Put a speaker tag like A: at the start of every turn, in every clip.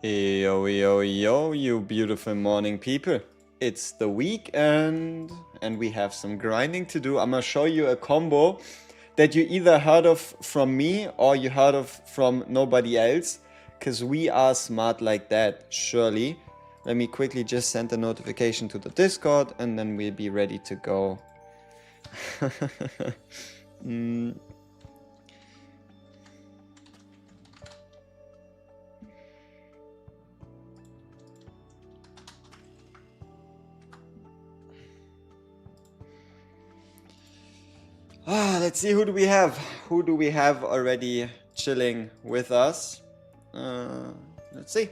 A: Yo, yo, yo, you beautiful morning people. It's the weekend and we have some grinding to do. I'm gonna show you a combo that you either heard of from me or you heard of from nobody else, because we are smart like that, surely. Let me quickly just send a notification to the Discord and then we'll be ready to go. Let's see, who do we have? Who do we have already chilling with us? Let's see.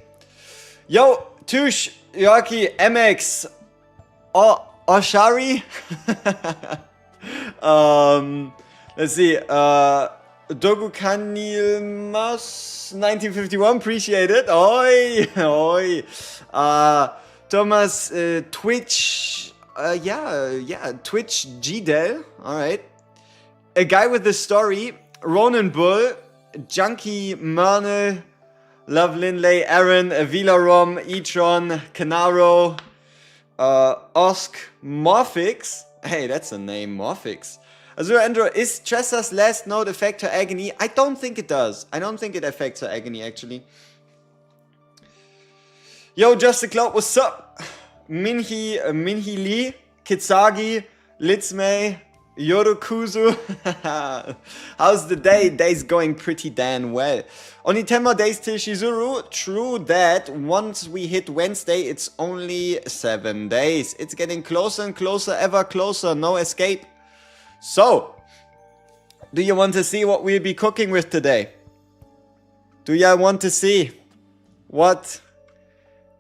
A: Yo, Tush, Yorkie, MX, Oshari. Let's see. Dogu Kanilmas 1951, appreciate it. Oi, oi. Thomas, Twitch. Twitch Gdel. All right. A guy with the story, Ronan Bull, Junkie Mernel, Love Lindley, Aaron, Vilarom, Etron, Canaro, Osk, Morphix. Hey, that's a name, Morphix. Azura Andro, is Tressa's last note affect her agony? I don't think it does. I don't think it affects her agony, actually. Yo, Just the Cloud, what's up? Minhi Lee, Kitsagi, Litzmei, Yorokuzu. How's the day? Day's going pretty damn well. Only 10 more days till Shizuru. True that. Once we hit Wednesday, it's only 7 days. It's getting closer and closer, ever closer. No escape. So, do you want to see what we'll be cooking with today? Do you want to see what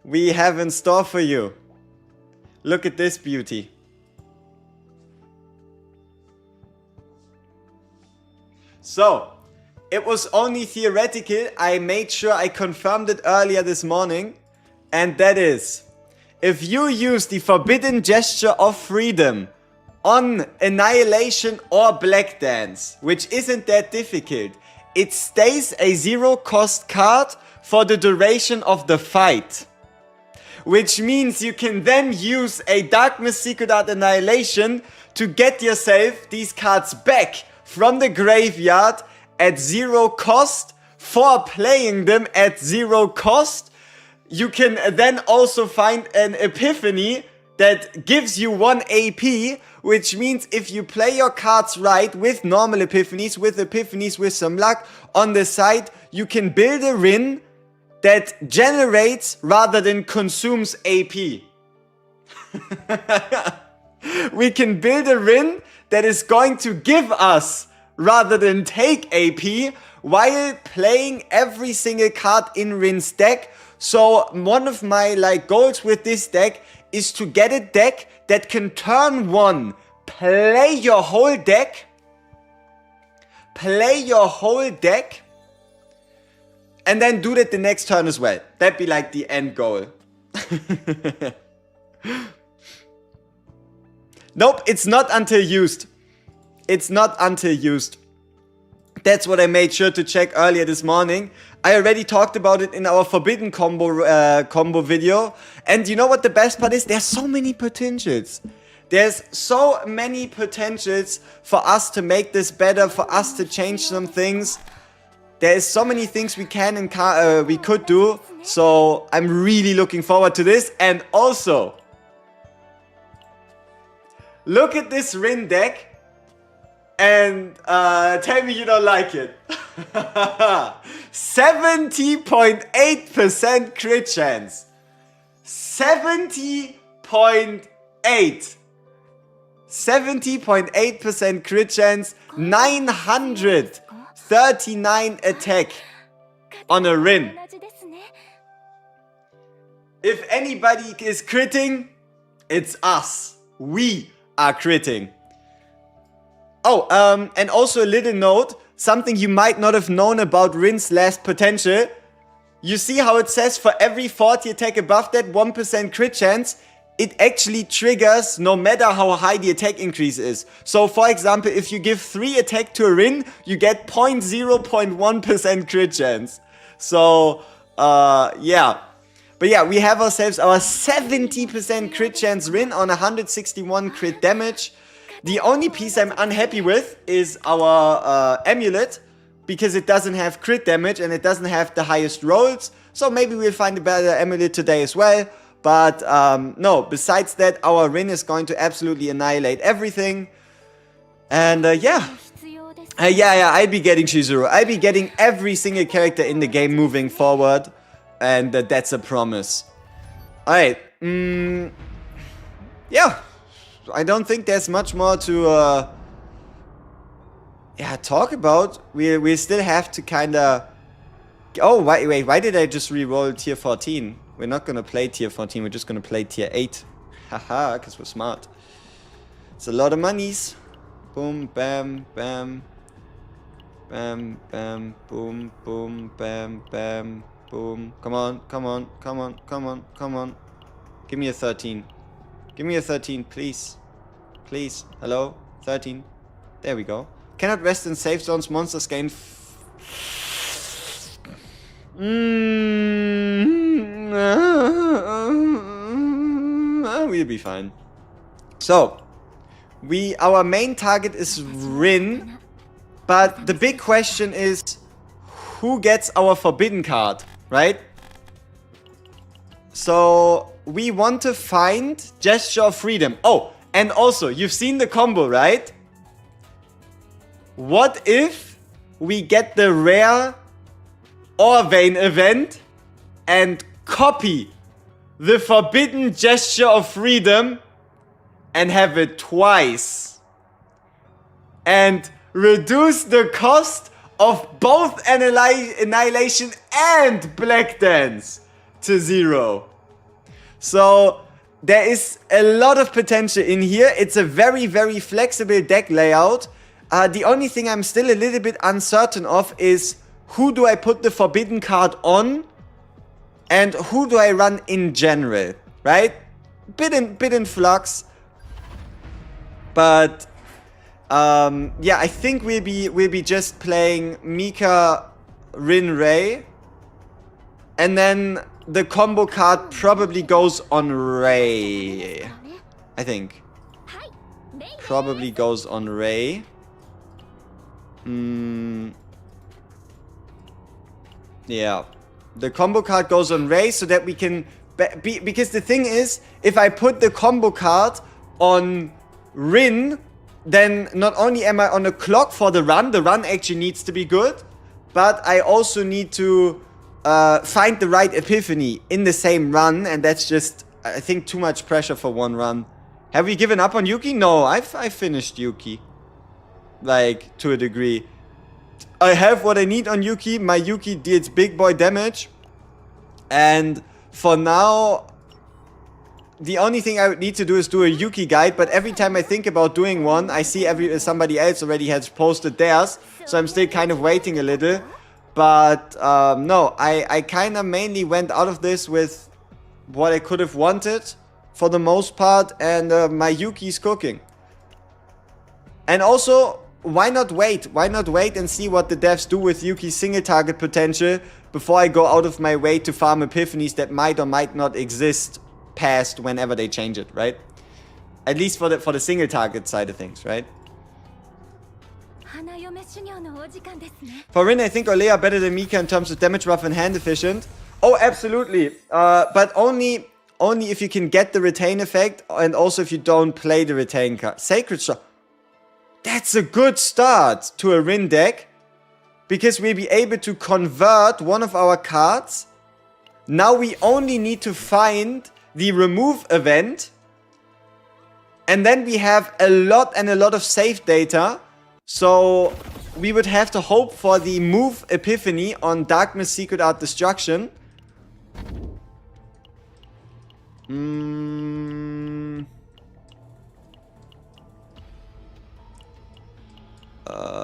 A: we have in store for you? Look at this beauty. So, it was only theoretical. I made sure I confirmed it earlier this morning. And that is, if you use the forbidden gesture of freedom on Annihilation or Black Dance, which isn't that difficult, it stays a 0-cost card for the duration of the fight. Which means you can then use a Darkness Secret Art Annihilation to get yourself these cards back from the graveyard at 0 cost for playing them at 0 cost. You can then also find an Epiphany that gives you 1 AP, which means if you play your cards right with normal Epiphanies, with some luck on the side, you can build a Rin that generates rather than consumes AP. We can build a Rin that is going to give us rather than take AP while playing every single card in Rin's deck. So one of my goals with this deck is to get a deck that can turn 1 play your whole deck, and then do that the next turn as well. That'd be like the end goal. Nope, it's not until used. It's not until used. That's what I made sure to check earlier this morning. I already talked about it in our Forbidden combo video. And you know what the best part is? There's so many potentials. There's so many potentials for us to make this better, for us to change some things. There's so many things we can and we could do. So I'm really looking forward to this. And also, look at this Rin deck and tell me you don't like it. 70.8% crit chance. 70.8. 70.8% crit chance. 939 attack on a Rin. If anybody is critting, it's us. We are critting. Oh, and also a little note, something you might not have known about Rin's last potential. You see how it says for every 40 attack above that 1% crit chance, it actually triggers no matter how high the attack increase is. So for example, if you give 3 attack to a Rin, you get 0.1% crit chance. So Yeah. But yeah, we have ourselves our 70% crit chance Rin on 161 crit damage. The only piece I'm unhappy with is our amulet, because it doesn't have crit damage and it doesn't have the highest rolls. So maybe we'll find a better amulet today as well. But no, besides that, our Rin is going to absolutely annihilate everything. And yeah, I'll be getting Shizuru. I'll be getting every single character in the game moving forward. And that's a promise. Alright. Yeah. I don't think there's much more to talk about. We still have to kinda... Oh, wait, why did I just re-roll tier 14? We're not gonna play tier 14, we're just gonna play tier 8. Haha, because we're smart. It's a lot of monies. Boom, bam, bam. Bam, bam, boom, boom, bam, bam, boom. Come on, come on, come on, come on, come on. Give me a 13. Give me a 13, please. Please. Hello? 13. There we go. Cannot rest in safe zones. Monsters gain... We'll be fine. So, our main target is Rin. But the big question is, who gets our forbidden card, right? So, we want to find Gesture of Freedom. Oh, and also, you've seen the combo, right? What if we get the rare Orvane event and copy the forbidden Gesture of Freedom and have it twice? And reduce the cost of both Annihilation and Black Dance to 0. So there is a lot of potential in here. It's a very, very flexible deck layout. The only thing I'm still a little bit uncertain of is who do I put the forbidden card on and who do I run in general, right? Bit in flux. But yeah, I think we'll be just playing Mika, Rin, Ray, and then the combo card probably goes on Ray. I think probably goes on Ray. Yeah, the combo card goes on Ray so that we can because the thing is, if I put the combo card on Rin, then not only am I on the clock for the run actually needs to be good, but I also need to find the right epiphany in the same run, and that's just, I think, too much pressure for one run. Have we given up on Yuki? No, I finished Yuki. Like, to a degree. I have what I need on Yuki. My Yuki deals big boy damage. And for now, the only thing I would need to do is do a Yuki guide, but every time I think about doing one, I see somebody else already has posted theirs, so I'm still kind of waiting a little. But no, I kind of mainly went out of this with what I could have wanted for the most part, and my Yuki's cooking. And also, why not wait? Why not wait and see what the devs do with Yuki's single target potential before I go out of my way to farm epiphanies that might or might not exist past whenever they change it, right? At least for the single target side of things, right? For Rin, I think Olea better than Mika in terms of damage buff and hand efficient. Oh, absolutely. But only if you can get the retain effect, and also if you don't play the retain card. Sacred Shot. That's a good start to a Rin deck, because we'll be able to convert one of our cards. Now we only need to find the remove event, and then we have a lot of save data. So we would have to hope for the move epiphany on Darkness Secret Art Destruction.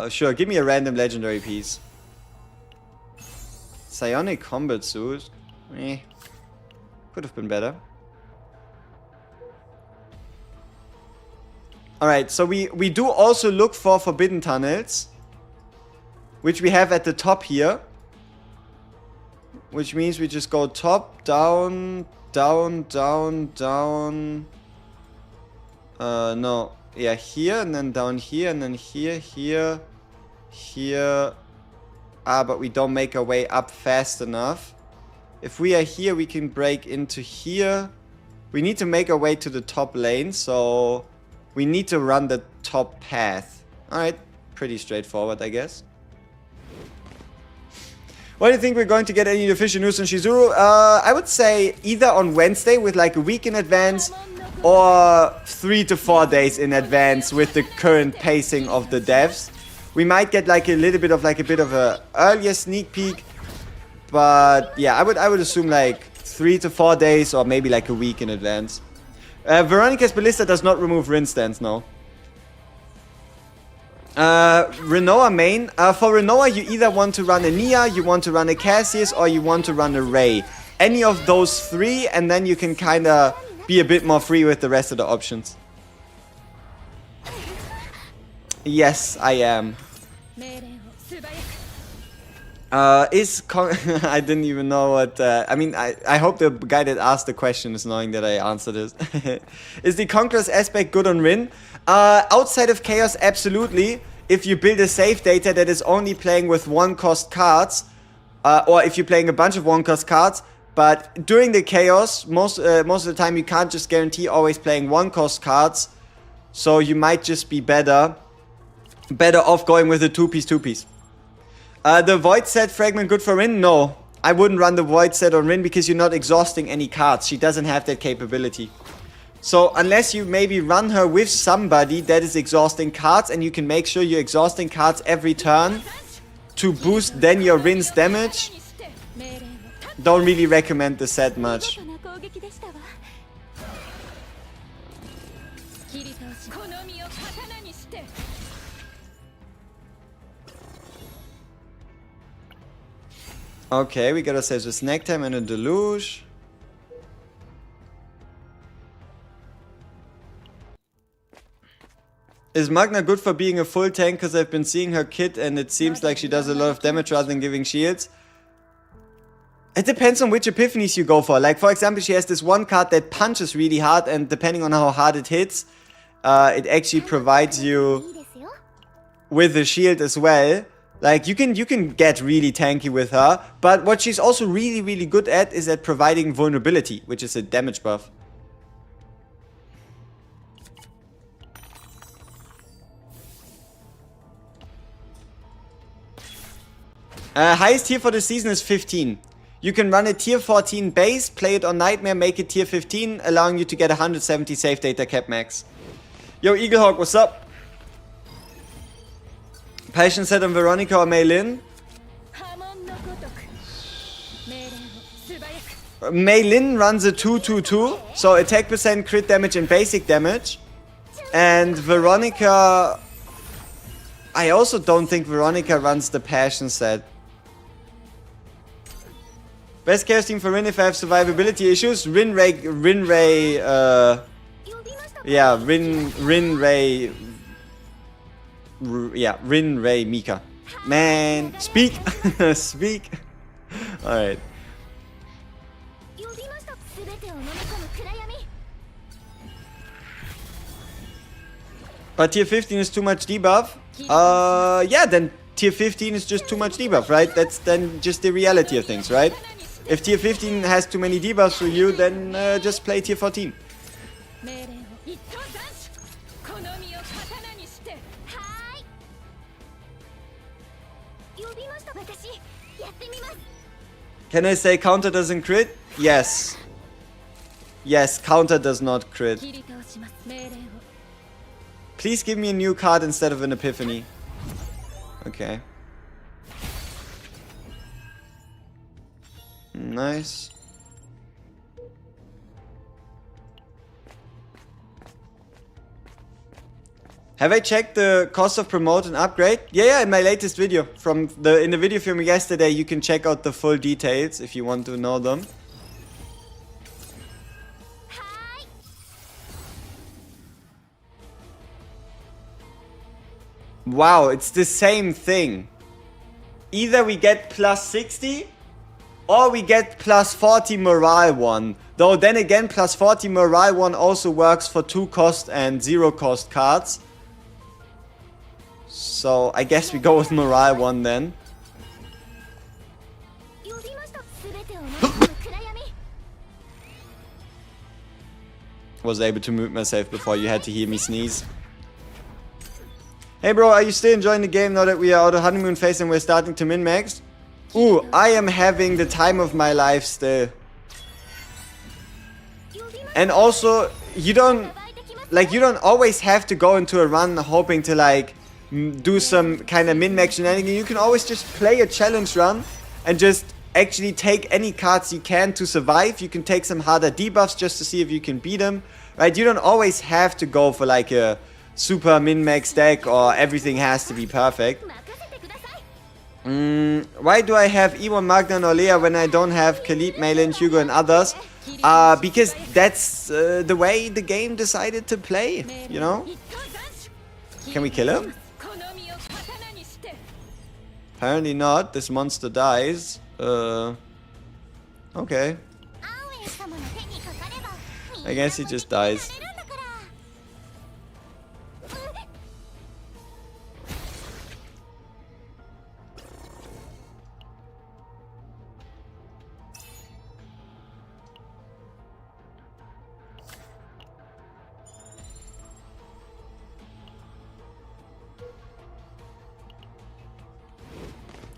A: Sure, give me a random legendary piece. Psionic Combat Suit. Could have been better. Alright, so we do also look for Forbidden Tunnels, which we have at the top here. which means we just go top, down, down, down, down. No. Yeah, here, and then down here, and then here, here, here. Ah, but we don't make our way up fast enough. If we are here, we can break into here. We need to make our way to the top lane, so we need to run the top path. Alright, pretty straightforward, I guess. When do you think we're going to get any official news on Shizuru? I would say either on Wednesday with like a week in advance, or 3 to 4 days in advance with the current pacing of the devs. We might get like a little bit of a earlier sneak peek, but yeah, I would assume like 3 to 4 days or maybe like a week in advance. Veronica's Ballista does not remove Rin stance, no. Renoa main. For Renoa, you either want to run a Nia, you want to run a Cassius, or you want to run a Ray. Any of those three, and then you can kind of be a bit more free with the rest of the options. Yes, I am. I didn't even know what... I mean, I hope the guy that asked the question is knowing that I answered it. Is the Conqueror's aspect good on Rin? Outside of Chaos, absolutely. If you build a SaveData that is only playing with 1-cost cards, or if you're playing a bunch of 1-cost cards, but during the Chaos, most of the time you can't just guarantee always playing 1-cost cards, so you might just be better off going with a 2-piece. The Void set fragment good for Rin? No. I wouldn't run the Void set on Rin because you're not exhausting any cards. She doesn't have that capability. So unless you maybe run her with somebody that is exhausting cards, and you can make sure you're exhausting cards every turn to boost then your Rin's damage, don't really recommend the set much. Okay, we got ourselves a snack time and a deluge. Is Magna good for being a full tank? Because I've been seeing her kit and it seems like she does a lot of damage rather than giving shields. It depends on which epiphanies you go for. Like, for example, she has this one card that punches really hard, and depending on how hard it hits, it actually provides you with a shield as well. Like, you can get really tanky with her, but what she's also really, really good at is at providing vulnerability, which is a damage buff. Highest tier for the season is 15. You can run a tier 14 base, play it on Nightmare, make it tier 15, allowing you to get 170 SaveData cap max. Yo, Eaglehawk, what's up? Passion set on Veronica or Mei Lin? Mei Lin runs a 2-2-2, so attack percent, crit damage, and basic damage. And Veronica... I also don't think Veronica runs the Passion set. Best chaos team for Rin if I have survivability issues. Rin Ray, yeah, Rin Ray Mika. Man, speak, speak. All right. But tier 15 is too much debuff. Yeah, then tier 15 is just too much debuff, right? That's then just the reality of things, right? If tier 15 has too many debuffs for you, then just play tier 14. Can I say counter doesn't crit? Yes. Yes, counter does not crit. Please give me a new card instead of an epiphany. Okay. Nice. Have I checked the cost of promote and upgrade? Yeah, in my latest video. In the video from yesterday, you can check out the full details if you want to know them. Wow, it's the same thing. Either we get plus 60 or we get plus 40 morale 1. Though then again, plus 40 morale 1 also works for 2 cost and 0 cost cards. So I guess we go with morale 1 then. Was able to mute myself before you had to hear me sneeze. Hey bro, are you still enjoying the game now that we are out of honeymoon phase and we're starting to min-max? Ooh, I am having the time of my life still. And also, you don't always have to go into a run hoping to like do some kind of min-max shenanigans. You can always just play a challenge run and just actually take any cards you can to survive. You can take some harder debuffs just to see if you can beat them, right? You don't always have to go for like a super min-max deck or everything has to be perfect. Why do I have Iwan, Magda and Olea when I don't have Khalid, Malin, Hugo and others? Because that's the way the game decided to play, you know? Can we kill him? Apparently not. This monster dies. Okay. I guess he just dies.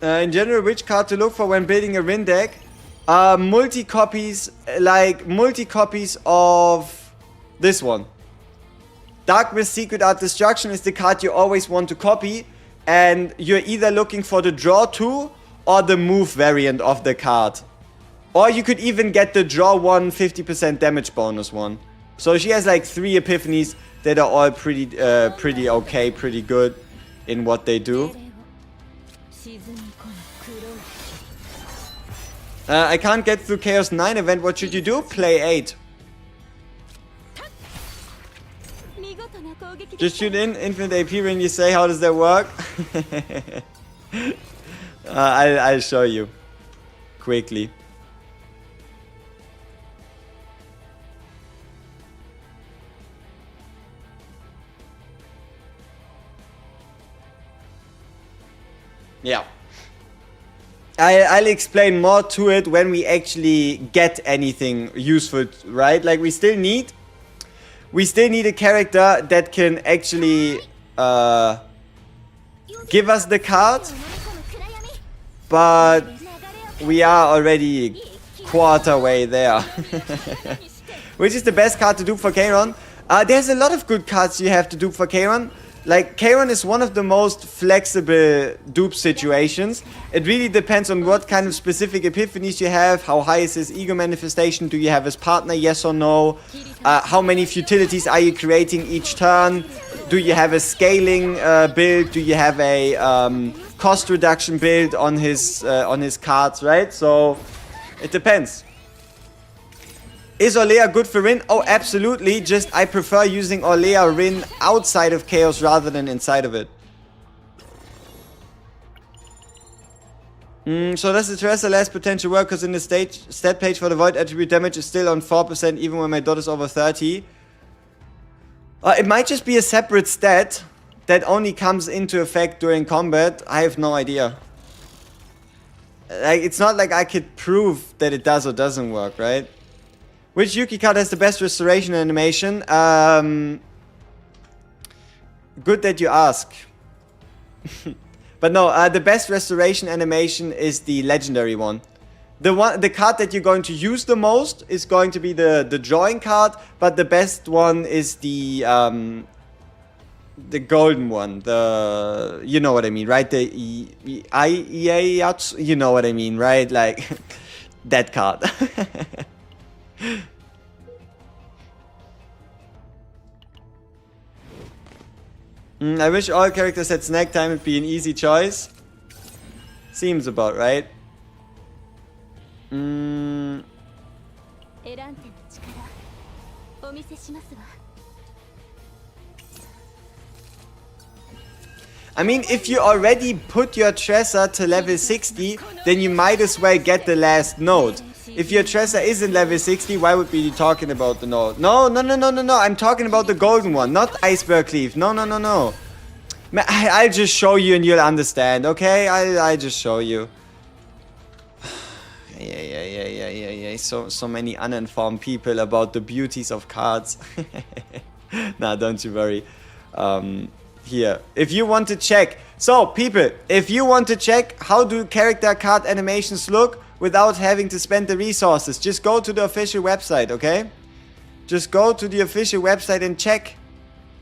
A: In general, which card to look for when building a Rin deck? Multi-copies, like multi-copies of this one. Dark Mist Secret Art Destruction is the card you always want to copy, and you're either looking for the draw 2 or the move variant of the card. Or you could even get the draw 1 50% damage bonus one. So she has like 3 epiphanies that are all pretty okay, pretty good in what they do. I can't get through Chaos 9 event. What should you do? Play 8. Just shoot in infinite AP when you say, how does that work? I'll show you quickly. Yeah. I'll explain more to it when we actually get anything useful, right? Like we still need a character that can actually give us the card, but we are already quarter way there. Which is the best card to do for Kayron? There's a lot of good cards you have to do for Kayron. Like, Kayron is one of the most flexible dupe situations. It really depends on what kind of specific epiphanies you have. How high is his ego manifestation? Do you have his partner, yes or no? How many futilities are you creating each turn? Do you have a scaling build? Do you have a cost reduction build on his cards, right? So, it depends. Is Olea good for Rin? Oh, absolutely. Just I prefer using Olea Rin outside of Chaos rather than inside of it. So does the Terrestrial last potential work? Because in the stat page for the Void attribute damage is still on 4% even when my dot is over 30. It might just be a separate stat that only comes into effect during combat. I have no idea. Like, it's not like I could prove that it does or doesn't work, right? Which Yuki card has the best restoration animation? Good that you ask. But no, the best restoration animation is the legendary one. The card that you're going to use the most is going to be the drawing card, but the best one is the golden one. You know what I mean, right? The you know what I mean, right? Like that card. I wish all characters had snack time. It'd be an easy choice. Seems about right. I mean, if you already put your Tresor to level 60, then you might as well get the last node. If your Tresor isn't level 60, why would we be talking about the node? No, no, no, no, no, no. I'm talking about the golden one, not Iceberg Cleave. No, no, no, no. I'll just show you and you'll understand, okay? I'll just show you. Yeah. So many uninformed people about the beauties of cards. Nah, don't you worry. Here, if you want to check. So, people, if you want to check how do character card animations look without having to spend the resources, just go to the official website, okay? Just go to the official website and check.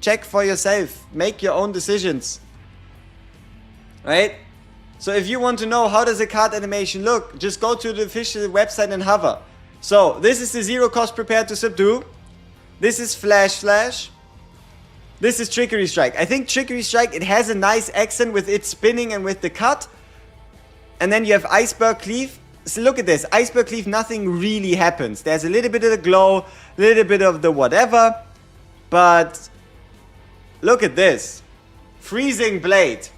A: Check for yourself. Make your own decisions. Right? So if you want to know how does a card animation look, just go to the official website and hover. So this is the zero cost prepare to subdue. This is Flash. This is Trickery Strike. I think Trickery Strike, it has a nice accent with its spinning and with the cut. And then you have Iceberg Cleave. So look at this. Iceberg Cleave, nothing really happens. There's a little bit of the glow, a little bit of the whatever. But look at this. Freezing Blade.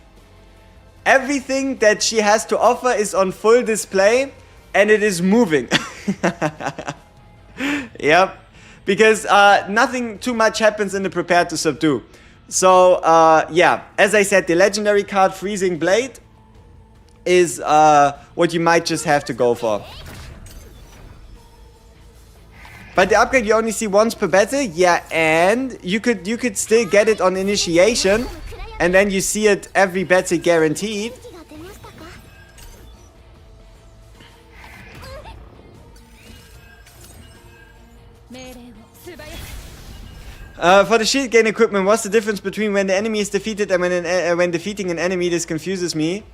A: Everything that she has to offer is on full display and it is moving. Yep. Because nothing too much happens in the prepare to subdue. So, yeah. As I said, the legendary card Freezing Blade is what you might just have to go for. But the upgrade you only see once per battle. Yeah, and you could still get it on initiation. And then you see it every battle guaranteed. For the shield gain equipment, what's the difference between when the enemy is defeated and when defeating an enemy? This confuses me.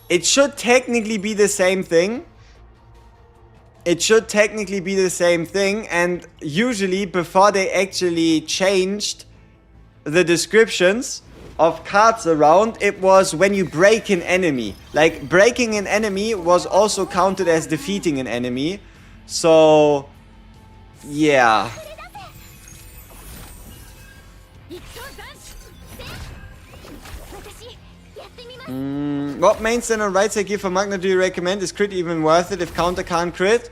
A: It should technically be the same thing. It should technically be the same thing, and usually before they actually changed the descriptions of cards around, it was when you break an enemy. Like, breaking an enemy was also counted as defeating an enemy. So, yeah. What main stand on right side gear for Magna do you recommend? Is crit even worth it if counter can't crit?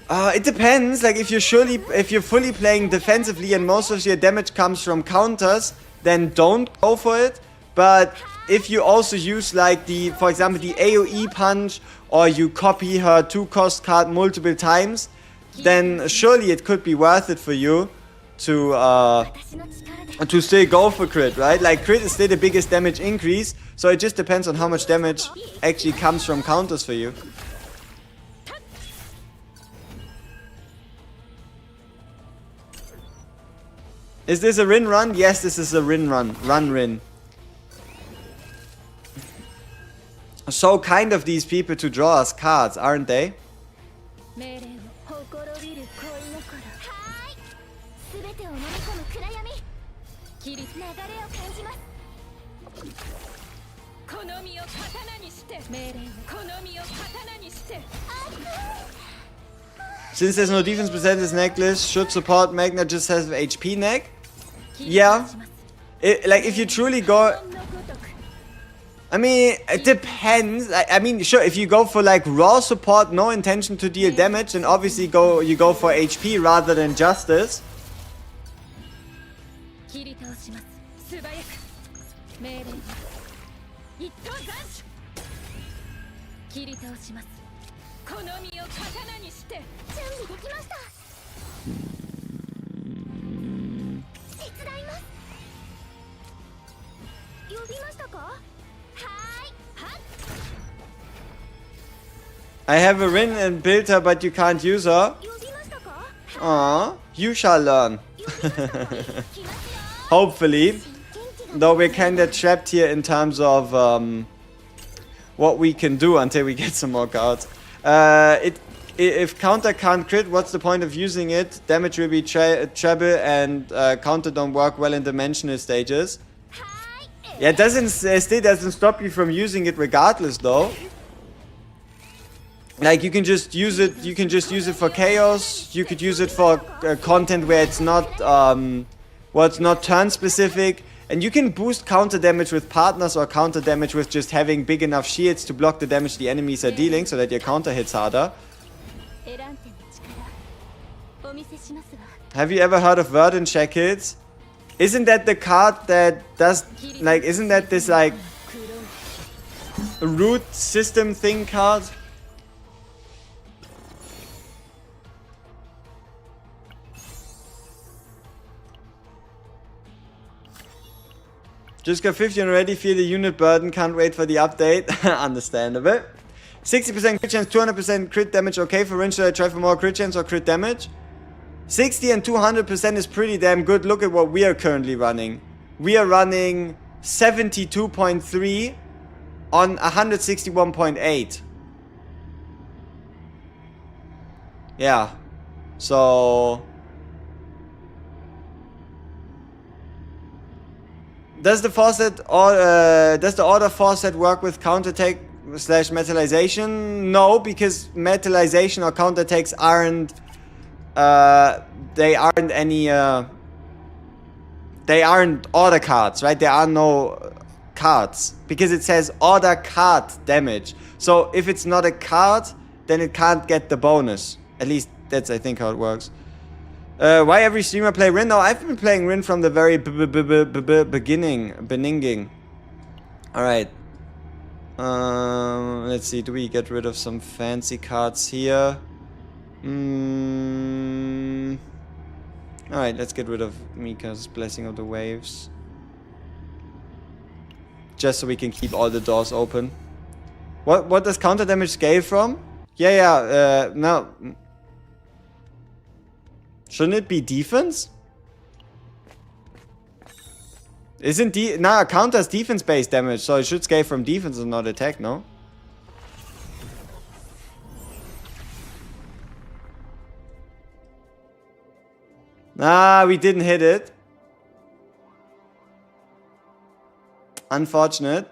A: It depends. Like, if you're fully playing defensively and most of your damage comes from counters, then don't go for it. But if you also use like for example, the AoE punch, or you copy her 2-cost card multiple times, then surely it could be worth it for you to still go for crit, right? Like, crit is still the biggest damage increase, so it just depends on how much damage actually comes from counters for you. Is this a Rin run? Yes, this is a Rin run. Rin. So kind of these people to draw us cards, aren't they? Since there's no defense percentage necklace, should support Magna just have HP neck? Yeah. Like, if you truly go... I mean, it depends. I mean, sure, if you go for like raw support, no intention to deal damage, then obviously you go for HP rather than justice. I have a Rin and built her, but you can't use her. Aww, you shall learn. Hopefully. Though we're kinda trapped here in terms of what we can do until we get some more cards. If counter can't crit, what's the point of using it? Damage will be treble, and counter don't work well in dimensional stages. Yeah, it still doesn't stop you from using it regardless though. Like, you can just use it for chaos. You could use it for content where it's not, well, it's not turn specific. And you can boost counter damage with partners or counter damage with just having big enough shields to block the damage the enemies are dealing so that your counter hits harder. Have you ever heard of Verdant Shackles? Isn't that the card that does, like, isn't that this, like, root system thing card? Just got 50 already, feel the unit burden, can't wait for the update. Understandable. 60% crit chance, 200% crit damage, okay for Rin, should I try for more crit chance or crit damage? 60 and 200% is pretty damn good. Look at what we are currently running. We are running 72.3 on 161.8. Yeah. So... Does the faucet or does the order faucet work with counterattack / metallization? No, because metallization or counterattacks aren't they aren't any they aren't order cards, right? There are no cards because it says order card damage. So if it's not a card, then it can't get the bonus. At least that's I think how it works. Why every streamer play Rin? No, I've been playing Rin from the very beginning. Alright. Let's see, do we get rid of some fancy cards here? Alright, let's get rid of Mika's Blessing of the Waves. Just so we can keep all the doors open. What does counter damage scale from? No. Shouldn't it be defense? Isn't nah, counters defense based damage, so it should scale from defense and not attack, no? Nah, we didn't hit it. Unfortunate.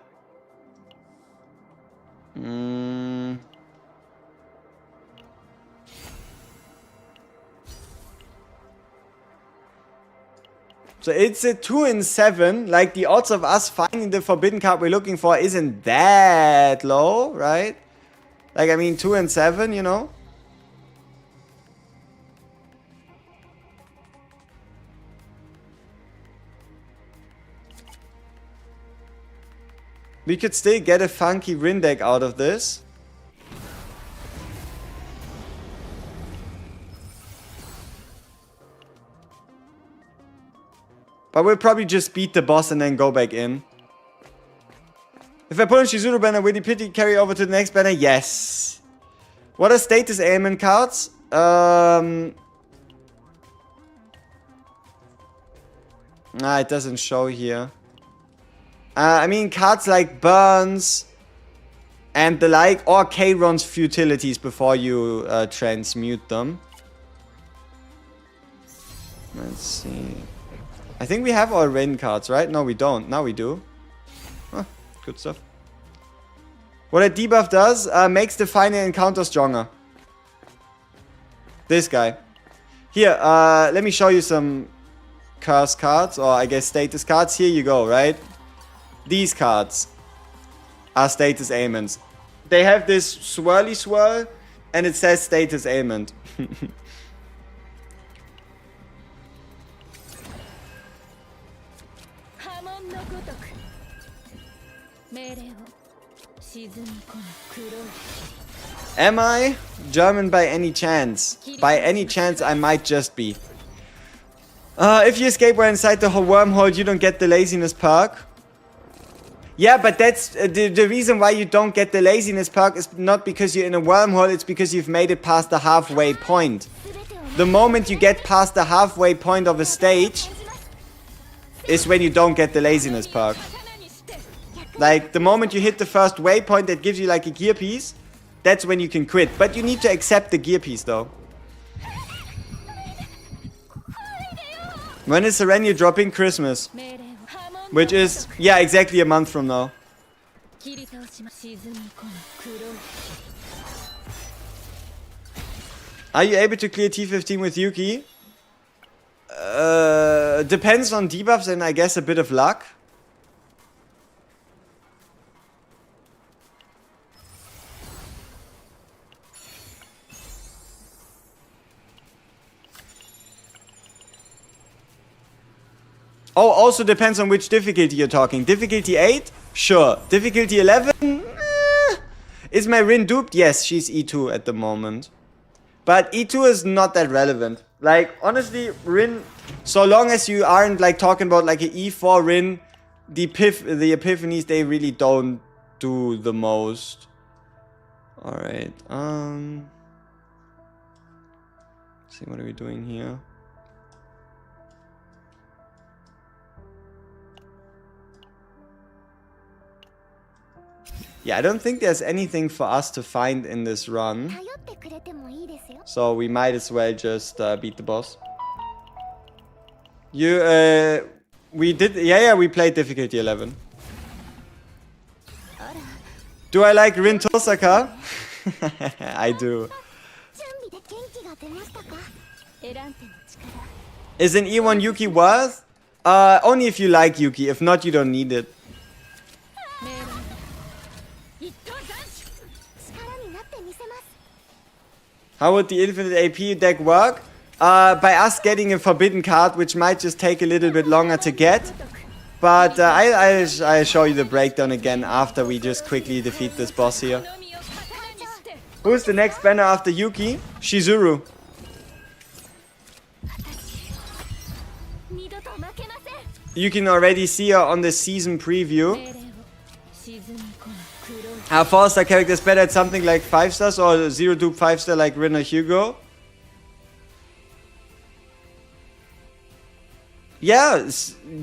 A: So it's a 2 in 7. Like, the odds of us finding the forbidden card we're looking for isn't that low, right? Like, I mean, 2 in 7, you know? We could still get a funky Rin deck out of this. But we'll probably just beat the boss and then go back in. If I pull in Shizuru banner, will the pity carry over to the next banner? Yes. What are status ailment cards? Nah, it doesn't show here. I mean, cards like Burns and the like, or K-Ron's futilities before you transmute them. Let's see. I think we have all rain cards, right? No, we don't. Now we do. Huh, good stuff. What a debuff does, makes the final encounter stronger. This guy. Here, let me show you some curse cards, or I guess status cards. Here you go, right? These cards are status ailments. They have this swirly swirl, and it says status ailment. Am I German by any chance? By any chance, I might just be. If you escape while inside the wormhole, you don't get the laziness perk. Yeah, but that's the reason why you don't get the laziness perk is not because you're in a wormhole, it's because you've made it past the halfway point. The moment you get past the halfway point of a stage is when you don't get the laziness perk. Like, the moment you hit the first waypoint that gives you like a gear piece, that's when you can quit. But you need to accept the gear piece though. When is Serenia dropping? Christmas. Which is, yeah, exactly a month from now. Are you able to clear T15 with Yuki? Depends on debuffs and I guess a bit of luck. Oh, also depends on which difficulty you're talking. Difficulty 8? Sure. Difficulty 11? Is my Rin duped? Yes, she's E2 at the moment. But E2 is not that relevant. Like, honestly, Rin, so long as you aren't like talking about like an E4 Rin, the epiphanies, they really don't do the most. Alright, let's see, what are we doing here? Yeah, I don't think there's anything for us to find in this run. So we might as well just beat the boss. We did, yeah, we played difficulty 11. Do I like Rin Tosaka? I do. Is an E1 Yuki worth? Only if you like Yuki. If not, you don't need it. How would the infinite AP deck work? By us getting a forbidden card, which might just take a little bit longer to get. But I'll show you the breakdown again after we just quickly defeat this boss here. Who's the next banner after Yuki? Shizuru. You can already see her on the season preview. Are 4-star characters better at something like 5 stars or 0 dupe 5-star like Rin or Hugo? Yeah,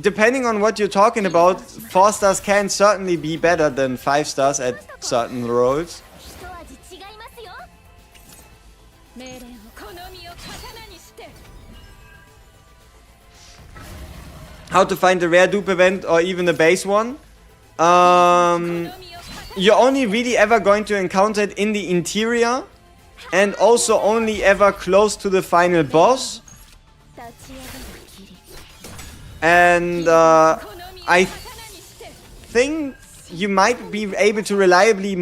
A: depending on what you're talking about, 4 stars can certainly be better than 5 stars at certain roles. How to find the rare dupe event or even the base one? You're only really ever going to encounter it in the interior and also only ever close to the final boss. And I think you might be able to reliably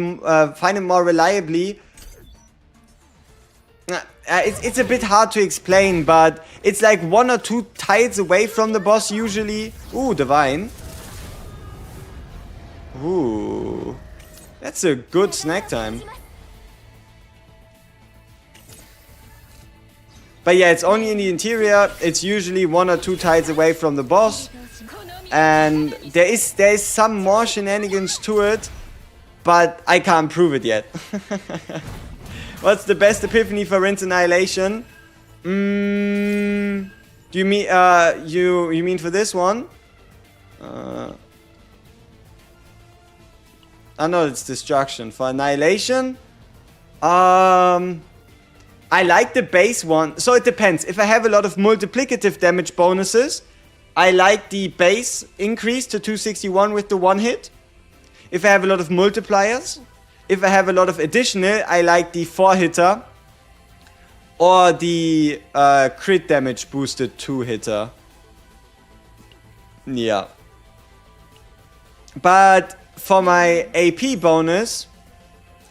A: find it more reliably. It's a bit hard to explain, but it's like 1 or 2 tiles away from the boss usually. Ooh, Divine. Ooh. That's a good snack time. But yeah, it's only in the interior. It's usually 1 or 2 tiles away from the boss. And there is some more shenanigans to it, but I can't prove it yet. What's the best epiphany for Rin's Annihilation? Do you mean you mean for this one? No, it's Destruction. For Annihilation, I like the base one. So it depends. If I have a lot of multiplicative damage bonuses, I like the base increase to 261 with the 1 hit. If I have a lot of multipliers, if I have a lot of additional, I like the 4-hitter or the crit damage boosted 2-hitter. Yeah. But for my AP bonus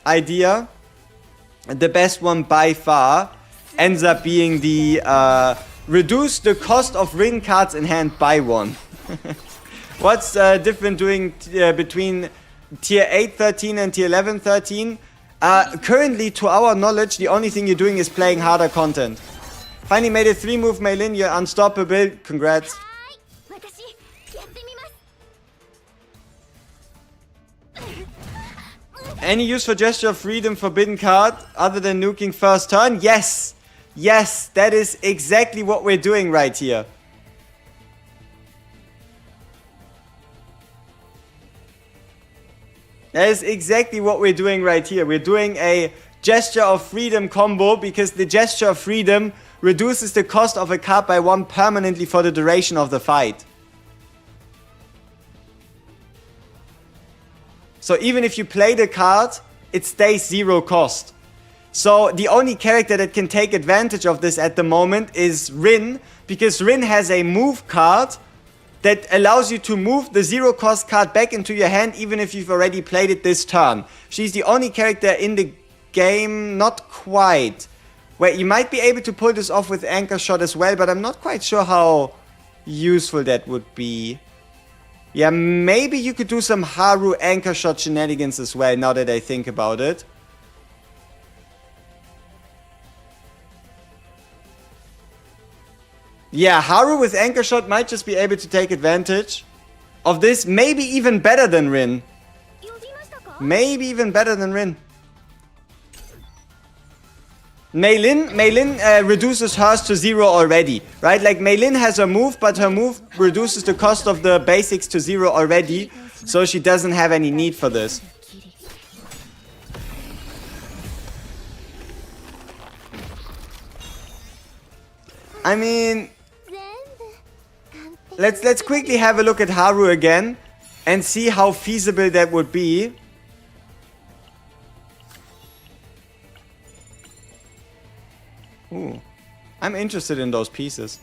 A: idea, the best one by far ends up being the reduce the cost of Rin cards in hand by 1. What's different doing between tier 8-13 and tier 11-13? Currently, to our knowledge, the only thing you're doing is playing harder content. Finally made a 3-move Meilin, you're unstoppable. Congrats. Any use for Gesture of Freedom forbidden card other than nuking first turn? Yes! Yes, that is exactly what we're doing right here. That is exactly what we're doing right here. We're doing a Gesture of Freedom combo because the Gesture of Freedom reduces the cost of a card by 1 permanently for the duration of the fight. So even if you play the card, it stays 0 cost. So the only character that can take advantage of this at the moment is Rin, because Rin has a move card that allows you to move the 0-cost card back into your hand even if you've already played it this turn. She's the only character in the game, not quite, where you might be able to pull this off with Anchor Shot as well, but I'm not quite sure how useful that would be. Yeah, maybe you could do some Haru Anchor Shot shenanigans as well, now that I think about it. Yeah, Haru with Anchor Shot might just be able to take advantage of this. Maybe even better than Rin. Maybe even better than Rin. Meilin reduces hers to 0 already, right? Like, Meilin has a move, but her move reduces the cost of the basics to 0 already, so she doesn't have any need for this. I mean, let's quickly have a look at Haru again and see how feasible that would be. Ooh, I'm interested in those pieces.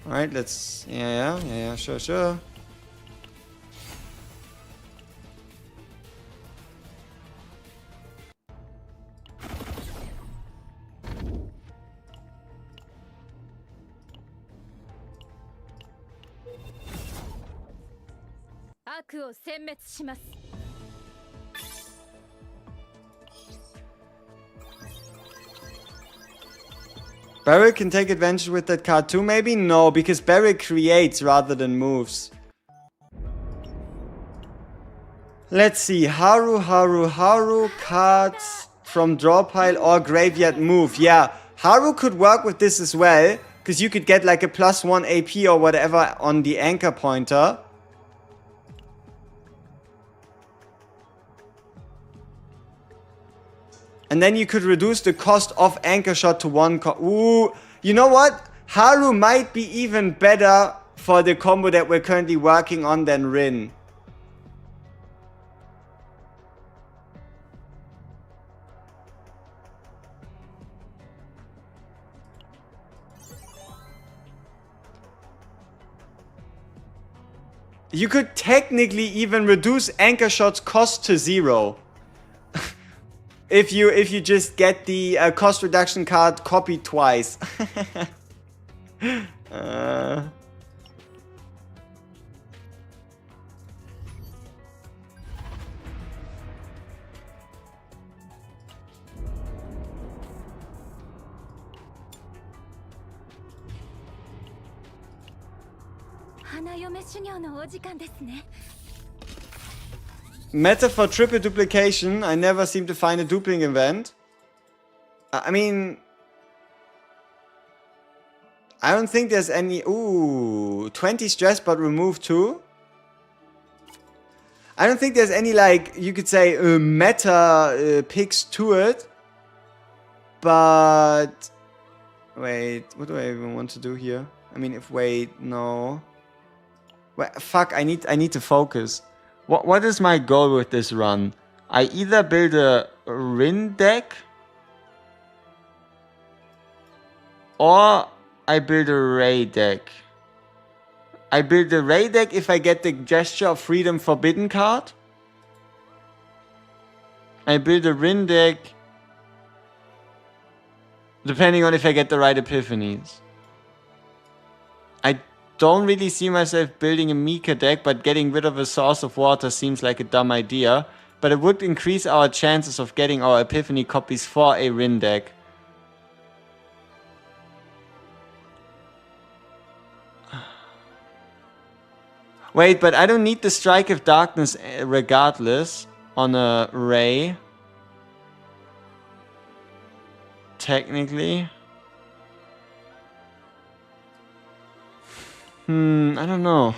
A: Alright, let's... Yeah, sure. Barrel can take advantage with that card too, maybe? No, because Barrel creates rather than moves. Let's see. Haru, cards from draw pile or graveyard move. Yeah, Haru could work with this as well, because you could get like a +1 AP or whatever on the anchor pointer. And then you could reduce the cost of Anchor Shot to 1 Ooh, you know what? Haru might be even better for the combo that we're currently working on than Rin. You could technically even reduce Anchor Shot's cost to 0. If you just get the cost reduction card copied twice. Meta for triple duplication. I never seem to find a dupling event. I mean, I don't think there's any... Ooh, 20 stress but remove 2. I don't think there's any, like, you could say meta picks to it. But... Wait, what do I even want to do here? I mean, no. Wait, fuck, I need to focus. What is my goal with this run? I either build a Rin deck, or I build a Ray deck. I build a Ray deck if I get the Gesture of Freedom Forbidden card. I build a Rin deck depending on if I get the right epiphanies. I don't really see myself building a Mika deck, but getting rid of a Source of Water seems like a dumb idea. But it would increase our chances of getting our epiphany copies for a Rin deck. Wait, but I don't need the Strike of Darkness regardless on a Ray. Technically. I don't know.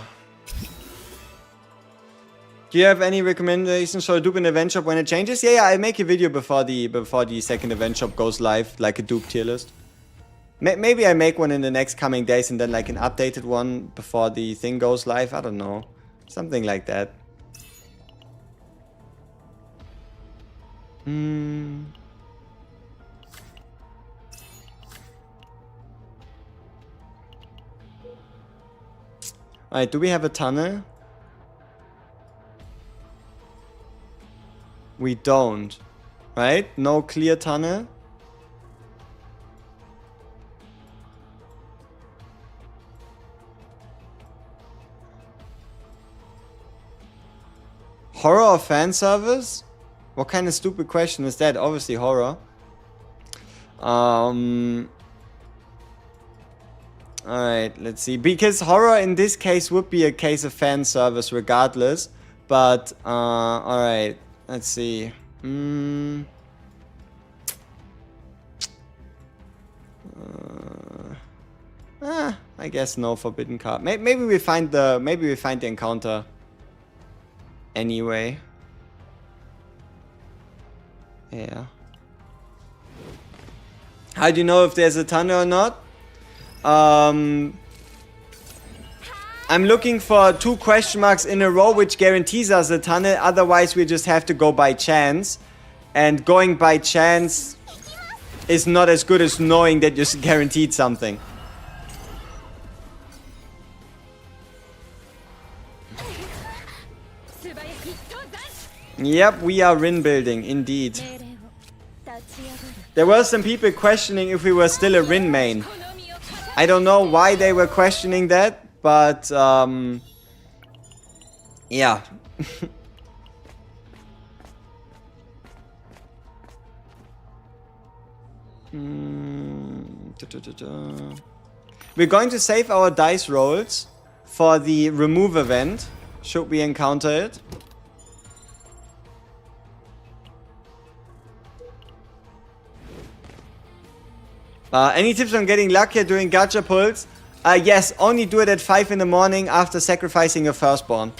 A: Do you have any recommendations for a dupe in event shop when it changes? Yeah, I'll make a video before the second event shop goes live, like a dupe tier list. Maybe I make one in the next coming days and then like an updated one before the thing goes live. I don't know. Something like that. Alright, do we have a tunnel? We don't. Right? No clear tunnel. Horror or fan service? What kind of stupid question is that? Obviously horror. Alright, let's see. Because horror in this case would be a case of fan service regardless. But, alright. Let's see. I guess no forbidden card. Maybe we find the encounter anyway. Yeah. How do you know if there's a tunnel or not? I'm looking for 2 question marks in a row which guarantees us a tunnel. Otherwise we just have to go by chance. And going by chance is not as good as knowing that you're guaranteed something. Yep, we are Rin building, indeed. There were some people questioning if we were still a Rin main. I don't know why they were questioning that, but yeah. We're going to save our dice rolls for the remove event, should we encounter it. Any tips on getting luckier during gacha pulls? Yes, only do it at 5 in the morning after sacrificing your firstborn.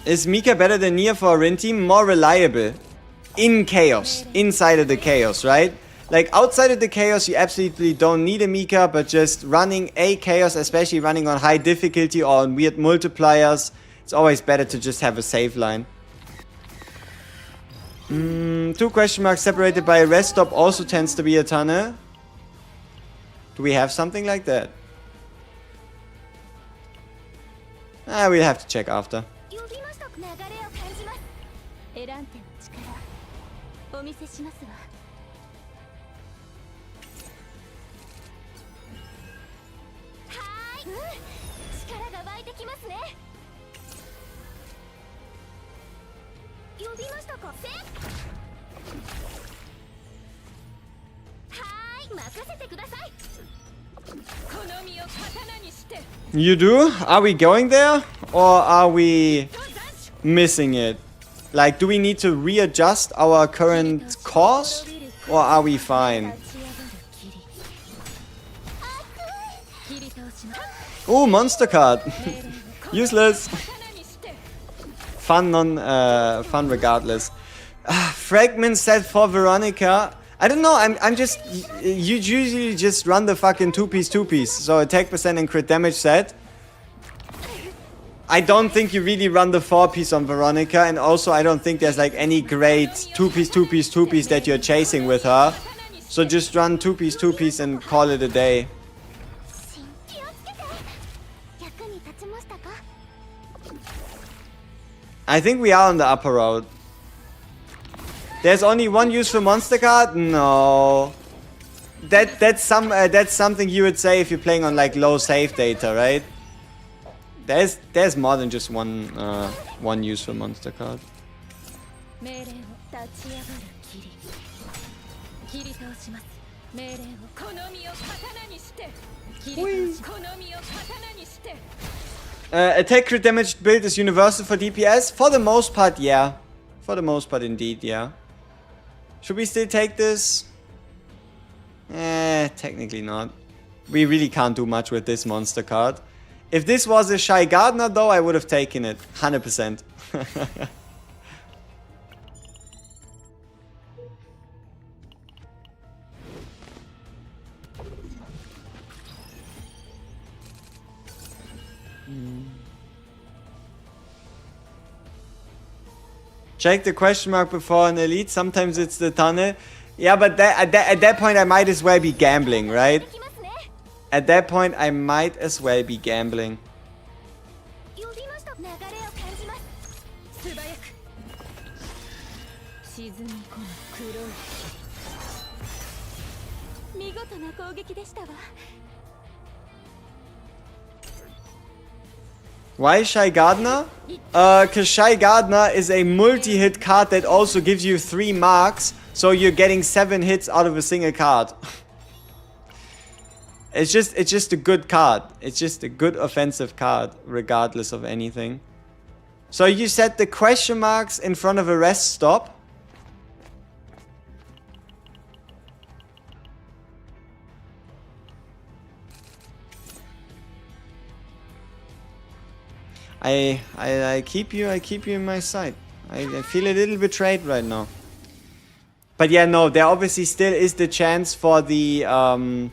A: Is Mika better than Nia for a Rin team? More reliable. In chaos. Inside of the chaos, right? Like, outside of the chaos, you absolutely don't need a Mika, but just running a chaos, especially running on high difficulty or on weird multipliers, it's always better to just have a save line. 2 question marks separated by a rest stop also tends to be a tunnel. Do we have something like that? We'll have to check after. You do? Are we going there? Or are we missing it? Like, do we need to readjust our current course? Or are we fine? Oh, monster card. Useless. Fun fun regardless. Fragment set for Veronica. I don't know, I'm just... You usually just run the fucking 2-piece. So attack percent and crit damage set. I don't think you really run the 4-piece on Veronica. And also I don't think there's like any great 2-piece that you're chasing with her. So just run 2-piece and call it a day. I think we are on the upper road. There's only one useful monster card? No. That's something you would say if you're playing on like low save data, right? There's more than just one useful monster card. Attack crit damage build is universal for DPS? For the most part, yeah. For the most part, indeed, yeah. Should we still take this? Technically not. We really can't do much with this monster card. If this was a Shy Gardener, though, I would have taken it. 100%. Check the question mark before an elite. Sometimes it's the tunnel. Yeah, but at that point I might as well be gambling, right? At that point I might as well be gambling. Why Shy Gardener? Cause Shy Gardener is a multi-hit card that also gives you 3 marks, so you're getting 7 hits out of a single card. It's just a good card. It's just a good offensive card, regardless of anything. So you set the question marks in front of a rest stop. I keep you in my sight. I feel a little betrayed right now. But yeah, no, there obviously still is the chance for the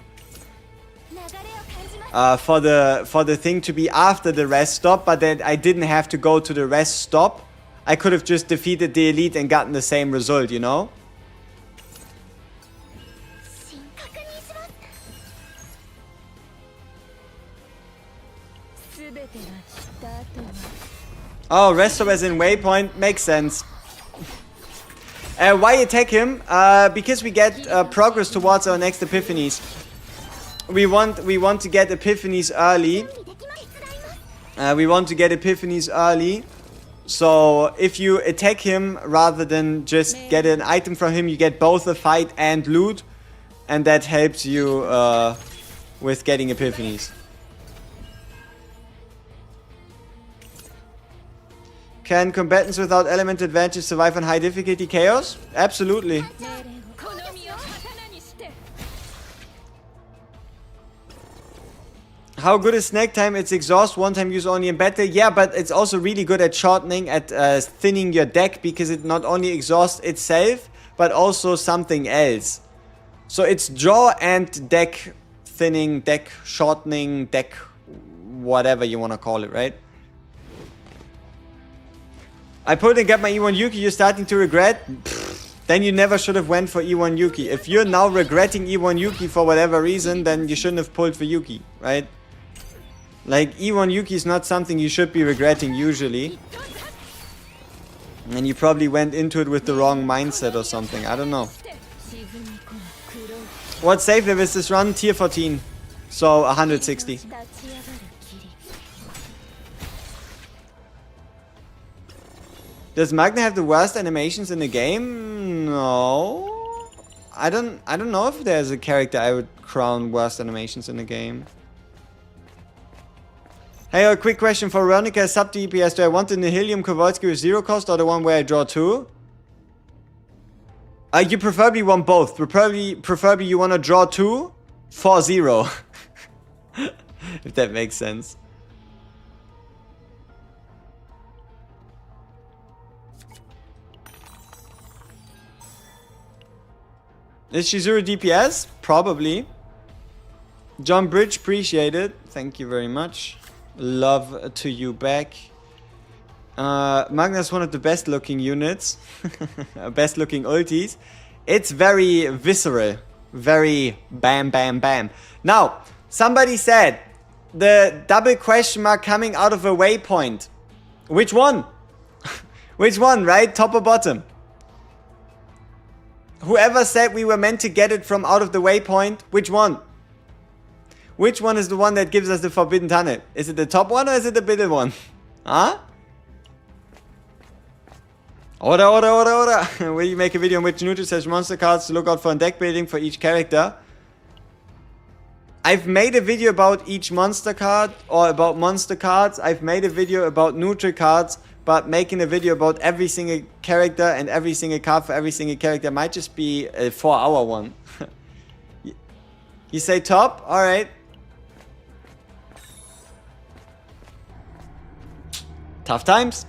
A: thing to be after the rest stop, but then I didn't have to go to the rest stop. I could have just defeated the elite and gotten the same result, you know? Oh, rest stop as in waypoint makes sense. Why attack him? Because we get progress towards our next epiphanies. We want to get epiphanies early. So if you attack him rather than just get an item from him, you get both a fight and loot, and that helps you with getting epiphanies. Can combatants without element advantage survive on high difficulty chaos? Absolutely. How good is snack time? It's exhaust, one time use only in battle. Yeah, but it's also really good at shortening, at thinning your deck, because it not only exhausts itself, but also something else. So it's draw and deck thinning, deck shortening, deck whatever you want to call it, right? I pulled and got my E1 Yuki, you're starting to regret? Pfft, then you never should have went for E1 Yuki. If you're now regretting E1 Yuki for whatever reason, then you shouldn't have pulled for Yuki, right? Like, E1 Yuki is not something you should be regretting usually. And you probably went into it with the wrong mindset or something, I don't know. What save level is this run? Tier 14. So, 160. Does Magna have the worst animations in the game? No. I don't know if there's a character I would crown worst animations in the game. Hey, a quick question for Veronica. Sub DPS, do I want the Nihilium Kowalski with 0 cost or the one where I draw 2? You preferably want both. Preferably you want to draw 2 for 0. If that makes sense. Is Shizuru DPS? Probably. John Bridge, appreciate it. Thank you very much. Love to you back. Magna is one of the best looking units. Best looking ultis. It's very visceral. Very bam bam bam. Now, somebody said the double question mark coming out of a waypoint. Which one? Which one, right? Top or bottom? Whoever said we were meant to get it from out of the waypoint, which one? Which one is the one that gives us the forbidden tunnel? Is it the top one or is it the middle one? Huh? Order. Will you make a video on which neutral / monster cards to look out for in deck building for each character? I've made a video about each monster card or about monster cards. I've made a video about neutral cards. But making a video about every single character and every single card for every single character might just be a 4-hour one. You say top? Alright. Tough times.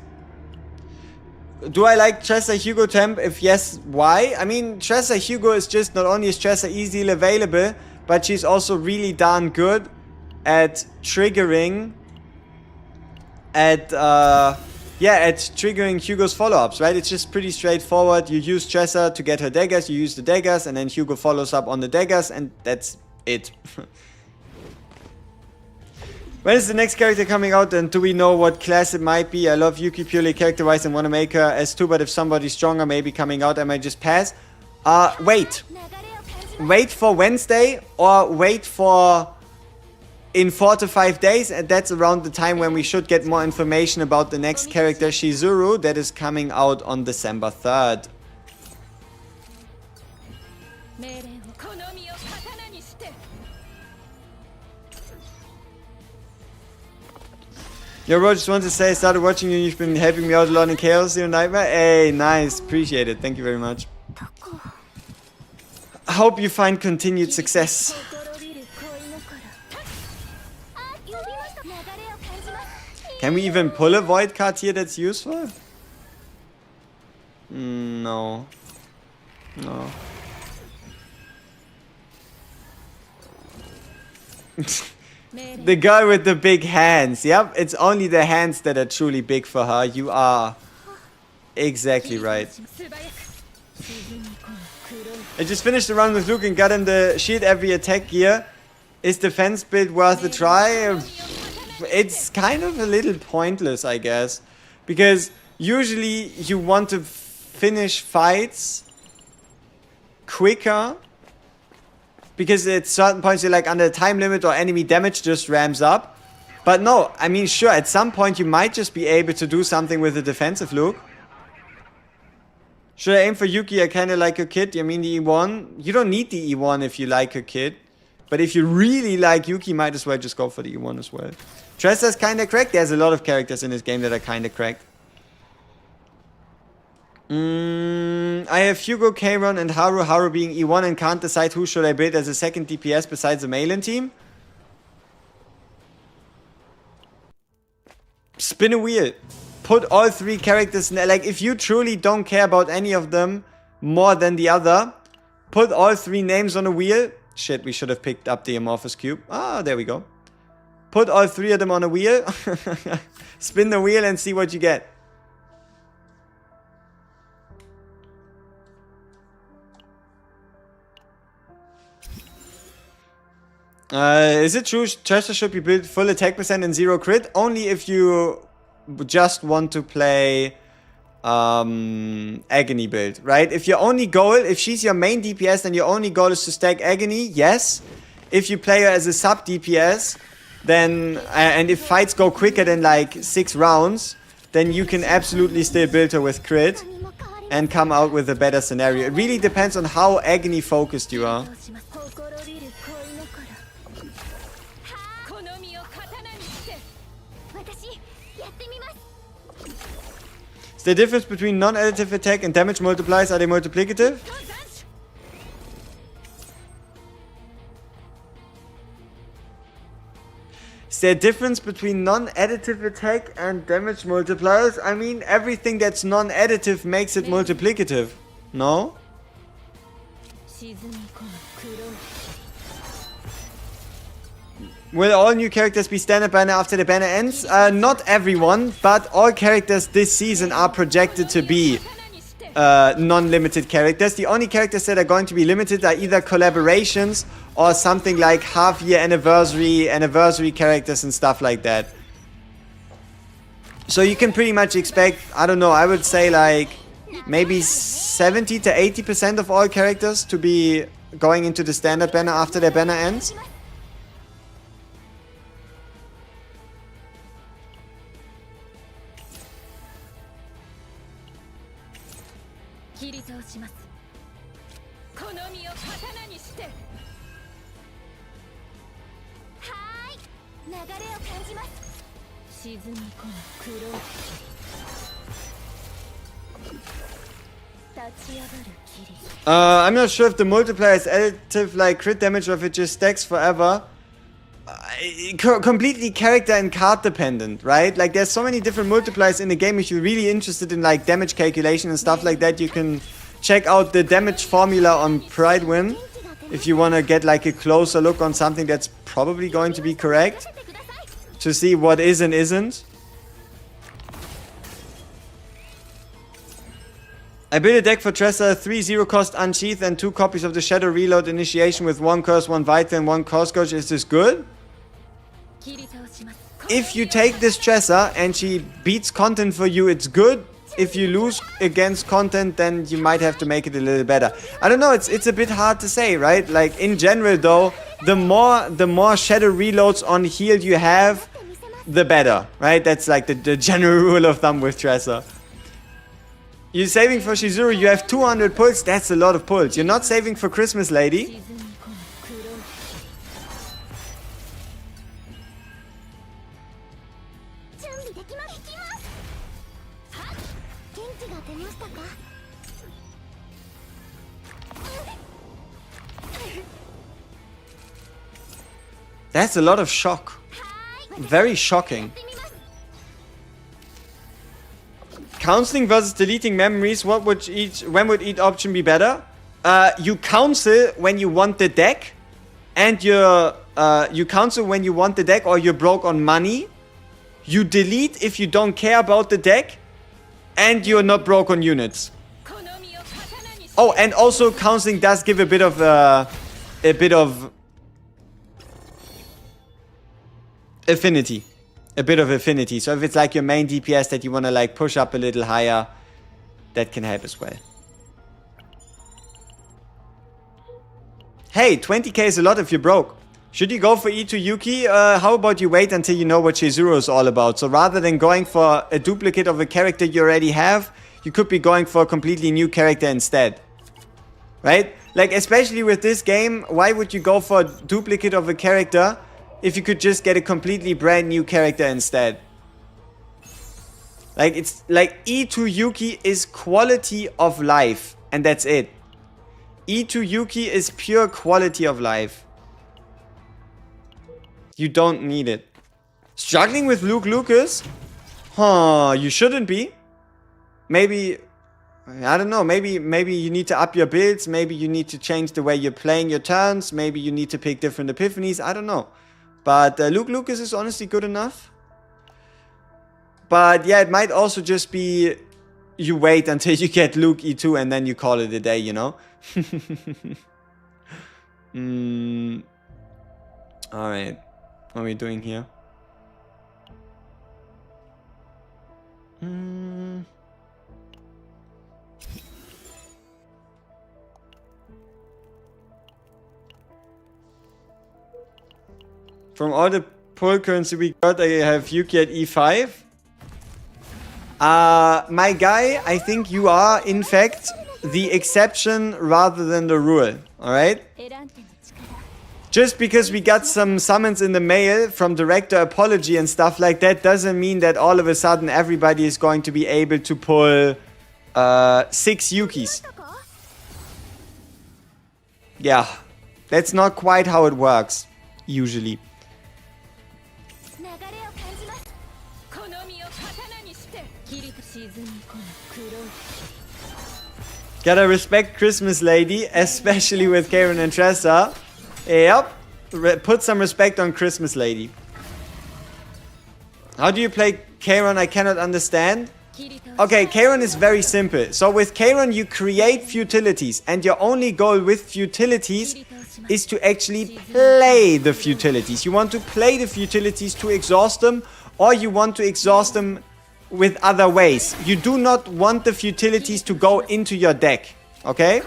A: Do I like Tressa Hugo Temp? If yes, why? I mean, Tressa Hugo is just, not only is Tressa easily available, but she's also really darn good at triggering, at Yeah, at triggering Hugo's follow-ups, right? It's just pretty straightforward. You use Tressa to get her daggers, you use the daggers, and then Hugo follows up on the daggers, and that's it. When is the next character coming out, and do we know what class it might be? I love Yuki purely character-wise and want to make her S2, but if somebody's stronger maybe coming out, I might just pass. Wait. Wait for Wednesday, or wait for in 4 to 5 days, and that's around the time when we should get more information about the next character, Shizuru, that is coming out on December 3rd. Yo, bro, just want to say I started watching you and you've been helping me out a lot in Chaos Zero Nightmare. Hey, nice. Appreciate it. Thank you very much. I hope you find continued success. Can we even pull a void card here that's useful? No. No. The girl with the big hands. Yep, it's only the hands that are truly big for her. You are exactly right. I just finished the run with Luke and got him the shield every attack gear. Is defense build worth a try? It's kind of a little pointless, I guess. Because usually you want to finish fights quicker. Because at certain points you're like under a time limit or enemy damage just ramps up. But no, I mean sure, at some point you might just be able to do something with the defensive look. Should I aim for Yuki? I kinda like her kid. I mean the E1. You don't need the E1 if you like her kid. But if you really like Yuki, might as well just go for the E1 as well. Tressa's kinda cracked. There's a lot of characters in this game that are kinda cracked. I have Hugo, Kayron, and Haru. Haru being E1 and can't decide who should I build as a second DPS besides the Malin team. Spin a wheel. Put all 3 characters in there. Like, if you truly don't care about any of them more than the other, put all 3 names on a wheel. Shit, we should have picked up the Amorphous Cube. Ah, there we go. Put all 3 of them on a wheel. Spin the wheel and see what you get. Is it true Tressa should be built full attack percent and 0 crit? Only if you just want to play Agony build, right? If your only goal, if she's your main DPS, then your only goal is to stack Agony, yes. If you play her as a sub DPS, then, and if fights go quicker than like 6 rounds, then you can absolutely still build her with crit and come out with a better scenario. It really depends on how Agony focused you are. Is the difference between non-additive attack and damage multipliers, are they multiplicative? Is there a difference between non-additive attack and damage multipliers? I mean, everything that's non-additive makes it multiplicative. No? Will all new characters be standard banner after the banner ends? Not everyone, but all characters this season are projected to be non-limited characters. The only characters that are going to be limited are either collaborations or something like half-year anniversary characters and stuff like that. So you can pretty much expect, I don't know, I would say like maybe 70 to 80% of all characters to be going into the standard banner after their banner ends. I'm not sure if the multiplier is additive like crit damage or if it just stacks forever. Completely character and card dependent, right? Like there's so many different multipliers in the game. If you're really interested in like damage calculation and stuff like that, you can check out the damage formula on Pridewin if you want to get like a closer look on something that's probably going to be correct, to see what is and isn't. I built a deck for Tressa, 3-0 cost unsheath and 2 copies of the Shadow Reload Initiation with 1 Curse, 1 Vital and 1 Cost Coach. Is this good? If you take this Tressa and she beats content for you, it's good. If you lose against content, then you might have to make it a little better. I don't know, it's a bit hard to say, right? Like, in general though, the more Shadow Reloads on heal you have, the better, right? That's like the general rule of thumb with Tressa. You're saving for Shizuru, you have 200 pulls, that's a lot of pulls. You're not saving for Christmas Lady. That's a lot of shock. Very shocking. Counseling versus deleting memories. When would each option be better? You counsel when you want the deck, and you counsel when you want the deck or you're broke on money. You delete if you don't care about the deck, and you're not broke on units. Oh, and also counseling does give a bit of affinity. A bit of affinity. So if it's like your main DPS that you want to like push up a little higher, that can help as well. Hey, 20k is a lot if you're broke. Should you go for E2 Yuki? How about you wait until you know what Shizuru is all about? So rather than going for a duplicate of a character you already have, you could be going for a completely new character instead. Right? Like, especially with this game, why would you go for a duplicate of a character if you could just get a completely brand new character instead? Like, it's like E2 Yuki is quality of life, and that's it. E2 Yuki is pure quality of life. You don't need it. Struggling with Luke Lucas? Huh, you shouldn't be. Maybe, I don't know, maybe you need to up your builds, maybe you need to change the way you're playing your turns, maybe you need to pick different epiphanies, I don't know. But Luke Lucas is honestly good enough. But yeah, it might also just be you wait until you get Luke E2 and then you call it a day, you know? Alright. What are we doing here? From all the pull currency we got, I have Yuki at E5. My guy, I think you are, in fact, the exception rather than the rule. Alright? Just because we got some summons in the mail from Director Apology and stuff like that doesn't mean that all of a sudden everybody is going to be able to pull 6 Yukis. Yeah, that's not quite how it works, usually. Gotta respect Christmas Lady, especially with Karen and Tressa. Yep, put some respect on Christmas Lady. How do you play Karen? I cannot understand. Okay, Karen is very simple. So with Karen you create futilities, and your only goal with futilities is to actually play the futilities. You want to play the futilities to exhaust them, or you want to exhaust them with other ways. You do not want the futilities to go into your deck, okay?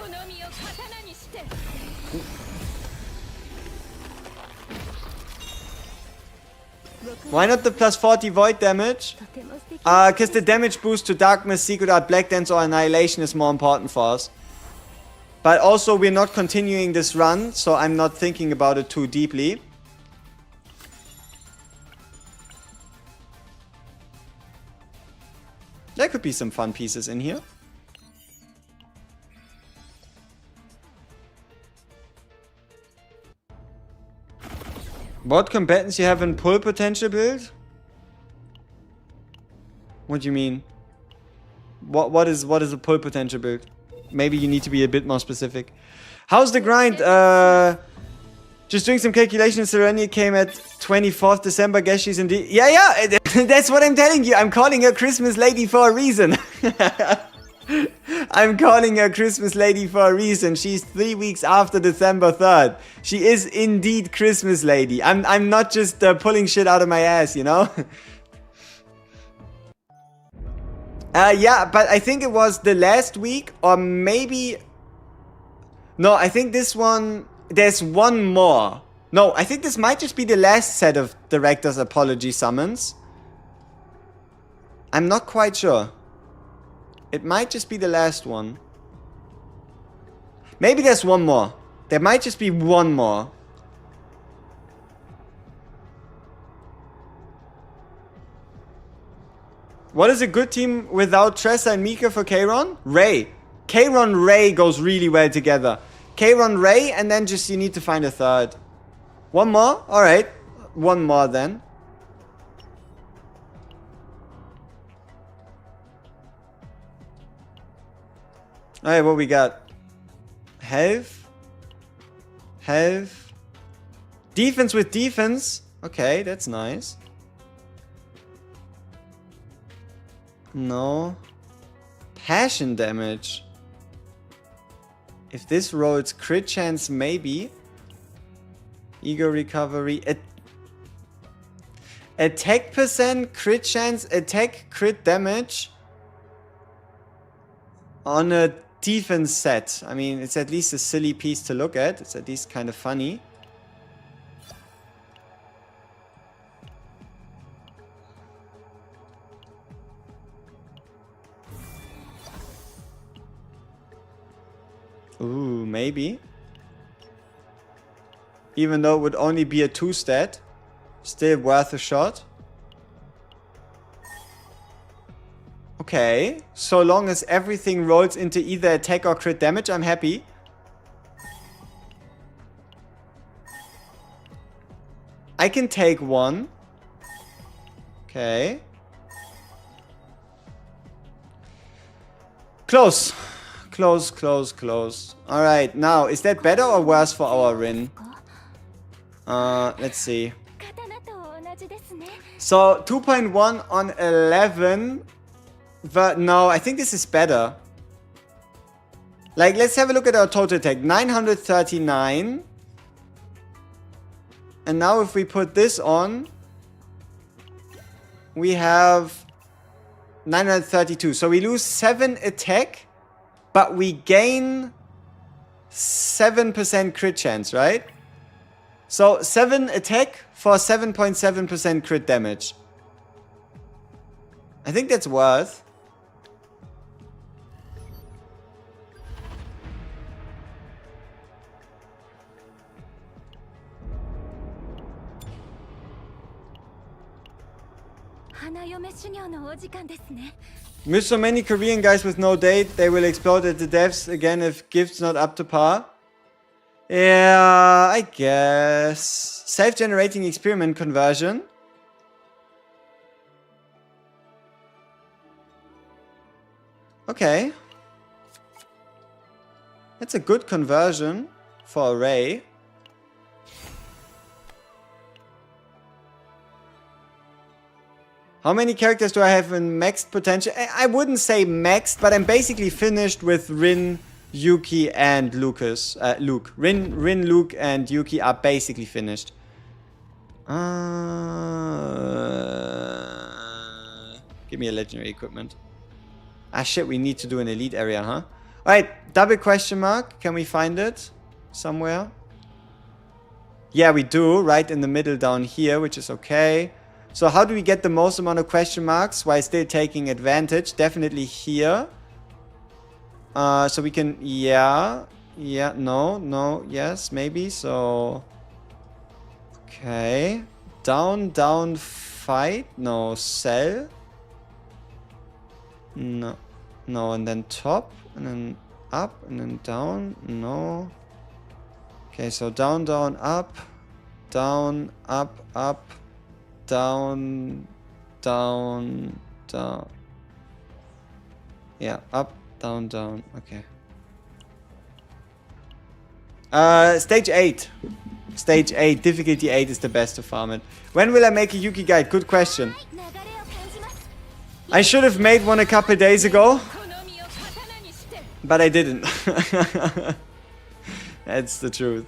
A: Why not the plus 40 void damage? Because the damage boost to Darkness, Secret Art, Black Dance or Annihilation is more important for us. But also we're not continuing this run, so I'm not thinking about it too deeply. There could be some fun pieces in here. What combatants you have in pull potential build? What do you mean? What is a pull potential build? Maybe you need to be a bit more specific. How's the grind? Just doing some calculations. Serenia came at 24th December. Guess she's indeed. Yeah. That's what I'm telling you. I'm calling her Christmas Lady for a reason. I'm calling her Christmas lady for a reason. She's 3 weeks after December 3rd. She is indeed Christmas lady. I'm not just pulling shit out of my ass, you know? Yeah, but I think it was the last week, or maybe... No, I think this one... There's one more. No, I think this might just be the last set of Director's Apology summons. I'm not quite sure. It might just be the last one. Maybe there's one more. There might just be one more. What is a good team without Tressa and Mika for Kayron? Ray. Kayron Ray goes really well together. Kayron Ray, and then just you need to find a third. One more? Alright. One more then. Alright, what we got? Health. Health. Defense with defense. Okay, that's nice. No. Passion damage. If this rolls crit chance, maybe. Ego recovery. Attack percent, crit chance, attack, crit damage. On a defense set. I mean, it's at least a silly piece to look at. It's at least kind of funny. Ooh, maybe. Even though it would only be a 2 stat. Still worth a shot. Okay. So long as everything rolls into either attack or crit damage, I'm happy. I can take one. Okay. Close. Close, close, close. Alright, now, is that better or worse for our Rin? Let's see. So, 2.1 on 11. But no, I think this is better. Like, let's have a look at our total attack. 939. And now if we put this on, we have 932. So we lose 7 attack. But we gain 7% crit chance, right? So 7 attack for 7.7% crit damage. I think that's worth. With so many Korean guys with no date, they will explode at the devs again if gifts not up to par. Yeah, I guess. Self-generating experiment conversion. Okay. That's a good conversion for Array. How many characters do I have in maxed potential? I wouldn't say maxed, but I'm basically finished with Rin, Yuki, and Lucas. Luke. Rin, Luke, and Yuki are basically finished. Give me a legendary equipment. Ah shit, we need to do an elite area, huh? Alright, double question mark. Can we find it somewhere? Yeah, we do. Right in the middle down here, which is okay. So how do we get the most amount of question marks while still taking advantage? Definitely here. So we can... Yeah. Yeah. No. No. Yes. Maybe. So... Okay. Down. Down. Fight. No. Sell. No. No. And then top. And then up. And then down. No. Okay. So down. Down. Up. Down. Up. Up. Down, down, down. Yeah, up, down, down. Okay. Stage 8. Stage 8. Difficulty 8 is the best to farm it. When will I make a Yuki guide? Good question. I should have made one a couple days ago. but I didn't. That's the truth.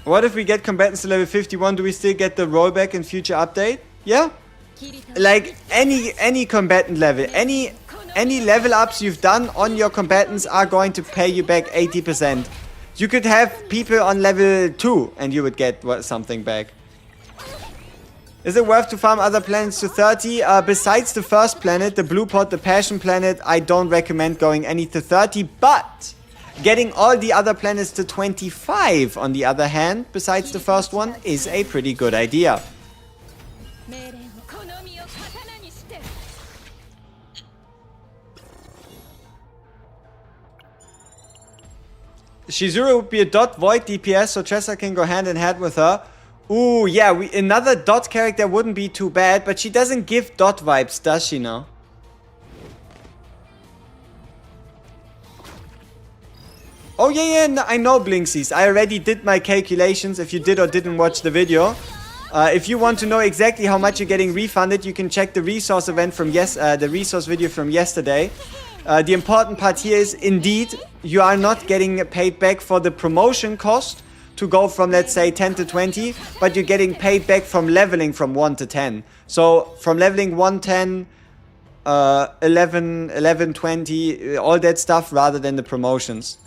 A: What if we get combatants to level 51? Do we still get the rollback in future update? Yeah. Like any combatant level, any level ups you've done on your combatants are going to pay you back 80%. You could have people on level 2 and you would get something back. Is it worth to farm other planets to 30? Besides the first planet, the blue pot, the passion planet, I don't recommend going any to 30, but getting all the other planets to 25 on the other hand, besides the first one, is a pretty good idea. Shizuru would be a dot void DPS, so Tressa can go hand in hand with her. Ooh, yeah, another dot character wouldn't be too bad, but she doesn't give dot vibes, does she now? Oh yeah, no, I know Blinksies. I already did my calculations if you did or didn't watch the video. If you want to know exactly how much you're getting refunded, you can check the resource event from the resource video from yesterday. The important part here is, indeed, you are not getting paid back for the promotion cost to go from, let's say, 10 to 20, but you're getting paid back from leveling from 1 to 10. So, from leveling 1, 10, 11, 20, all that stuff, rather than the promotions.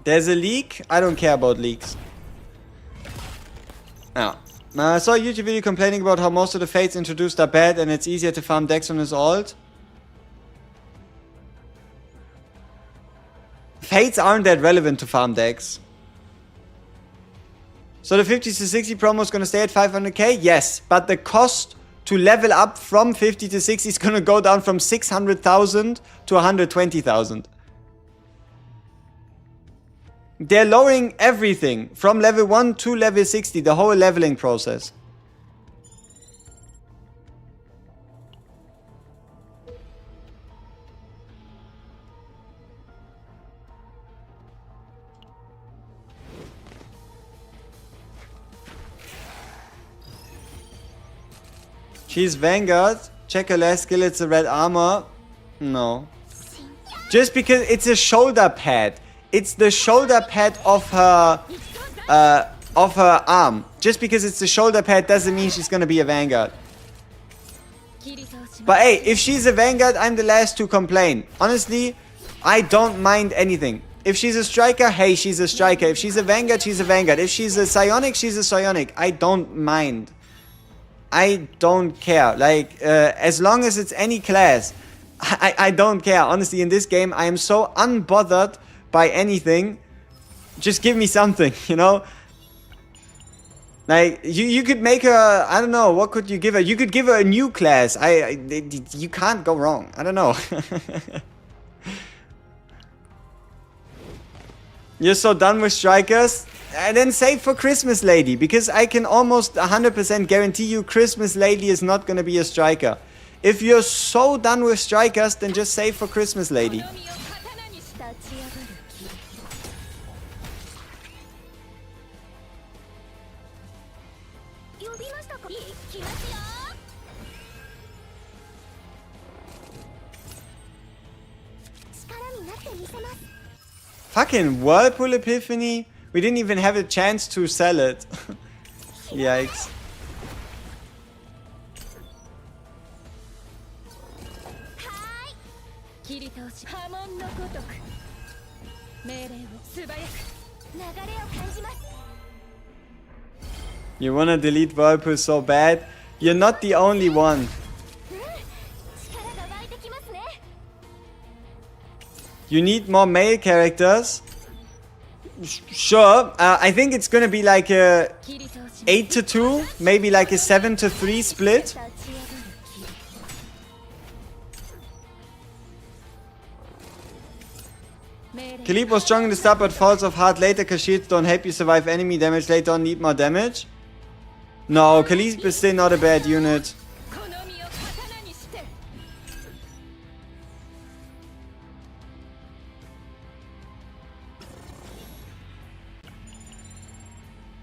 A: There's a leak? I don't care about leaks. Now, I saw a YouTube video complaining about how most of the fates introduced are bad and it's easier to farm decks on his ult. Fates aren't that relevant to farm decks. So the 50 to 60 promo is going to stay at 500k? Yes, but the cost to level up from 50 to 60 is going to go down from 600,000 to 120,000. They're lowering everything from level 1 to level 60, the whole leveling process. She's Vanguard. Check her last skill, it's a red armor. No. Just because it's a shoulder pad. It's the shoulder pad of her arm. Just because it's the shoulder pad doesn't mean she's gonna be a Vanguard. But hey, if she's a Vanguard, I'm the last to complain. Honestly, I don't mind anything. If she's a striker, hey, she's a striker. If she's a Vanguard, she's a Vanguard. If she's a psionic, she's a psionic. I don't mind. I don't care. Like, as long as it's any class, I don't care. Honestly, in this game, I am so unbothered by anything. Just give me something, you know? Like, you could make her, I don't know, what could you give her? You could give her a new class. You can't go wrong. I don't know. You're so done with strikers? And then save for Christmas Lady, because I can almost 100% guarantee you Christmas Lady is not going to be a striker. If you're so done with strikers, then just save for Christmas Lady. Fucking Whirlpool Epiphany? We didn't even have a chance to sell it. Yikes. You wanna delete Whirlpool so bad? You're not the only one. You need more male characters? Sure. I think it's gonna be like a 8 to 2, maybe like a 7 to 3 split. Khalid was strong in the start but falls off hard later cause shields don't help you survive enemy damage later on, need more damage. No, Khalid is still not a bad unit.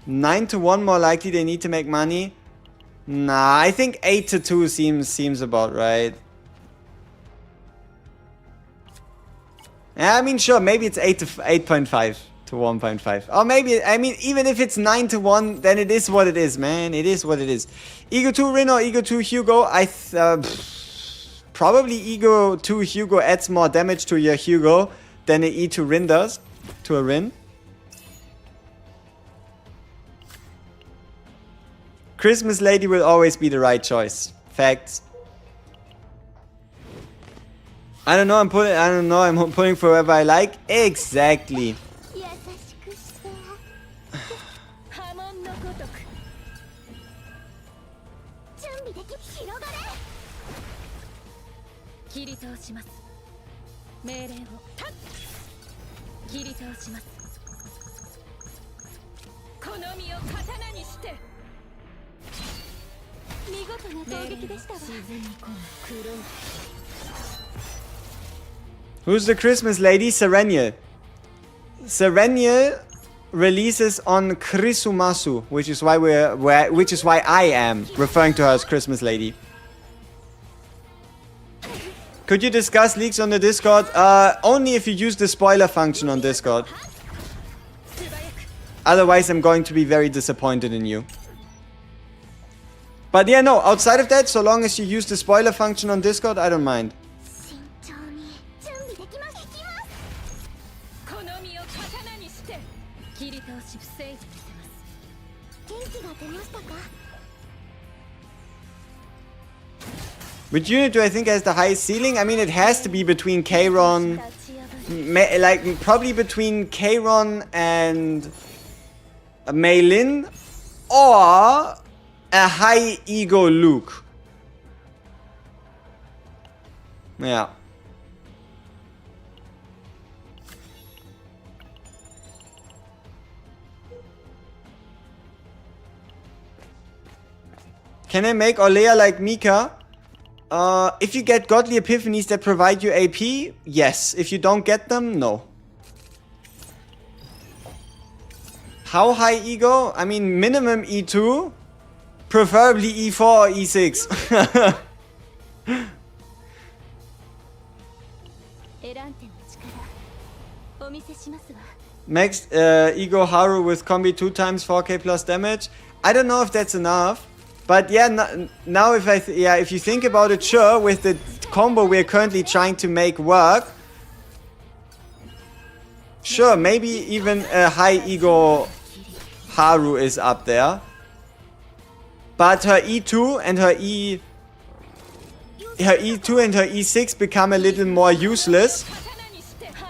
A: 9 to 1 more likely they need to make money. Nah, I think 8 to 2 seems about right. Yeah, I mean, sure, maybe it's 8 to 8.5 to 1.5. Or maybe, I mean, even if it's 9 to 1, then it is what it is, man. It is what it is. Ego 2 Rin or Ego 2 Hugo? Probably Ego 2 Hugo adds more damage to your Hugo than an E2 Rin does to a Rin. Christmas Lady will always be the right choice. Facts. I don't know, I'm pulling for whoever I like. Exactly. Who's the Christmas lady? Serenial. Serenial releases on Krisumasu, which is why I am referring to her as Christmas lady. Could you discuss leaks on the Discord? Only if you use the spoiler function on Discord. Otherwise, I'm going to be very disappointed in you. But yeah, no, outside of that, so long as you use the spoiler function on Discord, I don't mind. Which unit do I think has the highest ceiling? I mean, it has to be between Kayron... Like, probably between Kayron and... Mei Lin, or a high ego Luke. Yeah. Can I make Olea like Mika? If you get godly epiphanies that provide you AP, yes. If you don't get them, no. How high ego? I mean, minimum E2. Preferably E4 or E6. Max ego Haru with combi 2 times 4k plus damage. I don't know if that's enough. But yeah, now if you think about it, sure, with the combo we're currently trying to make work, sure, maybe even a high ego Haru is up there. But her E2 and her E2 and her E6 become a little more useless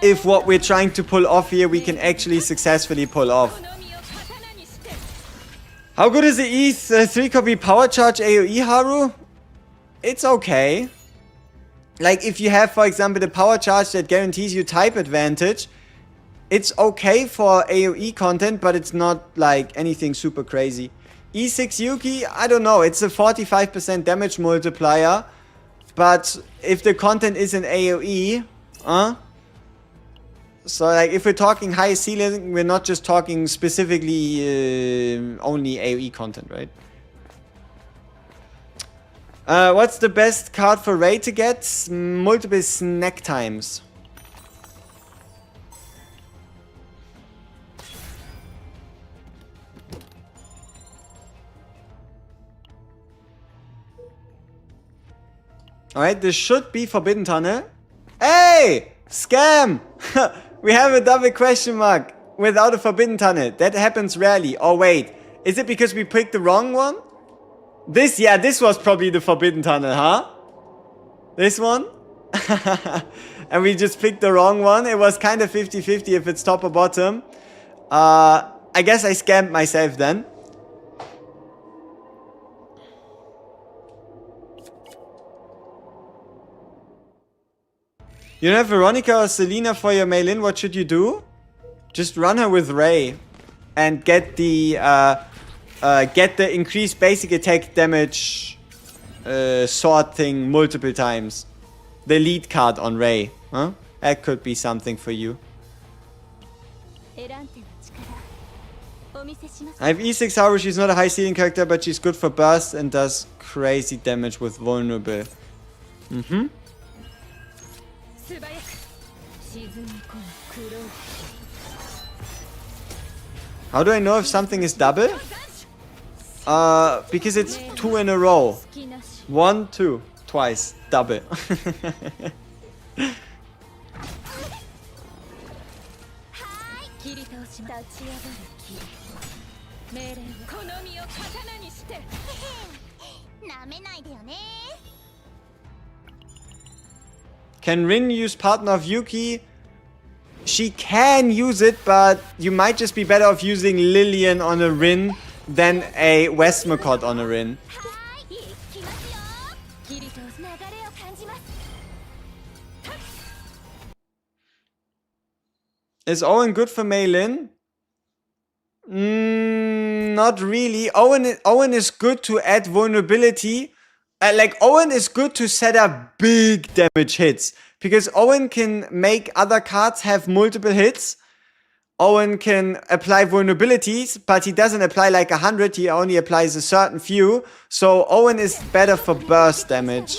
A: if what we're trying to pull off here we can actually successfully pull off. How good is the E3 copy power charge AoE Haru? It's okay. Like if you have, for example, the power charge that guarantees you type advantage, it's okay for AoE content, but it's not like anything super crazy. E6 Yuki, I don't know, it's a 45% damage multiplier, but if the content is an AoE, so like if we're talking high ceiling, we're not just talking specifically only AoE content, right? What's the best card for Ray to get? Multiple snack times. Alright, this should be Forbidden Tunnel. Hey! Scam! We have a double question mark without a Forbidden Tunnel. That happens rarely. Oh wait, is it because we picked the wrong one? This was probably the Forbidden Tunnel, huh? This one? And we just picked the wrong one. It was kind of 50-50 if it's top or bottom. I guess I scammed myself then. You don't have Veronica or Selena for your mail-in, what should you do? Just run her with Ray and get the increased basic attack damage sword thing multiple times. The lead card on Ray, huh? That could be something for you. I have E6 Haru, she's not a high ceiling character, but she's good for burst and does crazy damage with vulnerable. Mm-hmm. How do I know if something is double? Because it's 2 in a row. 1, 2, twice, double. Can Rin use partner of Yuki? She can use it, but you might just be better off using Lillian on a Rin than a Westmacott on a Rin. Is Owen good for Meilin? Not really. Owen is good to add vulnerability. Like, Owen is good to set up big damage hits. Because Owen can make other cards have multiple hits. Owen can apply vulnerabilities, but he doesn't apply like 100. He only applies a certain few. So Owen is better for burst damage.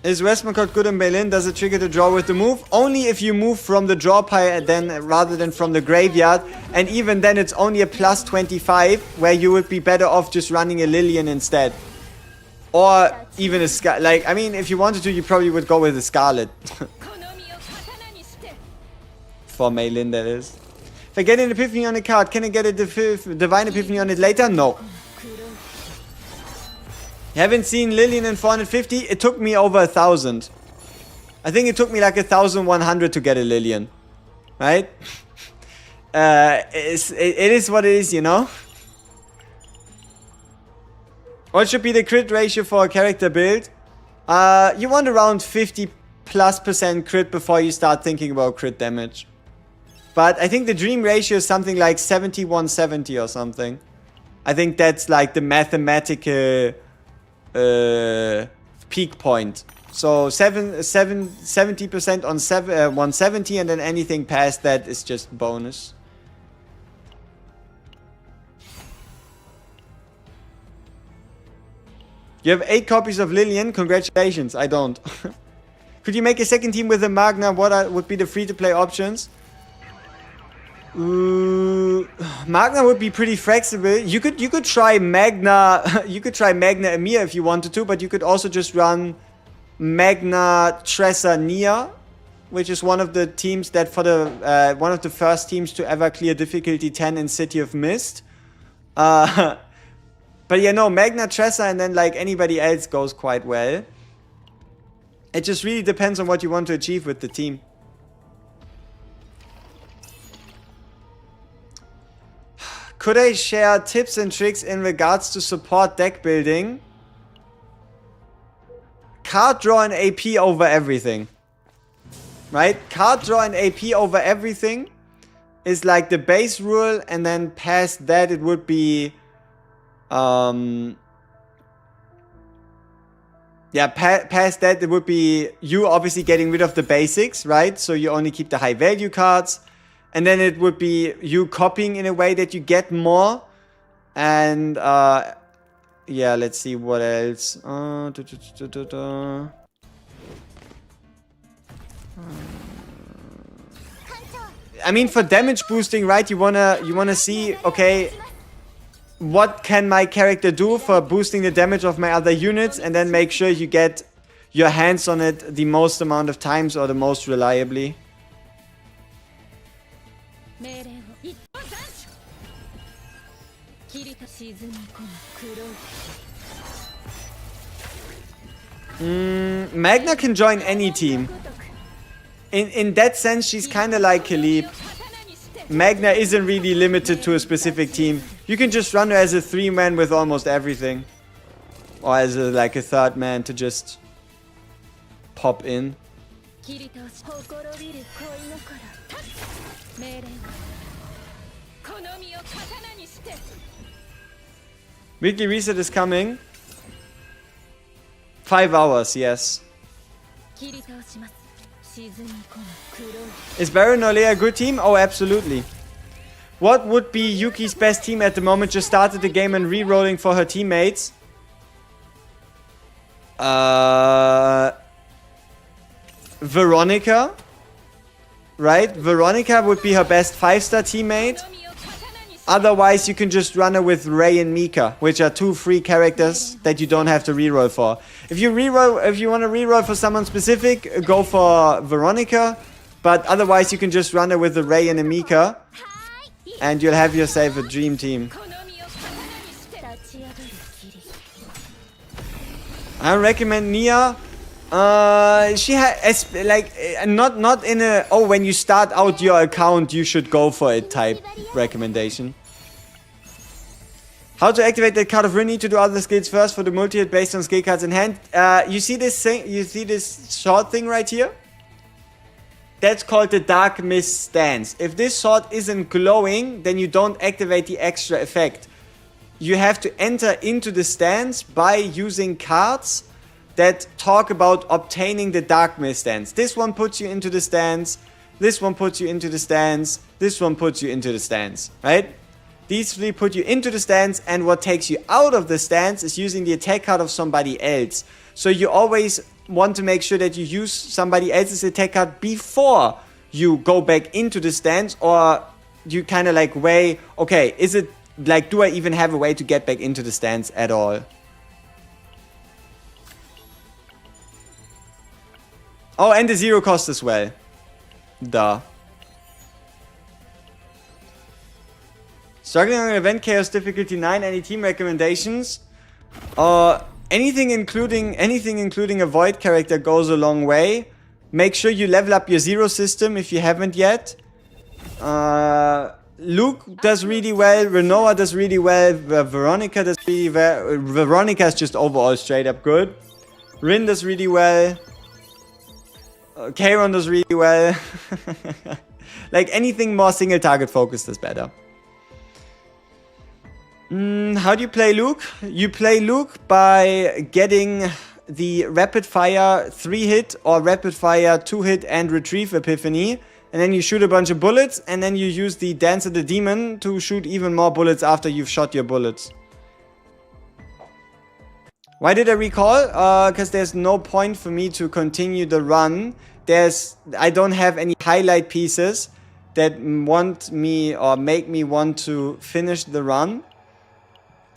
A: Is Westmacott good in Berlin? Does it trigger the draw with the move? Only if you move from the draw pile rather than from the graveyard. And even then it's only a plus 25, where you would be better off just running a Lillian instead. Or even a Scarlet. Like, I mean, if you wanted to, you probably would go with a Scarlet. For Meilin, that is. If I get an Epiphany on a card, can I get a Divine Epiphany on it later? No. Haven't seen Lillian in 450. It took me over 1,000. I think it took me like 1,100 to get a Lillian. Right? It is what it is, you know? What should be the crit ratio for a character build? You want around 50+% crit before you start thinking about crit damage. But I think the dream ratio is something like 70-170 or something. I think that's like the mathematical peak point. So 70% on 170, and then anything past that is just bonus. You have 8 copies of Lillian. Congratulations. I don't. Could you make a second team with a Magna? What would be the free-to-play options? Magna would be pretty flexible. You could try Magna. You could try Magna Emir if you wanted to, but you could also just run Magna Tressa Nia, which is one of the teams that for the one of the first teams to ever clear difficulty 10 in City of Mist. But yeah, no, Magna Tressa and then like anybody else goes quite well. It just really depends on what you want to achieve with the team. Could I share tips and tricks in regards to support deck building? Card draw and AP over everything. Right? Card draw and AP over everything is like the base rule, and then past that it would be yeah, past that it would be you obviously getting rid of the basics, right? So you only keep the high value cards. And then it would be you copying in a way that you get more. And yeah, let's see what else. I mean, for damage boosting, right? You wanna see, okay, what can my character do for boosting the damage of my other units, and then make sure you get your hands on it the most amount of times or the most reliably. Magna can join any team. In that sense, she's kind of like Khalib. Magna isn't really limited to a specific team. You can just run her as a 3-man with almost everything. Or as like a 3rd man to just pop in. Weekly reset is coming. 5 hours, yes. Is Baron Olea a good team? Oh, absolutely. What would be Yuki's best team at the moment? Just started the game and re-rolling for her teammates. Veronica. Right? Veronica would be her best 5-star teammate. Otherwise, you can just run her with Rei and Mika, which are 2 free characters that you don't have to reroll for. If you want to reroll for someone specific, go for Veronica. But otherwise, you can just run her with the Rei and a Mika, and you'll have yourself a dream team. I recommend Nia. She has not in a when you start out your account you should go for it type recommendation. How to activate that card of Rin? Need to do other skills first for the multi-hit based on skill cards in hand. You see this thing? You see this short thing right here? That's called the Dark Mist stance. If this sword isn't glowing, then you don't activate the extra effect. You have to enter into the stance by using cards that talk about obtaining the Dark Mist stance. This one puts you into the stance. This one puts you into the stance. This one puts you into the stance, right? These 3 put you into the stance, and what takes you out of the stance is using the attack card of somebody else. So you always want to make sure that you use somebody else's attack card before you go back into the stance, or you kind of like weigh, okay, is it like, do I even have a way to get back into the stance at all? Oh, and the 0 cost as well. Duh. Struggling on event chaos difficulty 9. Any team recommendations? Anything including a void character goes a long way. Make sure you level up your 0 system if you haven't yet. Luke does really well. Renoa does really well. Veronica does really well. Veronica is just overall straight up good. Rin does really well. Kairon does really well. Like anything more single target focused is better. How do you play Luke? You play Luke by getting the rapid fire 3-hit or rapid fire 2-hit and retrieve epiphany. And then you shoot a bunch of bullets, and then you use the Dance of the Demon to shoot even more bullets after you've shot your bullets. Why did I recall? Because there's no point for me to continue the run. I don't have any highlight pieces that want me or make me want to finish the run.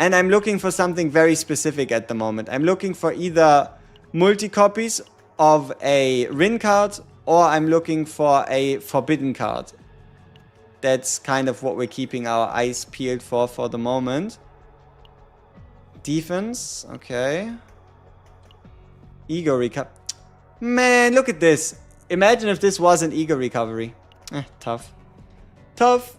A: And I'm looking for something very specific at the moment. I'm looking for either multi-copies of a Rin card, or I'm looking for a Forbidden card. That's kind of what we're keeping our eyes peeled for the moment. Defense, okay. Ego recovery. Man, look at this. Imagine if this wasn't ego recovery. Tough. Tough.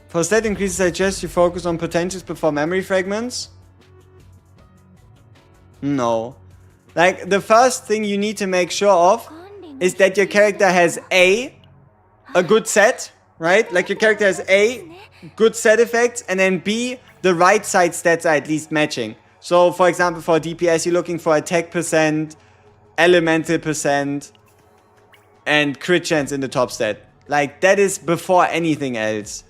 A: For stat increases, I suggest you focus on potentials before memory fragments. No. Like, the first thing you need to make sure of is that your character has a good set, right? Like, your character has A, good set effects, and then B, the right side stats are at least matching. So, for example, for DPS, you're looking for attack percent, elemental percent, and crit chance in the top stat. Like, that is before anything else.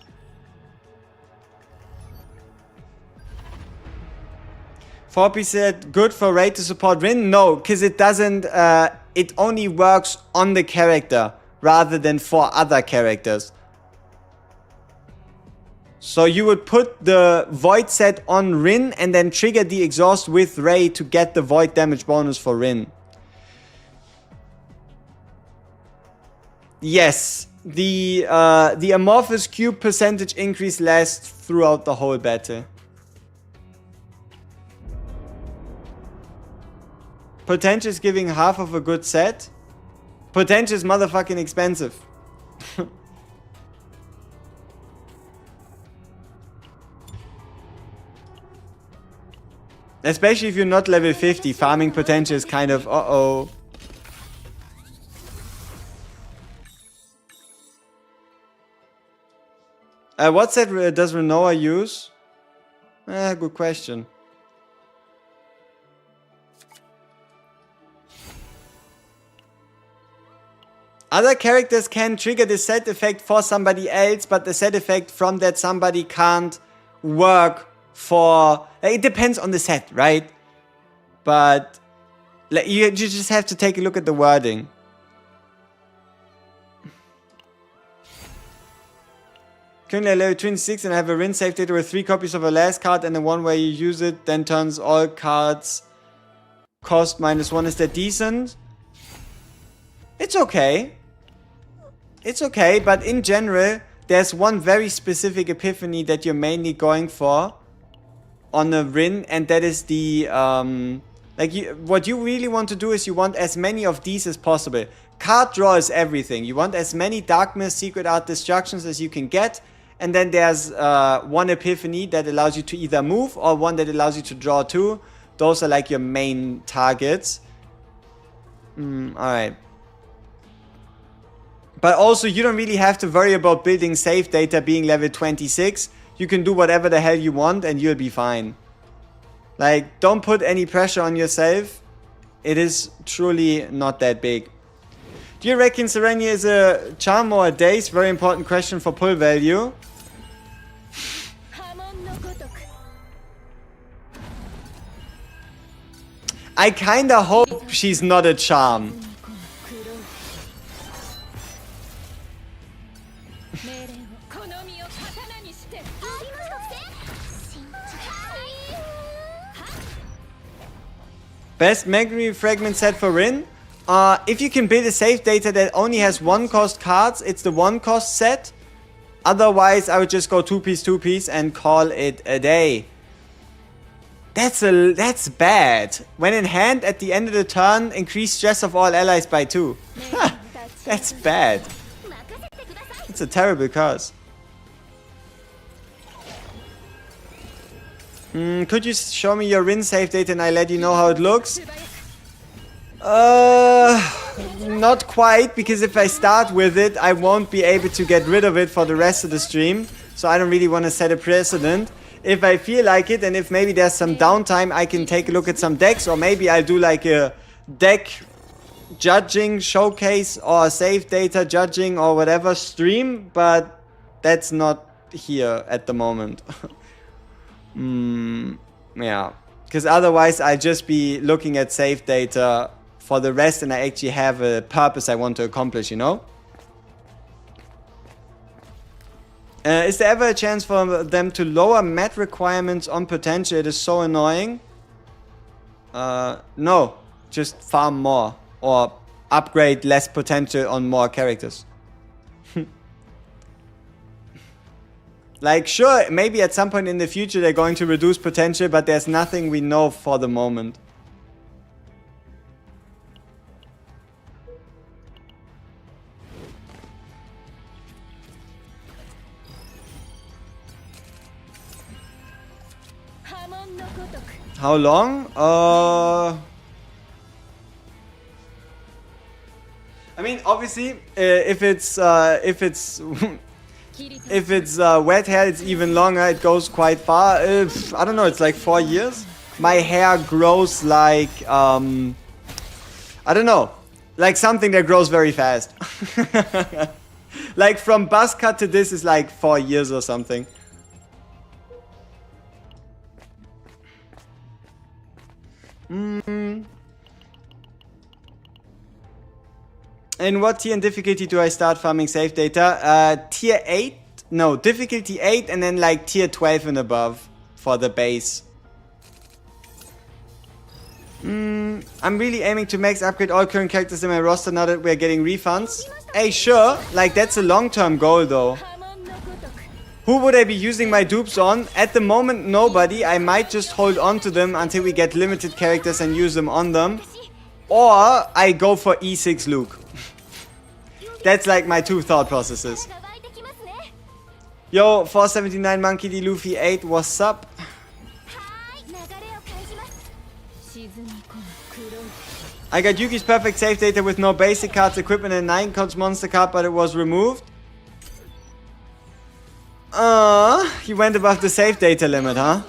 A: Forby said, good for raid to support Rin? No, because it doesn't, it only works on the character rather than for other characters. So you would put the void set on Rin and then trigger the exhaust with Ray to get the void damage bonus for Rin. Yes, the amorphous cube percentage increase lasts throughout the whole battle. Potential is giving half of a good set. Potential is motherfucking expensive. Especially if you're not level 50. Farming potential is kind of uh-oh. What set does Renoa use? Good question. Other characters can trigger the set effect for somebody else, but the set effect from that somebody can't work for... It depends on the set, right? But you just have to take a look at the wording. Currently I level 26 and I have a Rin SaveData with 3 copies of a last card and the one where you use it then turns all cards cost -1. Is that decent? It's okay. It's okay, but in general, there's one very specific epiphany that you're mainly going for on a Rin, and that is the, what you really want to do is you want as many of these as possible. Card draw is everything. You want as many Darkness, Secret Art, Destructions as you can get, and then there's one epiphany that allows you to either move or one that allows you to draw 2. Those are like your main targets. Alright. But also, you don't really have to worry about building SaveData being level 26. You can do whatever the hell you want and you'll be fine. Like, don't put any pressure on yourself. It is truly not that big. Do you reckon Serenia is a charm or a daze? Very important question for pull value. I kinda hope she's not a charm. Best memory fragment set for Rin? If you can build a SaveData that only has 1 cost cards, it's the 1 cost set. Otherwise, I would just go 2-piece, 2-piece and call it a day. That's bad. When in hand, at the end of the turn, increase stress of all allies by 2. That's bad. It's a terrible curse. Could you show me your Rin SaveData and I let you know how it looks? Not quite, because if I start with it, I won't be able to get rid of it for the rest of the stream. So I don't really want to set a precedent. If I feel like it, and if maybe there's some downtime, I can take a look at some decks, or maybe I'll do like a deck judging showcase or SaveData judging or whatever stream, but that's not here at the moment. Yeah, because otherwise I'll just be looking at SaveData for the rest and I actually have a purpose I want to accomplish, you know? Is there ever a chance for them to lower mat requirements on potential? It is so annoying. No, just farm more or upgrade less potential on more characters. Like, sure, maybe at some point in the future they're going to reduce potential, but there's nothing we know for the moment. How long? I mean, obviously, if it's if it's wet hair, it's even longer. It goes quite far. I don't know. It's like 4 years. My hair grows like I don't know, like something that grows very fast. Like from buzz cut to this is like 4 years or something. In what tier and difficulty do I start farming SaveData? Tier 8? No, difficulty 8 and then like tier 12 and above for the base. I'm really aiming to max upgrade all current characters in my roster now that we're getting refunds. Hey, sure, like that's a long-term goal though. Who would I be using my dupes on? At the moment, nobody. I might just hold on to them until we get limited characters and use them on them. Or I go for E6 Luke. That's like my 2 thought processes. Yo, 479 Monkey D. Luffy 8, what's up? I got Yuki's perfect save data with no basic cards, equipment, and 9 cards monster card, but it was removed. He went above the save data limit, huh?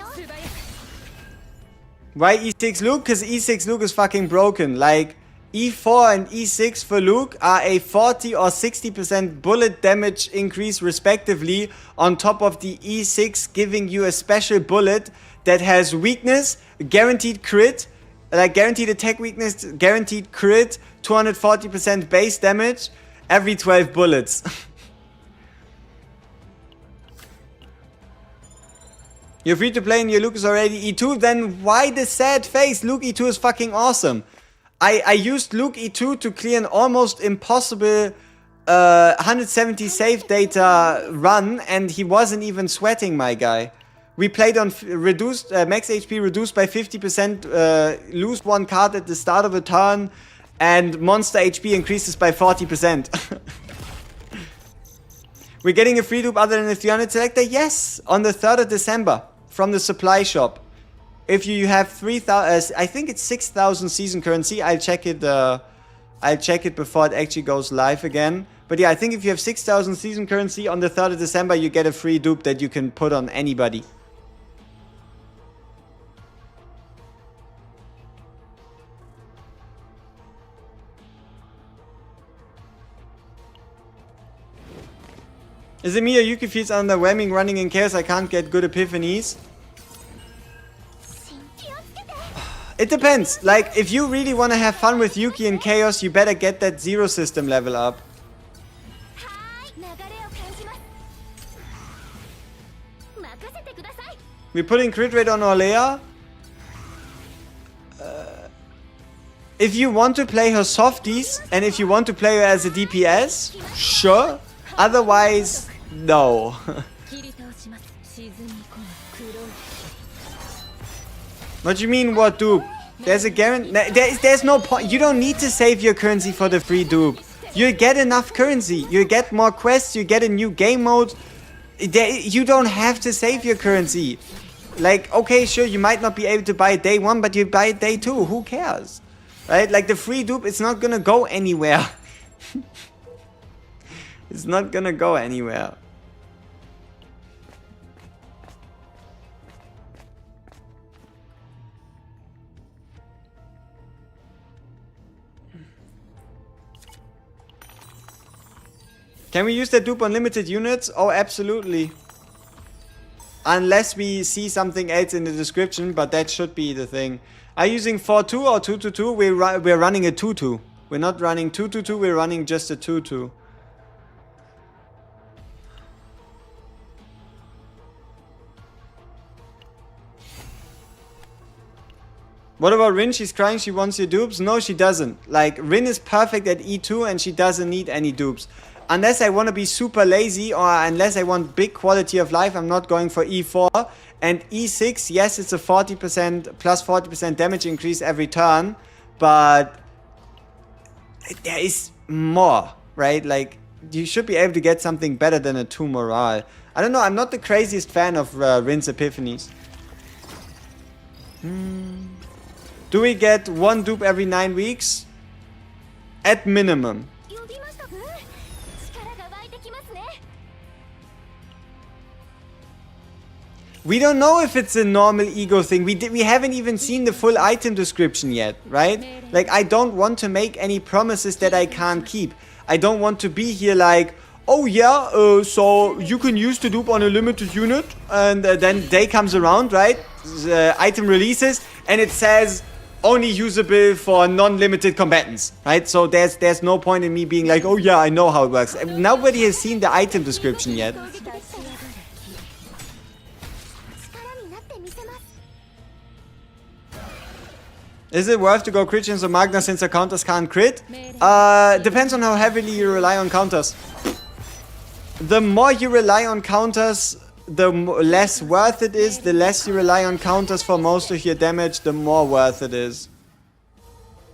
A: Why E6 Luke? Because E6 Luke is fucking broken. Like, E4 and E6 for Luke are a 40 or 60% bullet damage increase respectively on top of the E6 giving you a special bullet that has weakness, guaranteed crit, like guaranteed attack weakness, guaranteed crit, 240% base damage every 12 bullets. You're free to play and your Luke is already E2, then why the sad face? Luke E2 is fucking awesome. I used Luke E2 to clear an almost impossible 170 save data run, and he wasn't even sweating, my guy. We played on reduced max HP reduced by 50%, lose one card at the start of a turn, and monster HP increases by 40%. We're getting a free dupe other than the 300 selector? Yes, on the 3rd of December from the supply shop. If you have 3,000, I think it's 6,000 season currency. I'll check it before it actually goes live again. But yeah, I think if you have 6,000 season currency on the 3rd of December, you get a free dupe that you can put on anybody. Is it me or Yuki feels underwhelming running in chaos? I can't get good epiphanies. It depends. Like, if you really want to have fun with Yuki in chaos, you better get that zero system level up. We're putting crit rate on Orlea. If you want to play her softies, and if you want to play her as a DPS, sure. Otherwise, no. What do you mean, what dupe? There's a guarantee. There's no point. You don't need to save your currency for the free dupe. You get enough currency. You get more quests. You get a new game mode. You don't have to save your currency. Like, okay, sure, you might not be able to buy it day 1, but you buy it day 2. Who cares? Right? Like, the free dupe, it's not gonna go anywhere. It's not gonna go anywhere. Can we use that dupe on limited units? Oh, absolutely. Unless we see something else in the description, but that should be the thing. Are you using 4-2 or 2-2-2? We're running a 2-2. We're not running 2-2-2, we're running just a 2-2. What about Rin? She's crying, she wants your dupes? No, she doesn't. Like, Rin is perfect at E2 and she doesn't need any dupes. Unless I want to be super lazy or unless I want big quality of life, I'm not going for E4. And E6, yes, it's a 40% plus 40% damage increase every turn. But there is more, right? Like, you should be able to get something better than a 2 morale. I don't know, I'm not the craziest fan of Rin's epiphanies. Do we get 1 dupe every 9 weeks? At minimum. We don't know if it's a normal ego thing. We haven't even seen the full item description yet, right? Like, I don't want to make any promises that I can't keep. I don't want to be here like, oh yeah, so you can use the dupe on a limited unit, and then day comes around, right? The item releases, and it says only usable for non-limited combatants, right? So there's no point in me being like, oh yeah, I know how it works. Nobody has seen the item description yet. Is it worth to go crit chance or Magna since the counters can't crit? Depends on how heavily you rely on counters. The more you rely on counters, the less worth it is. The less you rely on counters for most of your damage, the more worth it is.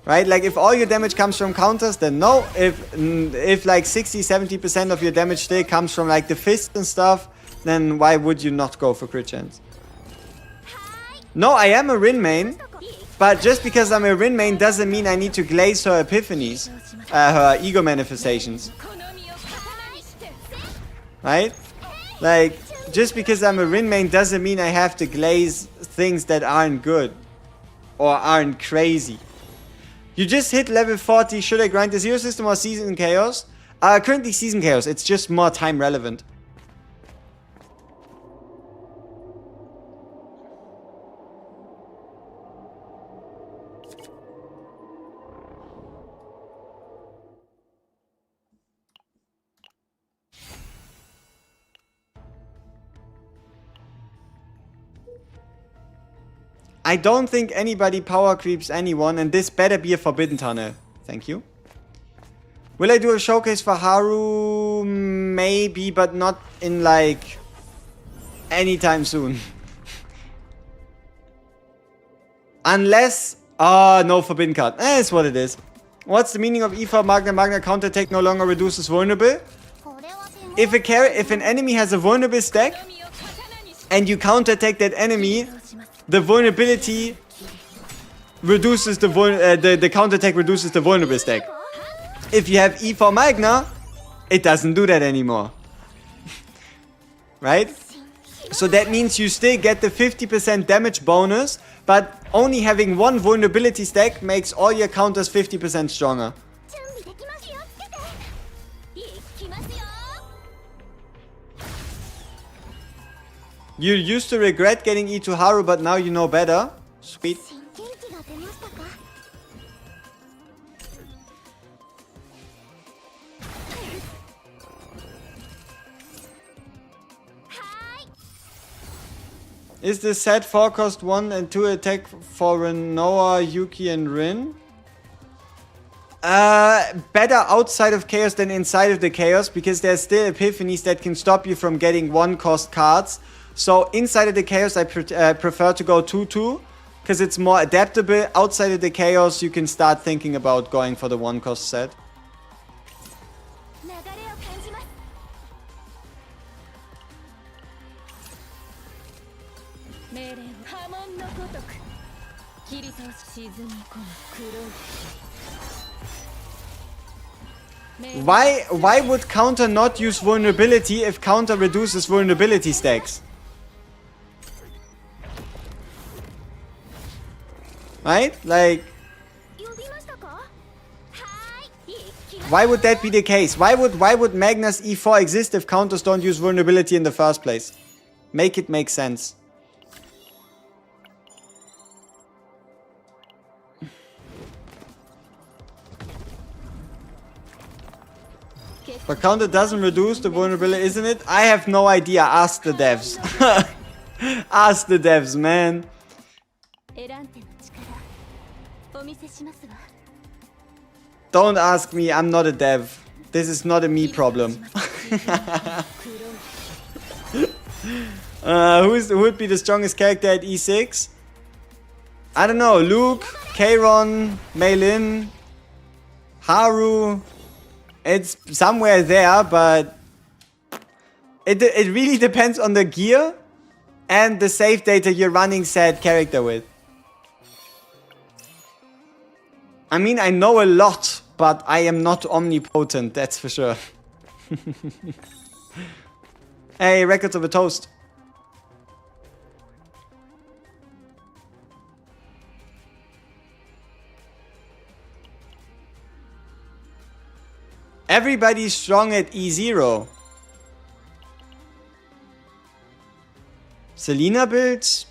A: Right? Like, if all your damage comes from counters, then no. If like 60-70% of your damage still comes from like the fist and stuff, then why would you not go for crit chance? No, I am a Rin main. But just because I'm a Rin main doesn't mean I need to glaze her epiphanies, her ego manifestations. Right? Like, just because I'm a Rin main doesn't mean I have to glaze things that aren't good. Or aren't crazy. You just hit level 40. Should I grind the Zero System or Season Chaos? Currently Season Chaos. It's just more time relevant. I don't think anybody power creeps anyone, and this better be a forbidden tunnel. Thank you. Will I do a showcase for Haru? Maybe, but not in like anytime soon. Unless... Oh, no forbidden card. That's what it is. What's the meaning of E4 Magna? Magna counterattack no longer reduces vulnerable. If an enemy has a vulnerable stack, and you counterattack that enemy, the vulnerability reduces the counterattack reduces the vulnerable stack. If you have E4 Magna, it doesn't do that anymore. Right? So that means you still get the 50% damage bonus, but only having one vulnerability stack makes all your counters 50% stronger. You used to regret getting E2 Haru, but now you know better. Sweet. Is the set 4 cost 1 and 2 attack for Renoa, Yuki and Rin? Better outside of Chaos than inside of the Chaos, because there's still epiphanies that can stop you from getting 1 cost cards. So inside of the Chaos I prefer to go 2-2, because it's more adaptable. Outside of the Chaos you can start thinking about going for the 1 cost set. Why would counter not use vulnerability if counter reduces vulnerability stacks? Right? Like, why would that be the case? Why would Magna's E4 exist if counters don't use vulnerability in the first place? Make it make sense. But counter doesn't reduce the vulnerability, isn't it? I have no idea. Ask the devs. Ask the devs, man. Don't ask me. I'm not a dev. This is not a me problem. Who would be the strongest character at E6? I don't know. Luke, Kairon, Mei Lin, Haru. It's somewhere there, but it really depends on the gear and the save data you're running said character with. I mean, I know a lot, but I am not omnipotent, that's for sure. Hey, Records of a Toast. Everybody's strong at E0. Selena builds?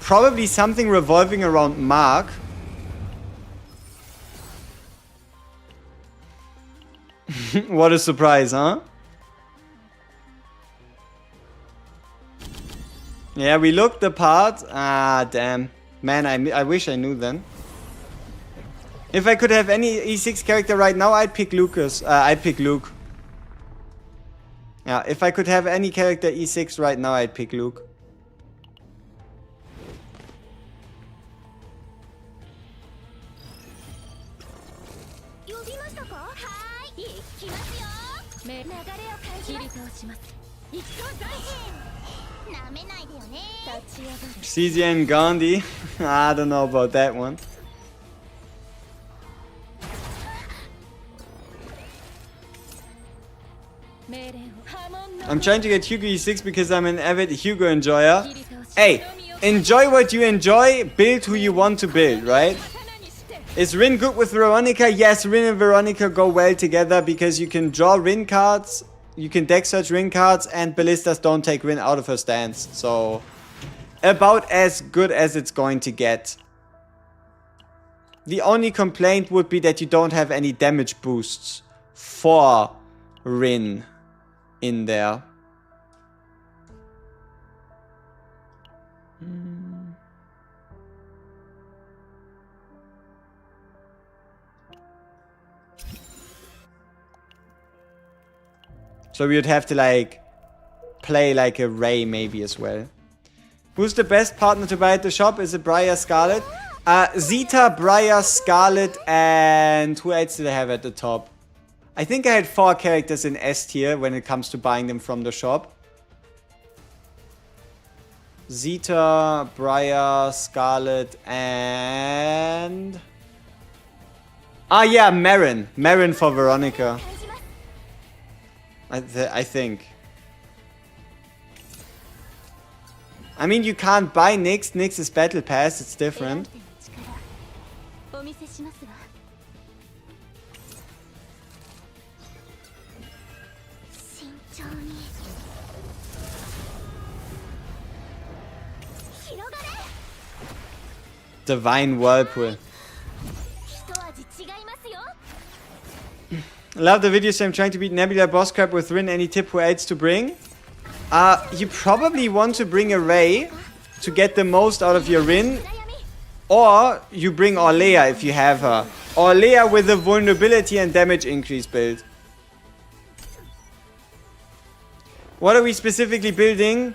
A: Probably something revolving around Mark. What a surprise, huh? Yeah, we looked the part. Ah, damn. Man, I wish I knew then. If I could have any E6 character right now, I'd pick Lucas. I'd pick Luke. Yeah, if I could have any character E6 right now, I'd pick Luke. CZ and Gandhi. I don't know about that one. I'm trying to get Hugo E6 because I'm an avid Hugo enjoyer. Hey, enjoy what you enjoy, build who you want to build, right? Is Rin good with Veronica? Yes, Rin and Veronica go well together because you can draw Rin cards, you can deck search Rin cards, and ballistas don't take Rin out of her stance. So, about as good as it's going to get. The only complaint would be that you don't have any damage boosts for Rin in there. So we would have to like play like a Ray maybe as well. Who's the best partner to buy at the shop? Is it Briar, Scarlet? Zeta, Briar, Scarlet, and who else did I have at the top? I think I had 4 characters in S tier when it comes to buying them from the shop. Zeta, Briar, Scarlet, and... Ah yeah, Marin. Marin for Veronica. I think. I mean, you can't buy Nyx. Nyx is Battle Pass. It's different. Divine Whirlpool. Love the videos. I'm trying to beat Nebula boss crap with Rin. Any tip who else to bring? You probably want to bring a Ray to get the most out of your Rin. Or you bring Orlea if you have her. Orlea with a vulnerability and damage increase build. What are we specifically building?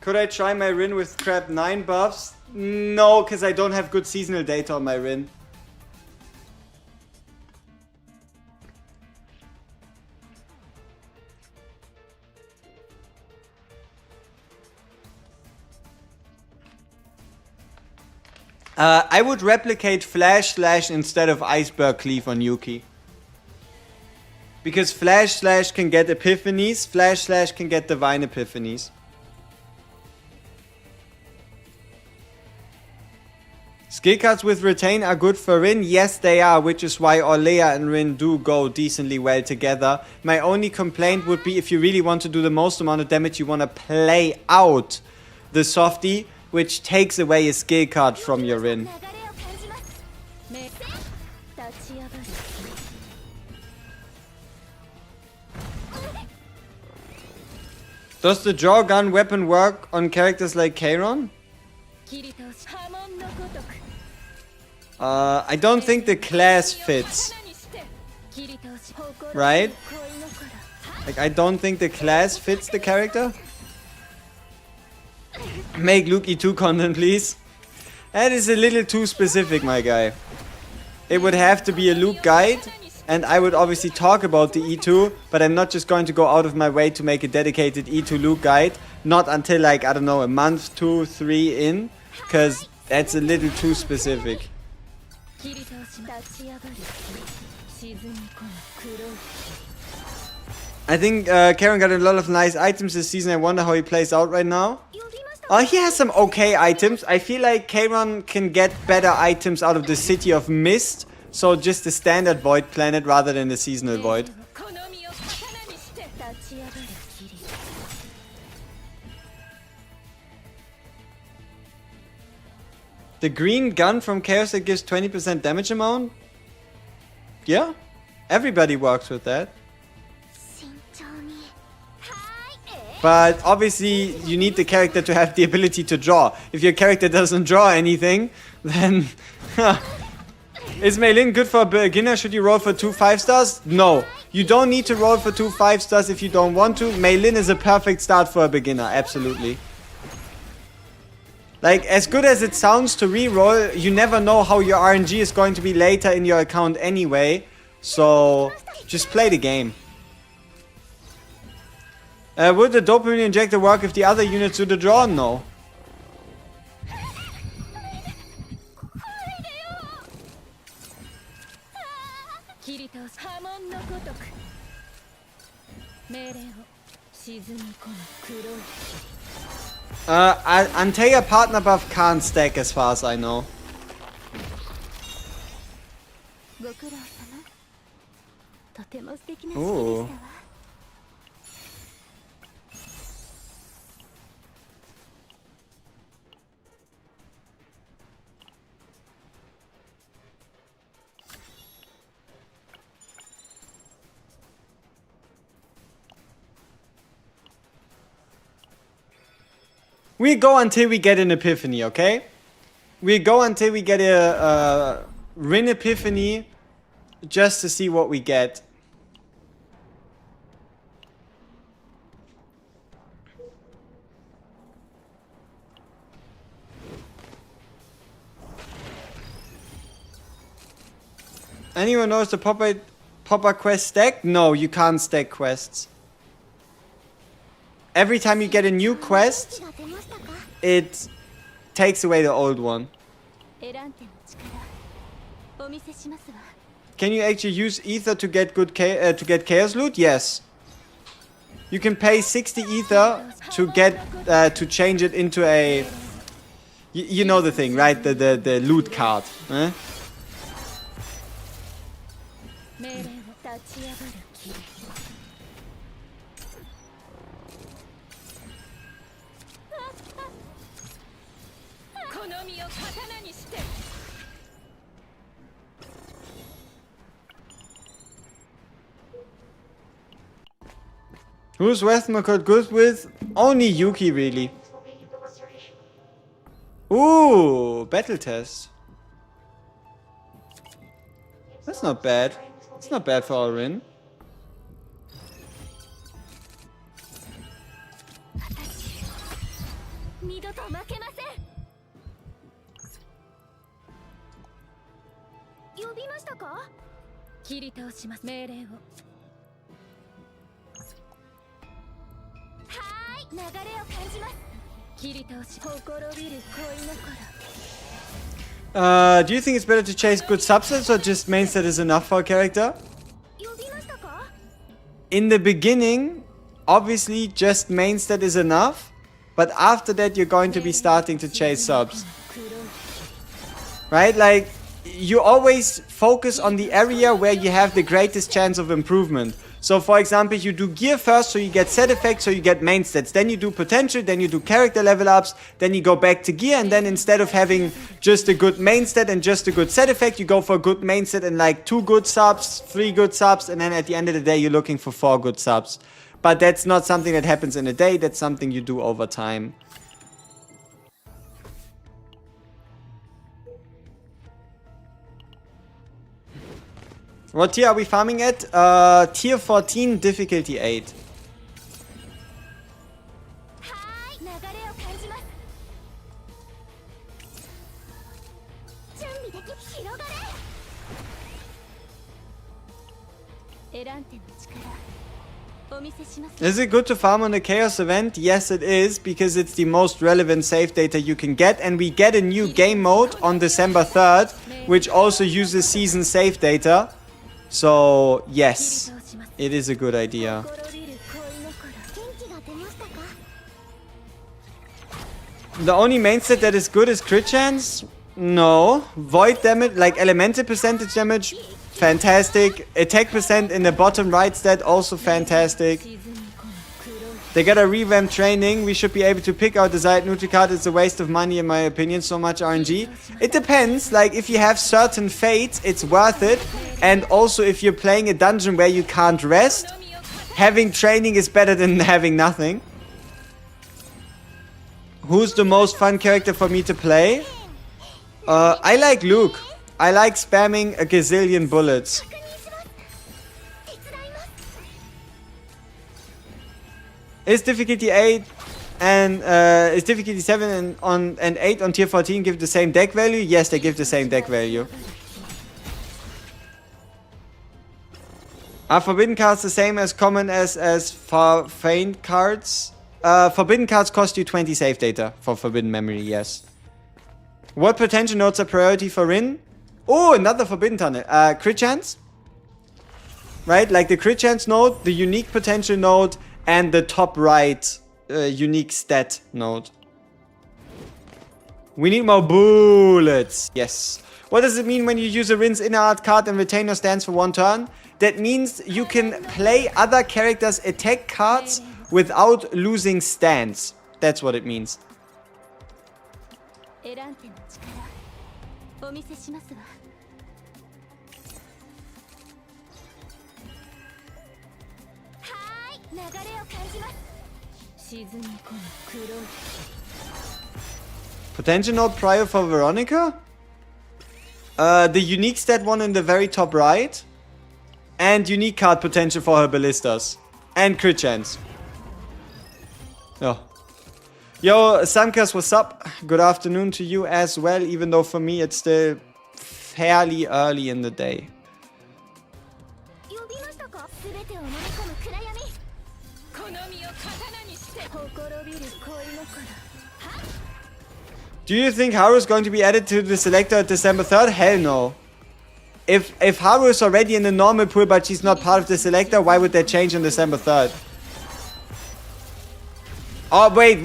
A: Could I try my Rin with crap 9 buffs? No, because I don't have good seasonal data on my Rin. I would replicate Flash Slash instead of Iceberg Cleave on Yuki. Because Flash Slash can get Epiphanies, Flash Slash can get Divine Epiphanies. Skill cards with Retain are good for Rin? Yes, they are, which is why Orlea and Rin do go decently well together. My only complaint would be if you really want to do the most amount of damage, you want to play out the softie, which takes away a skill card from your Rin. Does the draw gun weapon work on characters like Kairon? I don't think the class fits. Right? Like, I don't think the class fits the character. Make Luke E2 content, please. That is a little too specific, my guy. It would have to be a Luke guide. And I would obviously talk about the E2. But I'm not just going to go out of my way to make a dedicated E2 Luke guide. Not until, like, I don't know, a month, 2, 3 in. Because that's a little too specific. I think Karen got a lot of nice items this season. I wonder how he plays out right now. He has some okay items. I feel like Karen can get better items out of the City of Mist. So just the standard Void planet rather than the seasonal Void. The green gun from Chaos that gives 20% damage amount? Yeah, everybody works with that. But obviously you need the character to have the ability to draw. If your character doesn't draw anything, then... Is Meilin good for a beginner? Should you roll for 2 5-stars? No. You don't need to roll for 2 5-stars if you don't want to. Meilin is a perfect start for a beginner, absolutely. Like, as good as it sounds to reroll, you never know how your RNG is going to be later in your account anyway. So, just play the game. Would the dopamine injector work if the other units do the draw? No. Antea partner buff can't stack as far as I know. Ooh. We go until we get an epiphany, okay? We go until we get a Rin epiphany just to see what we get. Anyone knows the Popper quest stack? No, you can't stack quests. Every time you get a new quest, it takes away the old one. Can you actually use ether to get good chaos loot? Yes. You can pay 60 ether to get to change it into a you know the thing, right? The loot card. Eh? Who's Westmacott good with? Only Yuki, really. Ooh, battle test. That's not bad. It's not bad for our Rin. Do you think it's better to chase good subsets or just main set is enough for a character? In the beginning, obviously just main stat is enough, but after that you're going to be starting to chase subs. Right? Like, you always focus on the area where you have the greatest chance of improvement. So for example, you do gear first, so you get set effects, so you get main stats. Then you do potential, then you do character level ups, then you go back to gear, and then instead of having just a good main stat and just a good set effect, you go for a good main stat and like 2 good subs, 3 good subs, and then at the end of the day you're looking for 4 good subs. But that's not something that happens in a day, that's something you do over time. What tier are we farming at? Tier 14, difficulty 8. Is it good to farm on the Chaos event? Yes, it is, because it's the most relevant save data you can get, and we get a new game mode on December 3rd, which also uses season save data. So, yes, it is a good idea. The only main set that is good is crit chance? No. Void damage, like elemental percentage damage, fantastic. Attack percent in the bottom right stat, also fantastic. They got a revamp training. We should be able to pick our desired neutral card. It's a waste of money in my opinion, so much RNG. It depends, like if you have certain fates, it's worth it. And also if you're playing a dungeon where you can't rest, having training is better than having nothing. Who's the most fun character for me to play? I like Luke. I like spamming a gazillion bullets. Is difficulty 8 and is difficulty 7 and 8 on tier 14 give the same deck value? Yes, they give the same deck value. Are forbidden cards the same as common as faint cards? Forbidden cards cost you 20 save data for forbidden memory, yes. What potential nodes are priority for Rin? Oh, another forbidden tunnel. Crit chance? Right, like the crit chance node, the unique potential node, and the top right unique stat node. We need more bullets. Yes. What does it mean when you use a Rin's inner art card and retain your stance for 1 turn? That means you can play other characters' attack cards without losing stance. That's what it means. Potential node prior for Veronica? The unique stat one in the very top right. And unique card potential for her ballistas. And crit chance. Oh. Yo, Samkas, what's up? Good afternoon to you as well, even though for me it's still fairly early in the day. Do you think Haru is going to be added to the selector December 3rd? Hell no. If Haru is already in the normal pool but she's not part of the selector, why would that change on December 3rd? Oh, wait.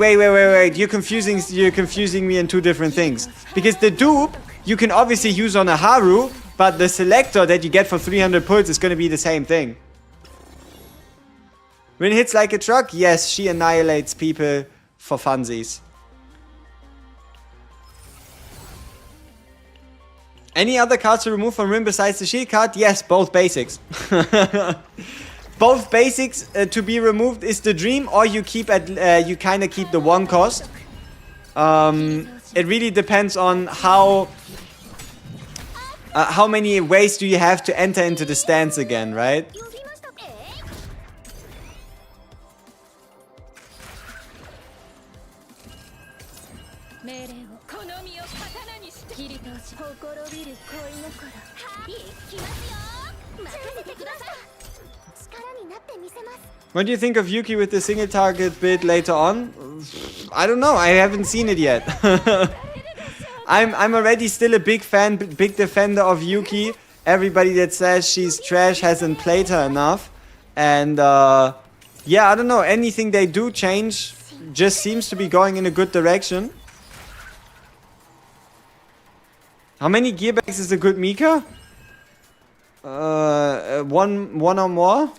A: You're confusing me in two different things. Because the dupe, you can obviously use on a Haru, but the selector that you get for 300 pulls is going to be the same thing. Rin hits like a truck? Yes, she annihilates people for funsies. Any other cards to remove from Rin besides the shield card? Yes, both basics. Both basics to be removed is the dream, or you keep at you kind of keep the 1 cost. It really depends on how many ways do you have to enter into the stance again, right? What do you think of Yuki with the single target build later on? I don't know. I haven't seen it yet. I'm already still a big fan, big defender of Yuki. Everybody that says she's trash hasn't played her enough. And yeah, I don't know. Anything they do change just seems to be going in a good direction. How many gearbags is a good Mika? One or more?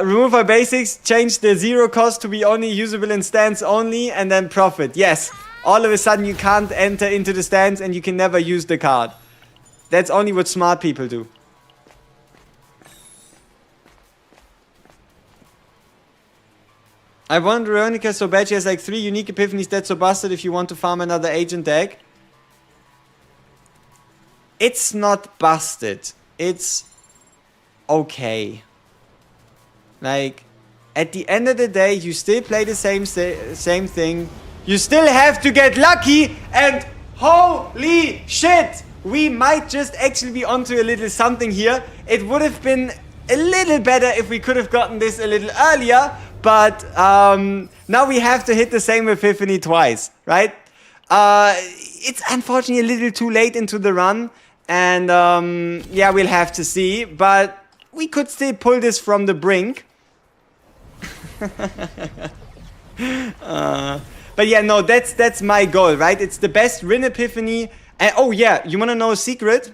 A: Remove our basics, change the 0 cost to be only usable in stance only, and then profit. Yes, all of a sudden you can't enter into the stance and you can never use the card. That's only what smart people do. I want Veronica so bad. She has like 3 unique epiphanies. That's so busted if you want to farm another agent deck. It's not busted. It's okay. Like, at the end of the day, you still play the same thing. You still have to get lucky, and holy shit! We might just actually be onto a little something here. It would have been a little better if we could have gotten this a little earlier, but now we have to hit the same epiphany twice, right? It's unfortunately a little too late into the run, and yeah, we'll have to see, but we could still pull this from the brink. But yeah, no, that's my goal, right? It's the best Rin epiphany. And oh yeah, you wanna know a secret?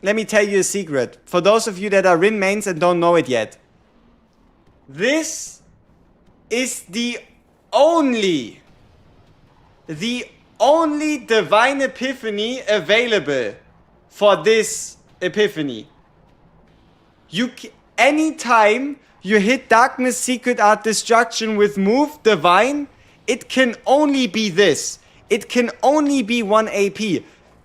A: Let me tell you a secret. For those of you that are Rin mains and don't know it yet. This is the only divine epiphany available for this epiphany. Anytime you hit Darkness Secret Art Destruction with move Divine, it can only be this. it can only be 1 AP.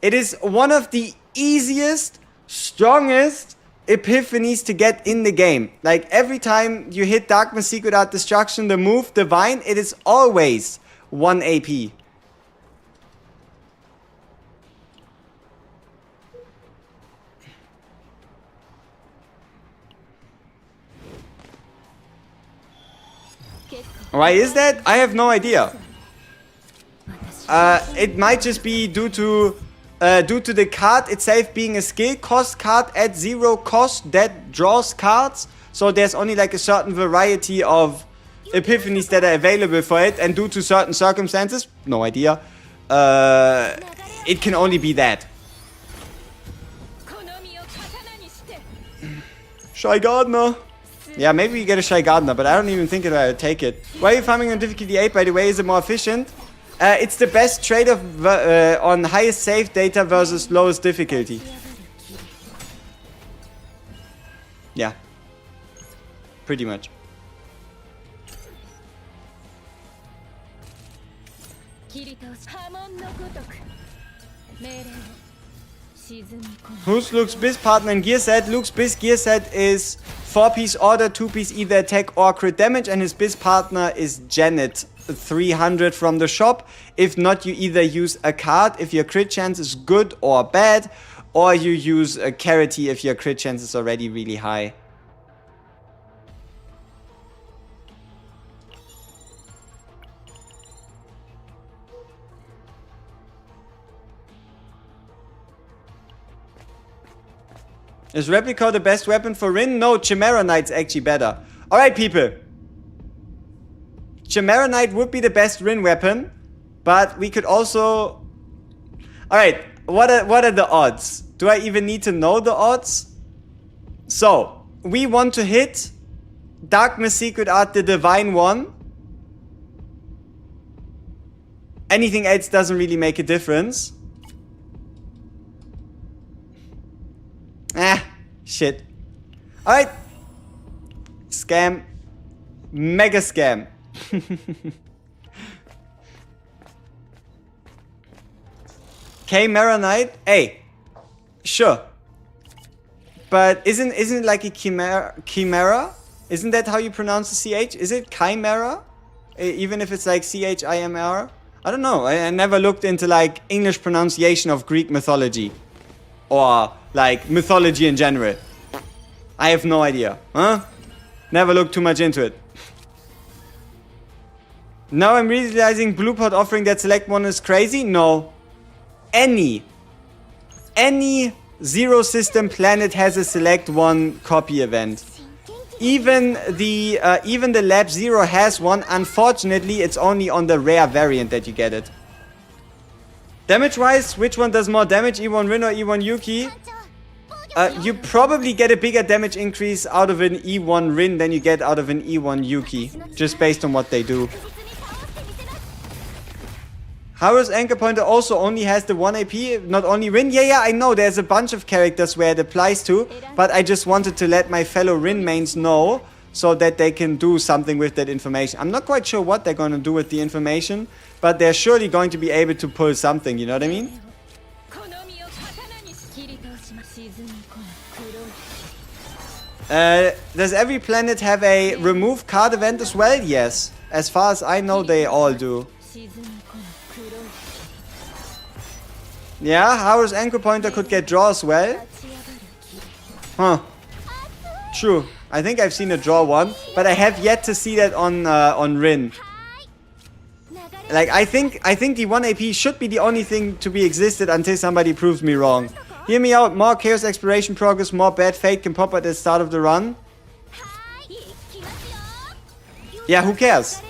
A: It is one of the easiest, strongest epiphanies to get in the game. Like, every time you hit Darkness Secret Art Destruction, the move Divine, it is always 1 AP. Why is that? I have no idea. It might just be due to the card itself being a skill cost card at 0 cost that draws cards. So there's only like a certain variety of epiphanies that are available for it, and due to certain circumstances, no idea, it can only be that. Shy Gardener. Yeah, maybe we get a Shy Gardener, but I don't even think I would take it. Why are you farming on difficulty 8, by the way? Is it more efficient? It's the best trade-off on highest save data versus lowest difficulty. Yeah. Pretty much. Who's Luke's Biz partner in gear set? Luke's Biz gear set is 4-piece order, 2-piece either attack or crit damage, and his Biz partner is Janet 300 from the shop. If not, you either use a card if your crit chance is good or bad, or you use a Carity if your crit chance is already really high. Is Replica the best weapon for Rin? No, Chimera Knight's actually better. Alright, people. Chimera Knight would be the best Rin weapon, but we could also... Alright, what are the odds? Do I even need to know the odds? So, we want to hit Darkness Secret Art, the Divine one. Anything else doesn't really make a difference. Shit. Alright. Scam. Mega scam. Chimera Knight? Hey. Sure. But isn't it like a chimera? Isn't that how you pronounce the CH? Is it chimera? Even if it's like CHIMR? I don't know. I never looked into like English pronunciation of Greek mythology. Or like mythology in general. I have no idea. Huh? Never looked too much into it. Now I'm realizing Bluepot offering that select one is crazy? No. Any zero system planet has a select one copy event. Even the Lab Zero has one. Unfortunately, it's only on the rare variant that you get it. Damage wise, which one does more damage, E1 Rin or E1 Yuki? You probably get a bigger damage increase out of an E1 Rin than you get out of an E1 Yuki, just based on what they do. Haru's Anchor Pointer also only has the 1 AP, not only Rin. Yeah, I know, there's a bunch of characters where it applies to, but I just wanted to let my fellow Rin mains know, so that they can do something with that information. I'm not quite sure what they're going to do with the information, but they're surely going to be able to pull something, you know what I mean? Does every planet have a remove card event as well? Yes. As far as I know, they all do. Yeah, Haru's Anchor Pointer could get draw as well. Huh. True. I think I've seen a draw one, but I have yet to see that on Rin. Like, I think the 1 AP should be the only thing to be existed until somebody proves me wrong. Hear me out, more Chaos Exploration progress, more Bad Fate can pop at the start of the run. Yeah, who cares?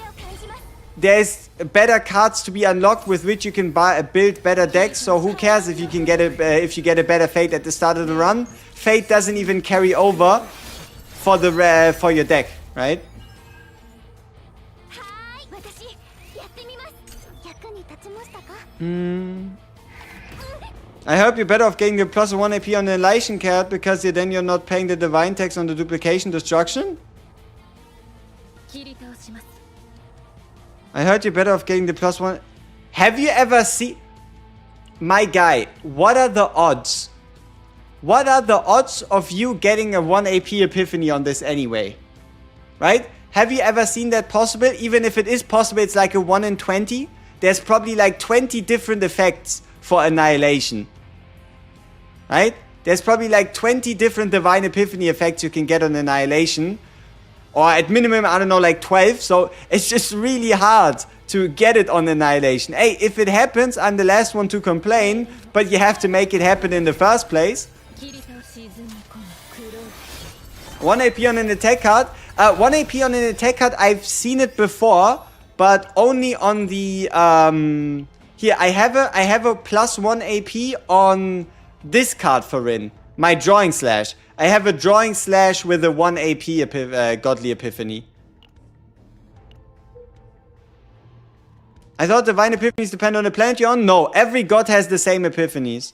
A: There's better cards to be unlocked with which you can build better decks, so who cares if you can get if you get a better Fate at the start of the run? Fate doesn't even carry over for the for your deck, right? I hope you're better off getting the plus 1 AP on the Elation card, because then you're not paying the divine tax on the duplication destruction. I heard you're better off getting the plus 1. Have you ever seen... My guy, what are the odds? What are the odds of you getting a 1 AP epiphany on this anyway? Right? Have you ever seen that possible? Even if it is possible, it's like a 1 in 20. There's probably like 20 different effects for Annihilation. Right? There's probably like 20 different Divine Epiphany effects you can get on Annihilation. Or at minimum, I don't know, like 12. So it's just really hard to get it on Annihilation. Hey, if it happens, I'm the last one to complain. But you have to make it happen in the first place. 1 AP on an attack card. 1 AP on an attack card, I've seen it before. But only on the... here, I have a plus 1 AP on this card for Rin. My Drawing Slash. I have a Drawing Slash with a 1 AP Godly Epiphany. I thought Divine Epiphanies depend on the planet you're on. No, every god has the same Epiphanies.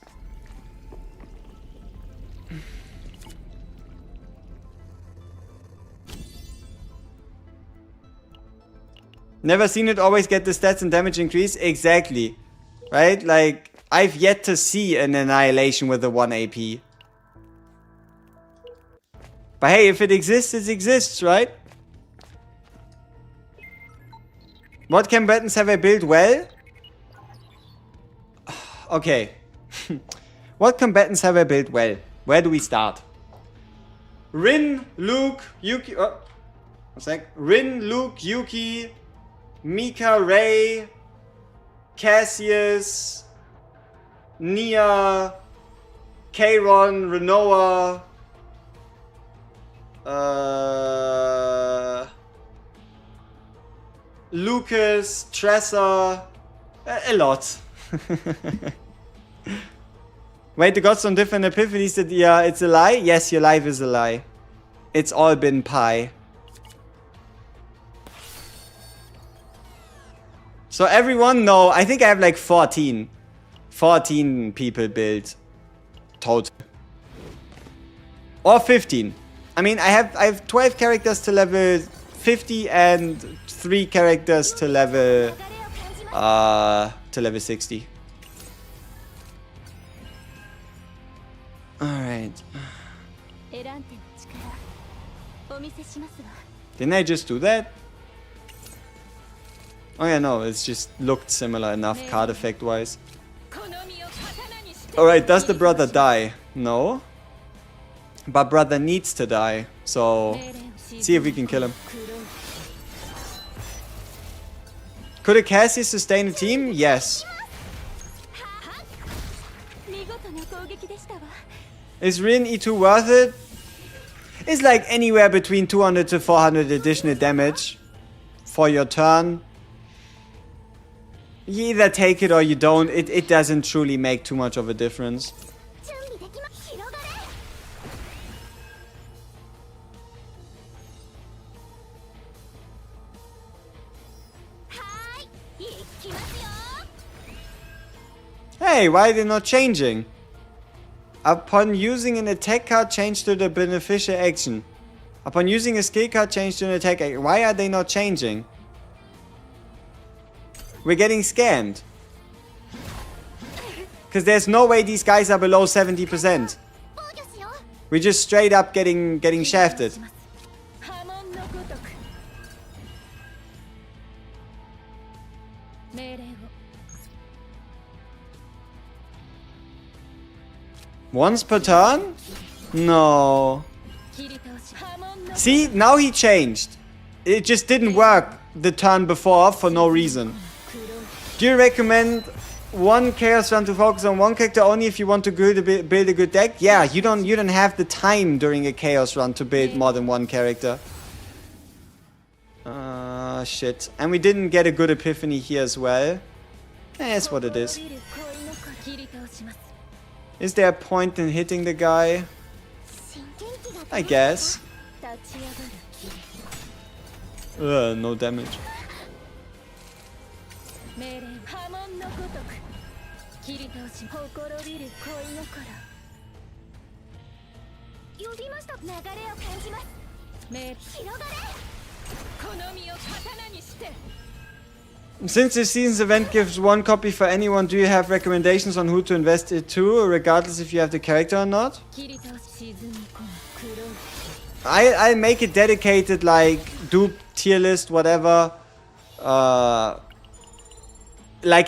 A: Never seen it always get the stats and damage increase. Exactly. Right? Like, I've yet to see an Annihilation with a 1 AP. But hey, if it exists, it exists, right? What combatants have I built well? Okay. What combatants have I built well? Where do we start? Rin, Luke, Yuki... Oh. One sec. Rin, Luke, Yuki... Mika, Ray, Cassius, Nia, Kayron, Renoa, Lucas, Tressa, a lot. Wait, the gods on different epiphanies that it's a lie? Yes, your life is a lie. It's all been pie. So everyone, no, I think I have like 14. 14 people built total. Or 15. I mean, I have 12 characters to level 50 and 3 characters to level 60. Alright. Didn't I just do that? Oh yeah, no, it's just looked similar enough card effect wise. Alright, does the brother die? No. But brother needs to die, so see if we can kill him. Could a Cassie sustain a team? Yes. Is Rin E2 worth it? It's like anywhere between 200 to 400 additional damage for your turn. You either take it or you don't. It doesn't truly make too much of a difference. Hey, why are they not changing? Upon using an attack card, change to the beneficial action. Upon using a skill card, change to an attack action. Why are they not changing? We're getting scammed. Because there's no way these guys are below 70%. We're just straight up getting shafted. Once per turn? No. See, now he changed. It just didn't work the turn before for no reason. Do you recommend one chaos run to focus on one character only if you want to build a good deck? Yeah, you don't have the time during a chaos run to build more than one character. Shit. And we didn't get a good epiphany here as well. That's what it is. Is there a point in hitting the guy? I guess. No damage. Since the season's event gives one copy for anyone, do you have recommendations on who to invest it to, regardless if you have the character or not? I'll make it dedicated, like dupe tier list, whatever, like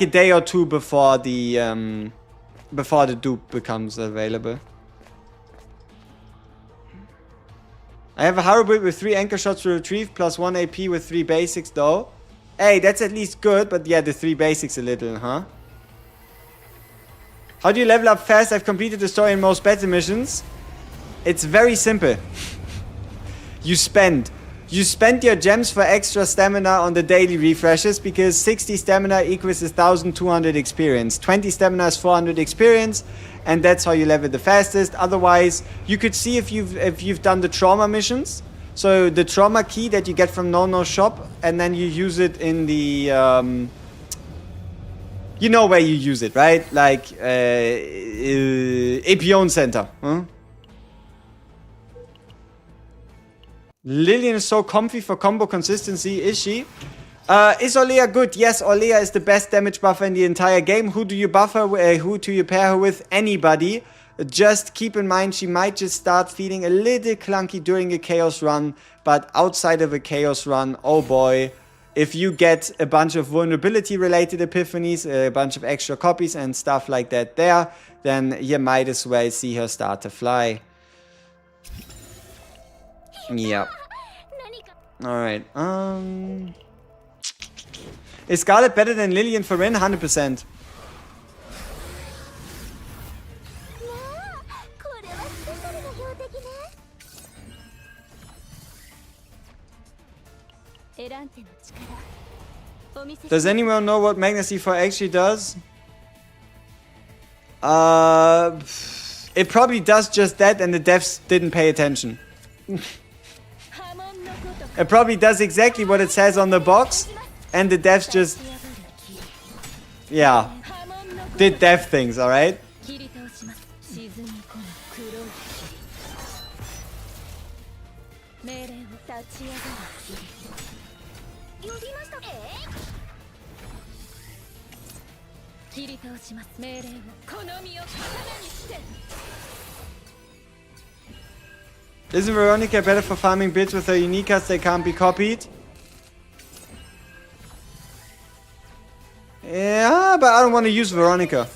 A: a day or two before the dupe becomes available. I have a Haru build with 3 anchor shots to retrieve, plus 1 AP with 3 basics though. Hey, that's at least good, but yeah, the 3 basics a little, huh? How do you level up fast? I've completed the story in most battle missions. It's very simple. You spend your gems for extra stamina on the daily refreshes, because 60 stamina equals 1,200 experience. 20 stamina is 400 experience, and that's how you level the fastest. Otherwise, you could see if you've done the trauma missions. So the trauma key that you get from No shop, and then you use it in the you know where you use it, right? Like Epion Center, huh? Lillian is so comfy for combo consistency, is she? Is Olea good? Yes, Olea is the best damage buffer in the entire game. Who do you buffer? Who do you pair her with? Anybody. Just keep in mind, she might just start feeling a little clunky during a chaos run, but outside of a chaos run, oh boy, if you get a bunch of vulnerability related epiphanies, a bunch of extra copies and stuff like that there, then you might as well see her start to fly. Yeah. Alright, is Scarlet better than Lillian for Rin? 100%. Does anyone know what Magna C4 actually does? It probably does just that, and the devs didn't pay attention. It probably does exactly what it says on the box, and the devs just, yeah, did dev things, alright? Isn't Veronica better for farming builds with her unique cards that can't be copied? Yeah, but I don't want to use Veronica.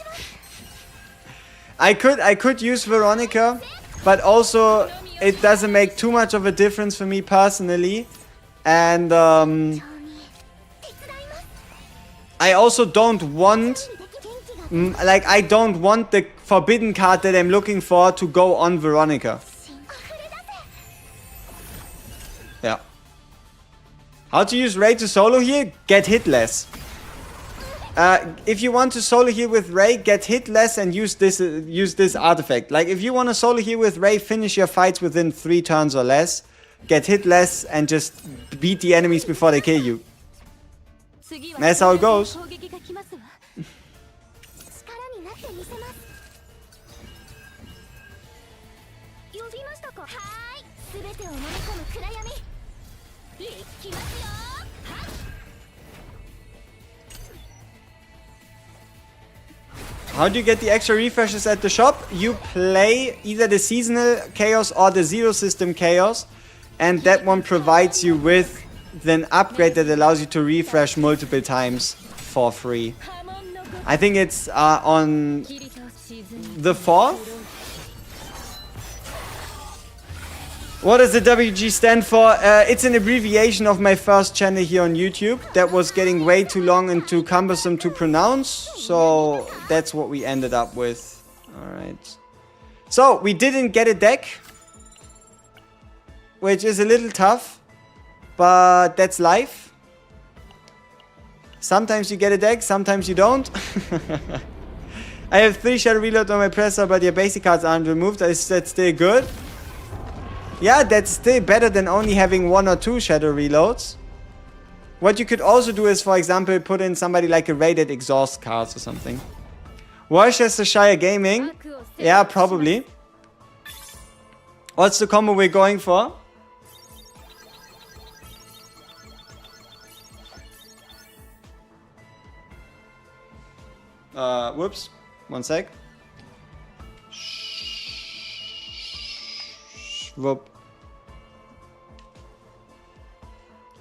A: I could use Veronica, but also it doesn't make too much of a difference for me personally. And I also don't want, like, I don't want the forbidden card that I'm looking for to go on Veronica. Yeah. How to use Ray to solo heal? Get hit less. If you want to solo heal with Ray, get hit less and use this artifact. Like, if you want to solo heal with Ray, finish your fights within 3 turns or less. Get hit less and just beat the enemies before they kill you. That's how it goes. How do you get the extra refreshes at the shop? You play either the seasonal chaos or the zero system chaos, and that one provides you with an upgrade that allows you to refresh multiple times for free. I think it's on the 4th. What does the WG stand for? It's an abbreviation of my first channel here on YouTube that was getting way too long and too cumbersome to pronounce. So that's what we ended up with. Alright. So we didn't get a deck, which is a little tough, but that's life. Sometimes you get a deck, sometimes you don't. I have 3 shadow reloads on my presser, but your basic cards aren't removed. Is that still good? Yeah, that's still better than only having 1 or 2 shadow reloads. What you could also do is, for example, put in somebody like a rated exhaust cards or something. Worcestershire Gaming? Yeah, probably. What's the combo we're going for? Whoops. One sec. Whoop.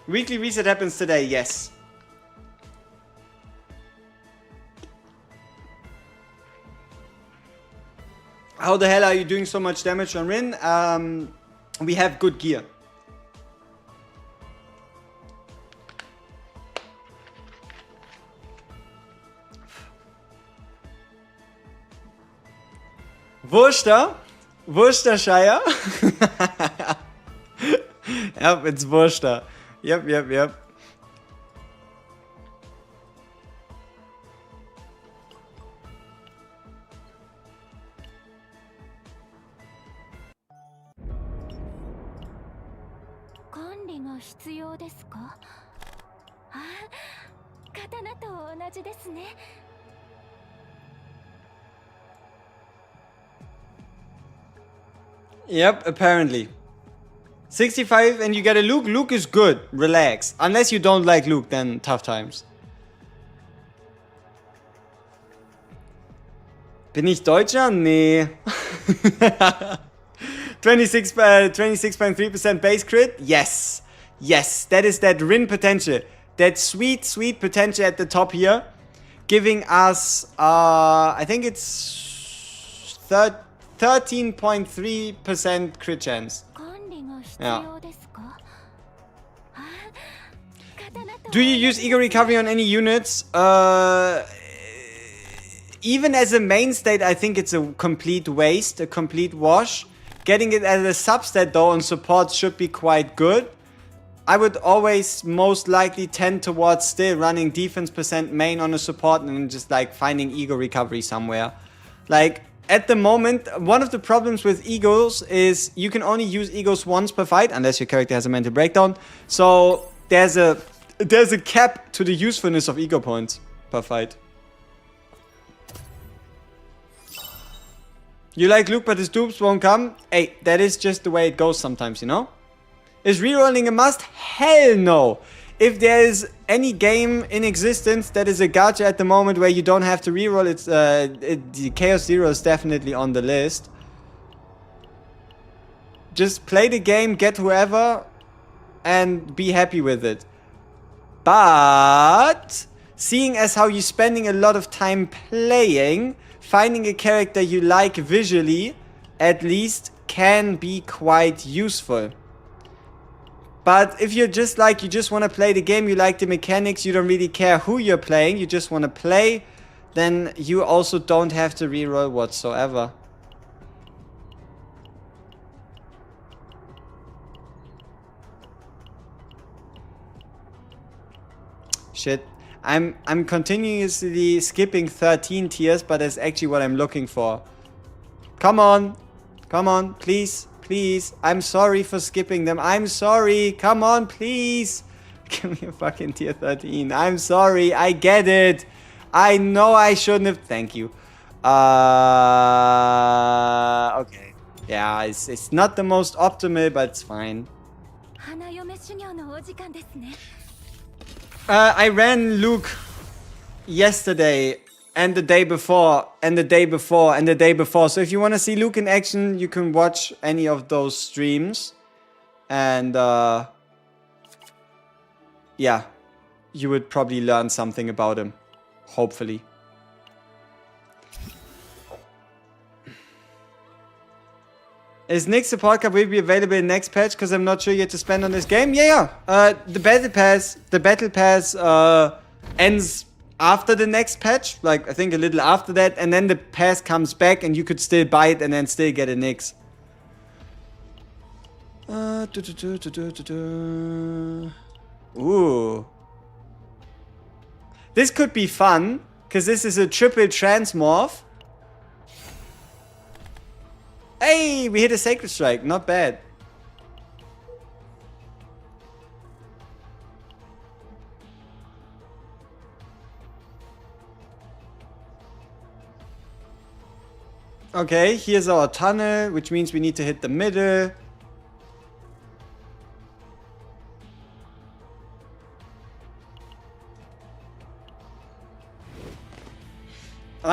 A: Weekly reset happens today, yes. How the hell are you doing so much damage on Rin? We have good gear. Worcestershire. Yep, it's Worcester. Yep. Yep, apparently. 65 and you get a Luke. Luke is good. Relax. Unless you don't like Luke, then tough times. Bin ich Deutscher? Nee. 26.3% base crit? Yes. Yes, that is that Rin potential. That sweet, sweet potential at the top here. Giving us, I think it's 13.3% crit chance. Yeah. Do you use ego recovery on any units? Even as a main state, I think it's a complete waste, a complete wash. Getting it as a substat though on support should be quite good. I would always most likely tend towards still running defense percent main on a support and just like finding ego recovery somewhere. Like at the moment, one of the problems with egos is you can only use egos once per fight unless your character has a mental breakdown. So there's a cap to the usefulness of ego points per fight. You like Luke, but his dupes won't come? Hey, that is just the way it goes sometimes, you know? Is rerolling a must? Hell no! If there is any game in existence that is a gacha at the moment where you don't have to reroll, it's the Chaos Zero is definitely on the list. Just play the game, get whoever, and be happy with it. But seeing as how you're spending a lot of time playing, finding a character you like visually, at least, can be quite useful. But if you're just like, you just want to play the game, you like the mechanics, you don't really care who you're playing, you just want to play, then you also don't have to reroll whatsoever. Shit. I'm continuously skipping 13 tiers, but that's actually what I'm looking for. Come on. Come on, please. Please. I'm sorry for skipping them. I'm sorry. Come on, please. Give me a fucking tier 13. I'm sorry. I get it. I know I shouldn't have. Thank you. Okay. Yeah, it's not the most optimal, but it's fine. I ran Luke yesterday and the day before and the day before and the day before. So if you want to see Luke in action, you can watch any of those streams. And yeah, you would probably learn something about him. Hopefully. Is Nick's support card will be available in next patch? Because I'm not sure yet to spend on this game. Yeah. The battle pass ends after the next patch. Like, I think a little after that. And then the pass comes back and you could still buy it and then still get a Nix. Ooh. This could be fun. Because this is a triple transmorph. Hey, we hit a Sacred Strike. Not bad. Okay, here's our tunnel, which means we need to hit the middle.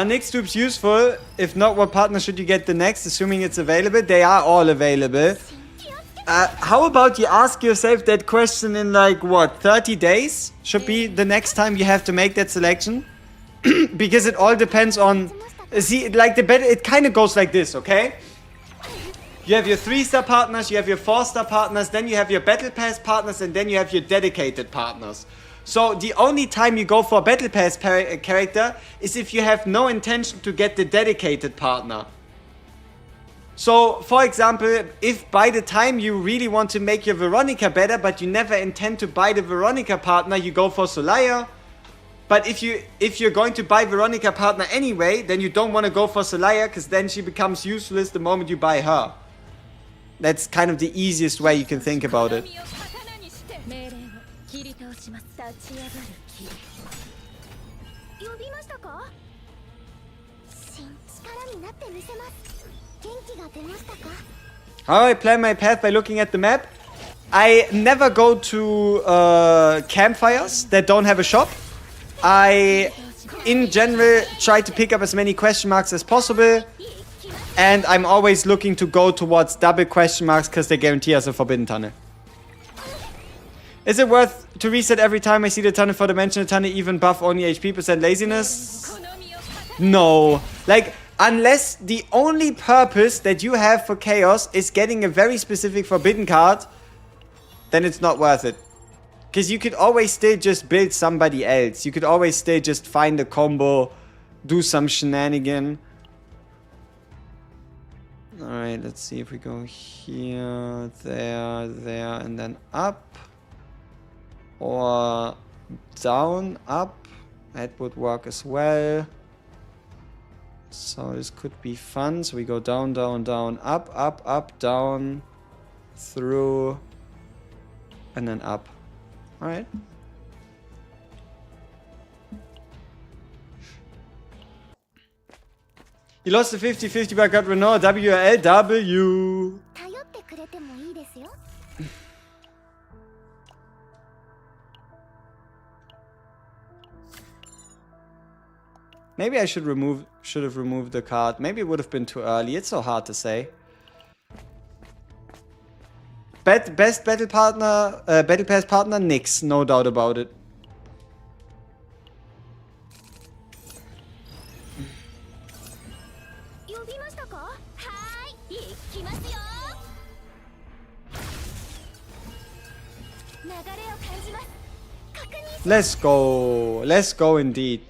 A: Are Nyx dupes useful? If not, what partner should you get the next, assuming it's available? They are all available. How about you ask yourself that question in like, what, 30 days? Should be the next time you have to make that selection. Because it all depends on... See, like the better... It kind of goes like this, okay? You have your 3-star partners, you have your 4-star partners, then you have your Battle Pass partners, and then you have your dedicated partners. So the only time you go for a Battle Pass character is if you have no intention to get the dedicated partner. So, for example, if by the time you really want to make your Veronica better, but you never intend to buy the Veronica partner, you go for Solaya. But if you're going to buy Veronica partner anyway, then you don't want to go for Solaya, because then she becomes useless the moment you buy her. That's kind of the easiest way you can think about it. How I plan my path by looking at the map? I never go to campfires that don't have a shop. I, in general, try to pick up as many question marks as possible. And I'm always looking to go towards double question marks because they guarantee us a forbidden tunnel. Is it worth to reset every time I see the tunnel for dimensional tunnel, even buff only HP % laziness? No. Like, unless the only purpose that you have for Chaos is getting a very specific forbidden card, then it's not worth it. Because you could always still just build somebody else. You could always still just find a combo, do some shenanigan. Alright, let's see if we go here, there, and then up. Or down, up. That would work as well. So this could be fun. So we go down, down, down, up, down, through, and then up. Alright. You lost the 50-50 but got Renault WLW. Maybe I should have removed the card. Maybe it would have been too early. It's so hard to say. Best battle partner, battle pass partner, Nyx, no doubt about it. Let's go indeed.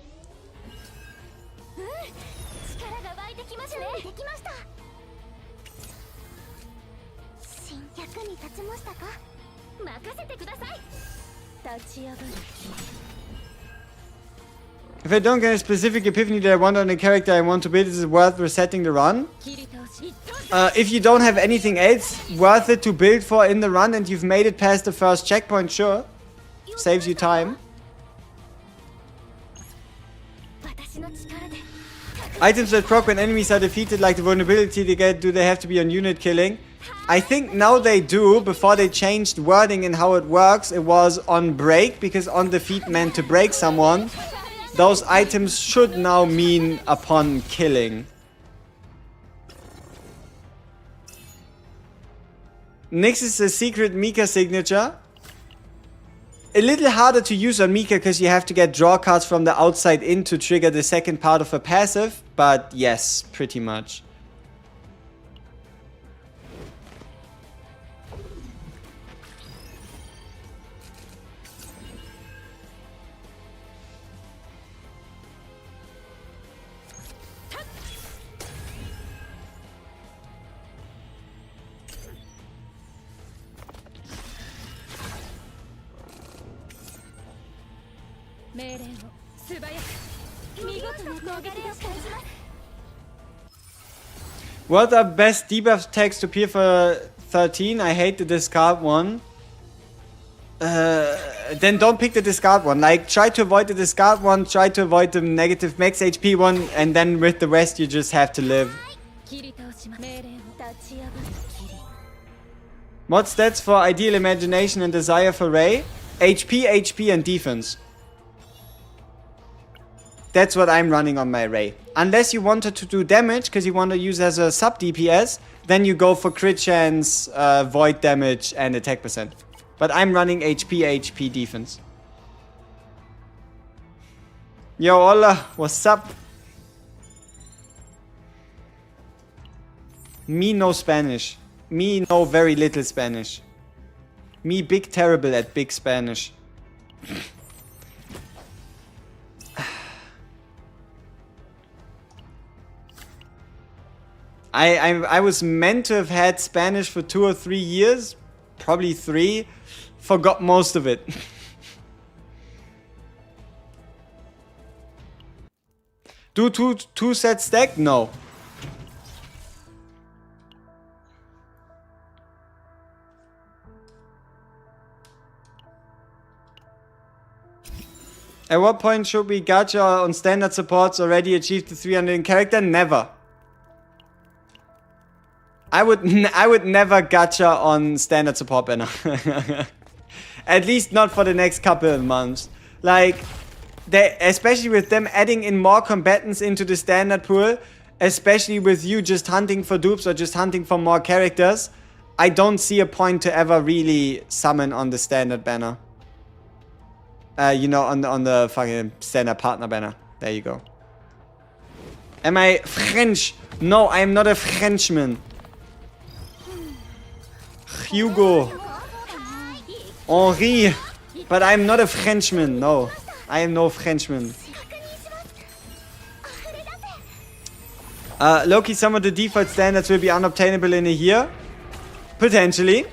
A: If I don't get a specific epiphany that I want on a character I want to build, is it worth resetting the run? If you don't have anything else worth it to build for in the run and you've made it past the first checkpoint, sure. Saves you time. Items that proc when enemies are defeated, like the vulnerability they get, do they have to be on unit killing? I think now they do. Before they changed wording and how it works, it was on break, because on defeat meant to break someone. Those items should now mean upon killing. Nyx is a secret Mika signature. A little harder to use on Mika because you have to get draw cards from the outside in to trigger the second part of a passive. But yes, pretty much. What are best debuff tags to peer for 13? I hate the discard one. Then don't pick the discard one. Like, try to avoid the discard one, try to avoid the negative max HP one, and then with the rest you just have to live. What stats for ideal imagination and desire for Ray? HP, and defense. That's what I'm running on my Ray. Unless you wanted to do damage, because you want to use as a sub DPS, then you go for crit chance, void damage, and attack percent. But I'm running HP defense. Yo, hola, what's up? Me no Spanish. Me know very little Spanish. Me big terrible at big Spanish. I was meant to have had Spanish for 2 or 3 years. Probably 3. Forgot most of it. Do two set stack? No. At what point should we gacha on standard supports already achieve the 300 in character? Never. I would never gacha on standard support banner. At least not for the next couple of months. Like, especially with them adding in more combatants into the standard pool, especially with you just hunting for dupes or just hunting for more characters, I don't see a point to ever really summon on the standard banner. You know, on the fucking standard partner banner. There you go. Am I French? No, I am not a Frenchman. Hugo. Henri. But I'm not a Frenchman. No. I am no Frenchman. Loki, some of the default standards will be unobtainable in a year. Potentially.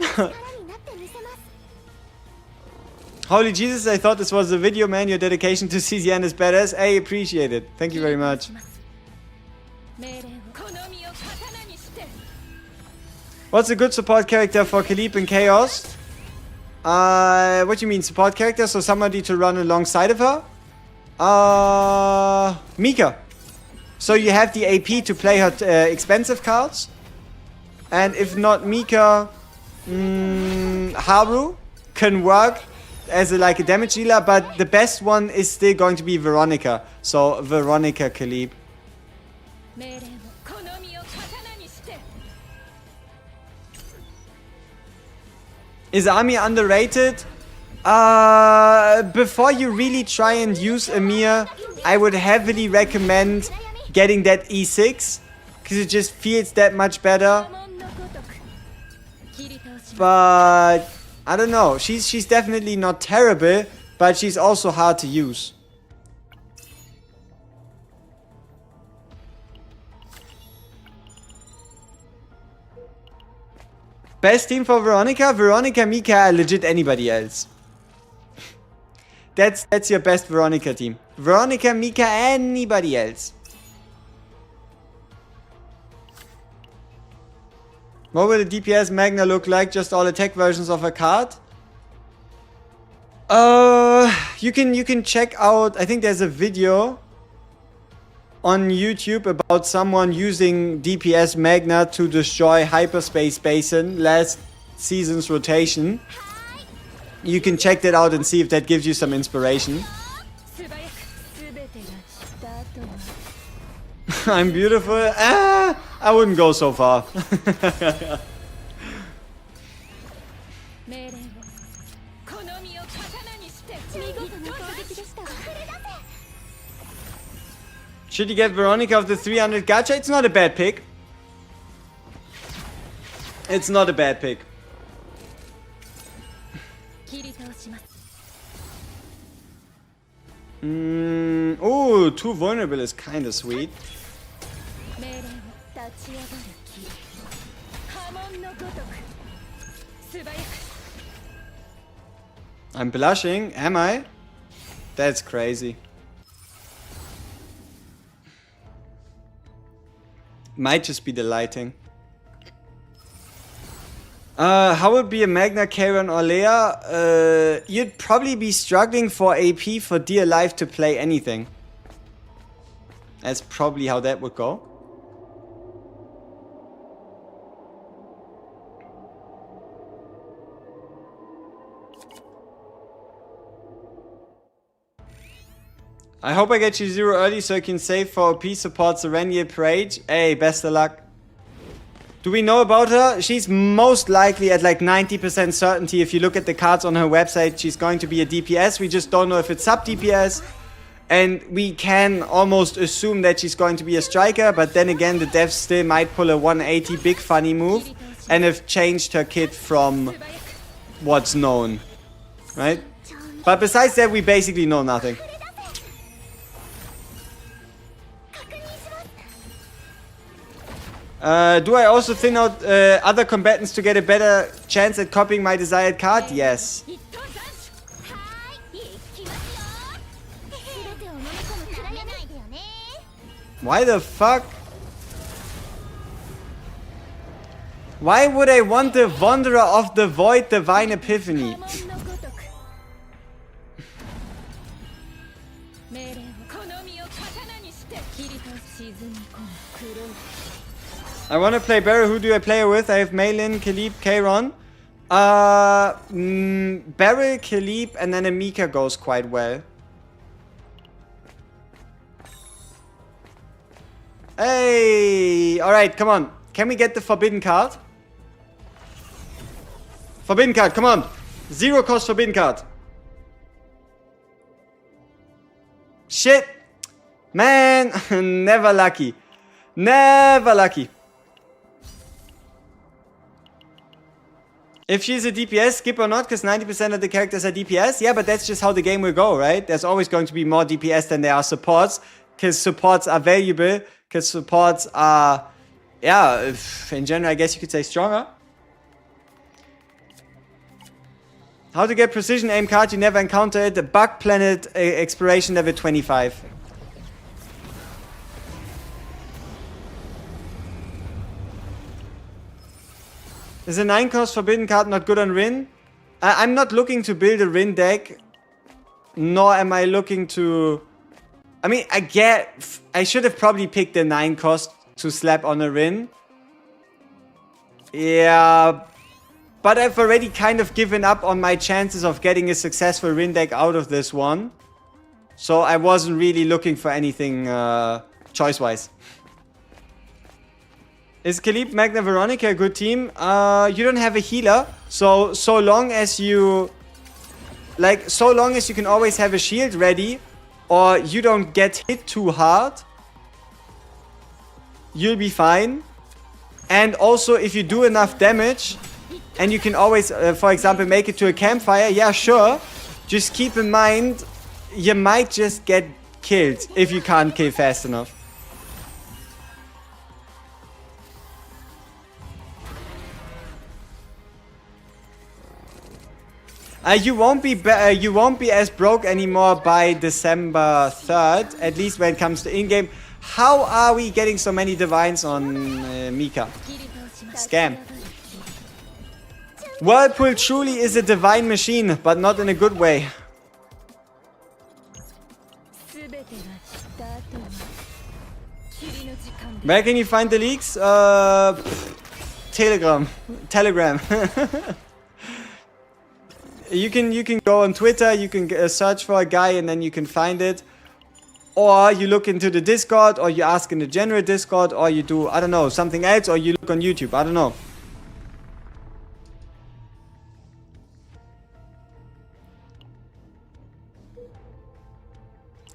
A: Holy Jesus, I thought this was a video, man. Your dedication to CZN is badass. I appreciate it. Thank you very much. What's a good support character for Khalib in Chaos? What do you mean, support character? So somebody to run alongside of her? Mika. So you have the AP to play her expensive cards. And if not Mika, Haru can work as a damage dealer, but the best one is still going to be Veronica. So Veronica Khalib. Is Ami underrated? Before you really try and use Amir, I would heavily recommend getting that E6, because it just feels that much better. But I don't know. She's definitely not terrible, but she's also hard to use. Best team for Veronica? Veronica, Mika, legit anybody else. That's your best Veronica team. Veronica, Mika, anybody else. What will the DPS Magna look like? Just all attack versions of a card? You can check out, I think there's a video on YouTube about someone using DPS Magna to destroy Hyperspace Basin last season's rotation. You can check that out and see if that gives you some inspiration. I'm beautiful. I wouldn't go so far. Should you get Veronica of the 300 gacha? It's not a bad pick. It's not a bad pick. Ooh, too vulnerable is kind of sweet. I'm blushing, am I? That's crazy. Might just be the lighting. How would be a Magna, Karen, or Leia? You'd probably be struggling for AP for dear life to play anything. That's probably how that would go. I hope I get you 0 early so I can save for OP support Serenial Parade. Hey, best of luck. Do we know about her? She's most likely at like 90% certainty. If you look at the cards on her website, she's going to be a DPS. We just don't know if it's sub DPS. And we can almost assume that she's going to be a striker. But then again, the devs still might pull a 180 big funny move. And have changed her kit from what's known. Right? But besides that, we basically know nothing. Do I also thin out other combatants to get a better chance at copying my desired card? Yes. Why the fuck? Why would I want the Wanderer of the Void Divine Epiphany? I want to play Barry. Who do I play with? I have Malin, Khalib, Kayron. Barrel, Khalib, and then a Mika goes quite well. Hey! Alright, come on. Can we get the Forbidden card? Forbidden card, come on. 0 cost Forbidden card. Shit! Man! Never lucky. Never lucky. If she's a DPS, skip or not, because 90% of the characters are DPS. Yeah, but that's just how the game will go, right? There's always going to be more DPS than there are supports, because supports are valuable, because supports are, yeah, in general, I guess you could say stronger. How to get precision aim card you never encountered. The Bug Planet exploration level 25. Is a 9 cost Forbidden card not good on Rin? I'm not looking to build a Rin deck. Nor am I looking to... I mean, I should have probably picked a 9 cost to slap on a Rin. Yeah. But I've already kind of given up on my chances of getting a successful Rin deck out of this one. So I wasn't really looking for anything choice-wise. Is Khalib Magna Veronica a good team? You don't have a healer, so long as you can always have a shield ready, or you don't get hit too hard, you'll be fine. And also, if you do enough damage, and you can always, for example, make it to a campfire, yeah, sure. Just keep in mind, you might just get killed if you can't kill fast enough. You won't be as broke anymore by December 3rd, at least when it comes to in-game. How are we getting so many divines on Mika? Scam. Whirlpool truly is a divine machine, but not in a good way. Where can you find the leaks? Telegram. You can go on Twitter, you can search for a guy and then you can find it. Or you look into the Discord, or you ask in the general Discord, or you do, I don't know, something else, or you look on YouTube, I don't know.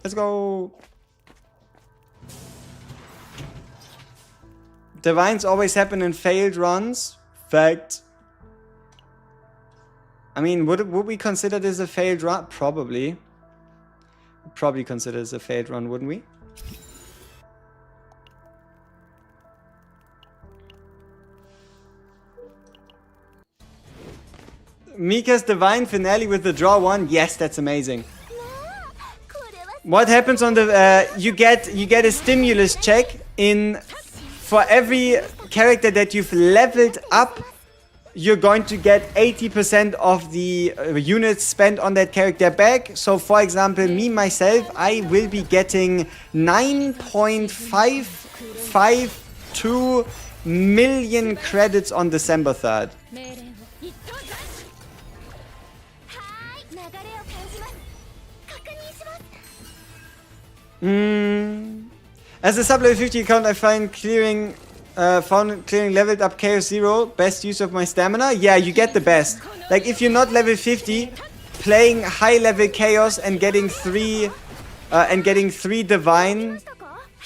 A: Let's go. Divines always happen in failed runs. Fact. I mean, would we consider this a failed run? Probably. Probably consider this a failed run, wouldn't we? Mika's divine finale with the draw one. Yes, that's amazing. What happens on the you get a stimulus check in for every character that you've leveled up. You're going to get 80% of the units spent on that character back. So for example, me myself, I will be getting 9.552 million credits on December 3rd. As a sub-level 50 account, I found clearing leveled up Chaos Zero best use of my stamina. Yeah, you get the best. Like, if you're not level 50, playing high level Chaos and getting 3 divine,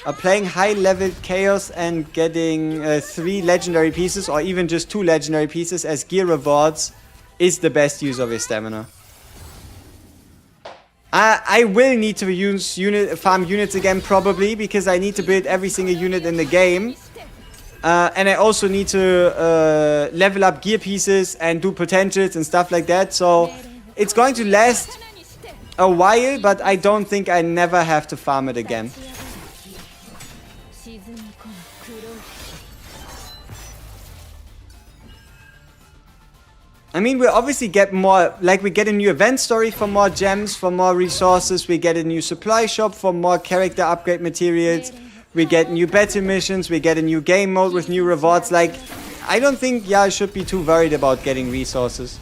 A: playing high level Chaos and getting 3 legendary pieces, or even just 2 legendary pieces as gear rewards, is the best use of your stamina. I will need to use farm units again, probably, because I need to build every single unit in the game. And I also need to level up gear pieces and do potentials and stuff like that. So it's going to last a while, but I don't think I never have to farm it again. I mean, we obviously get more, like, we get a new event story for more gems, for more resources, we get a new supply shop for more character upgrade materials, we get new battle missions, we get a new game mode with new rewards. Like, I don't think I should be too worried about getting resources.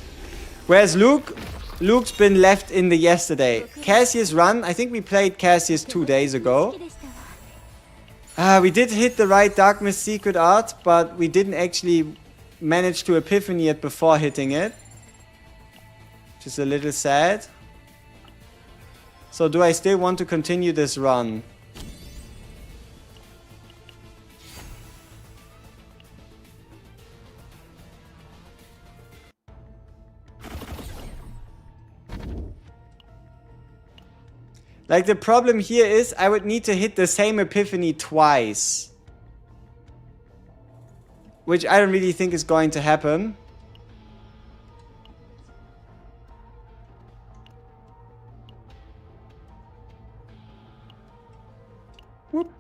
A: Whereas Luke's been left in the yesterday. Cassius run, I think we played Cassius 2 days ago. We did hit the right Dark Mist secret art, but we didn't actually manage to epiphany it before hitting it, which is a little sad. So do I still want to continue this run? Like, the problem here is I would need to hit the same epiphany twice, which I don't really think is going to happen. Whoop.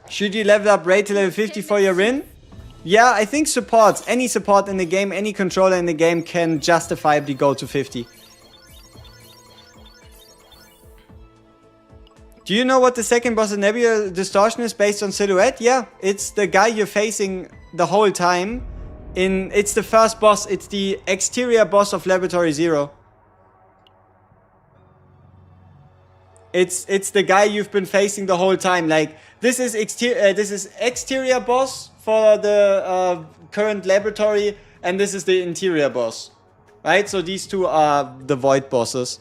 A: Should you level up raid to level 50 for your win? Yeah, I think supports, any support in the game, any controller in the game can justifiably go to 50. Do you know what the second boss in Nebula Distortion is based on silhouette? Yeah, it's the guy you're facing the whole time. It's the first boss, it's the exterior boss of Laboratory Zero. It's the guy you've been facing the whole time. Like, this is exterior boss for the current laboratory, and this is the interior boss. Right? So these two are the void bosses.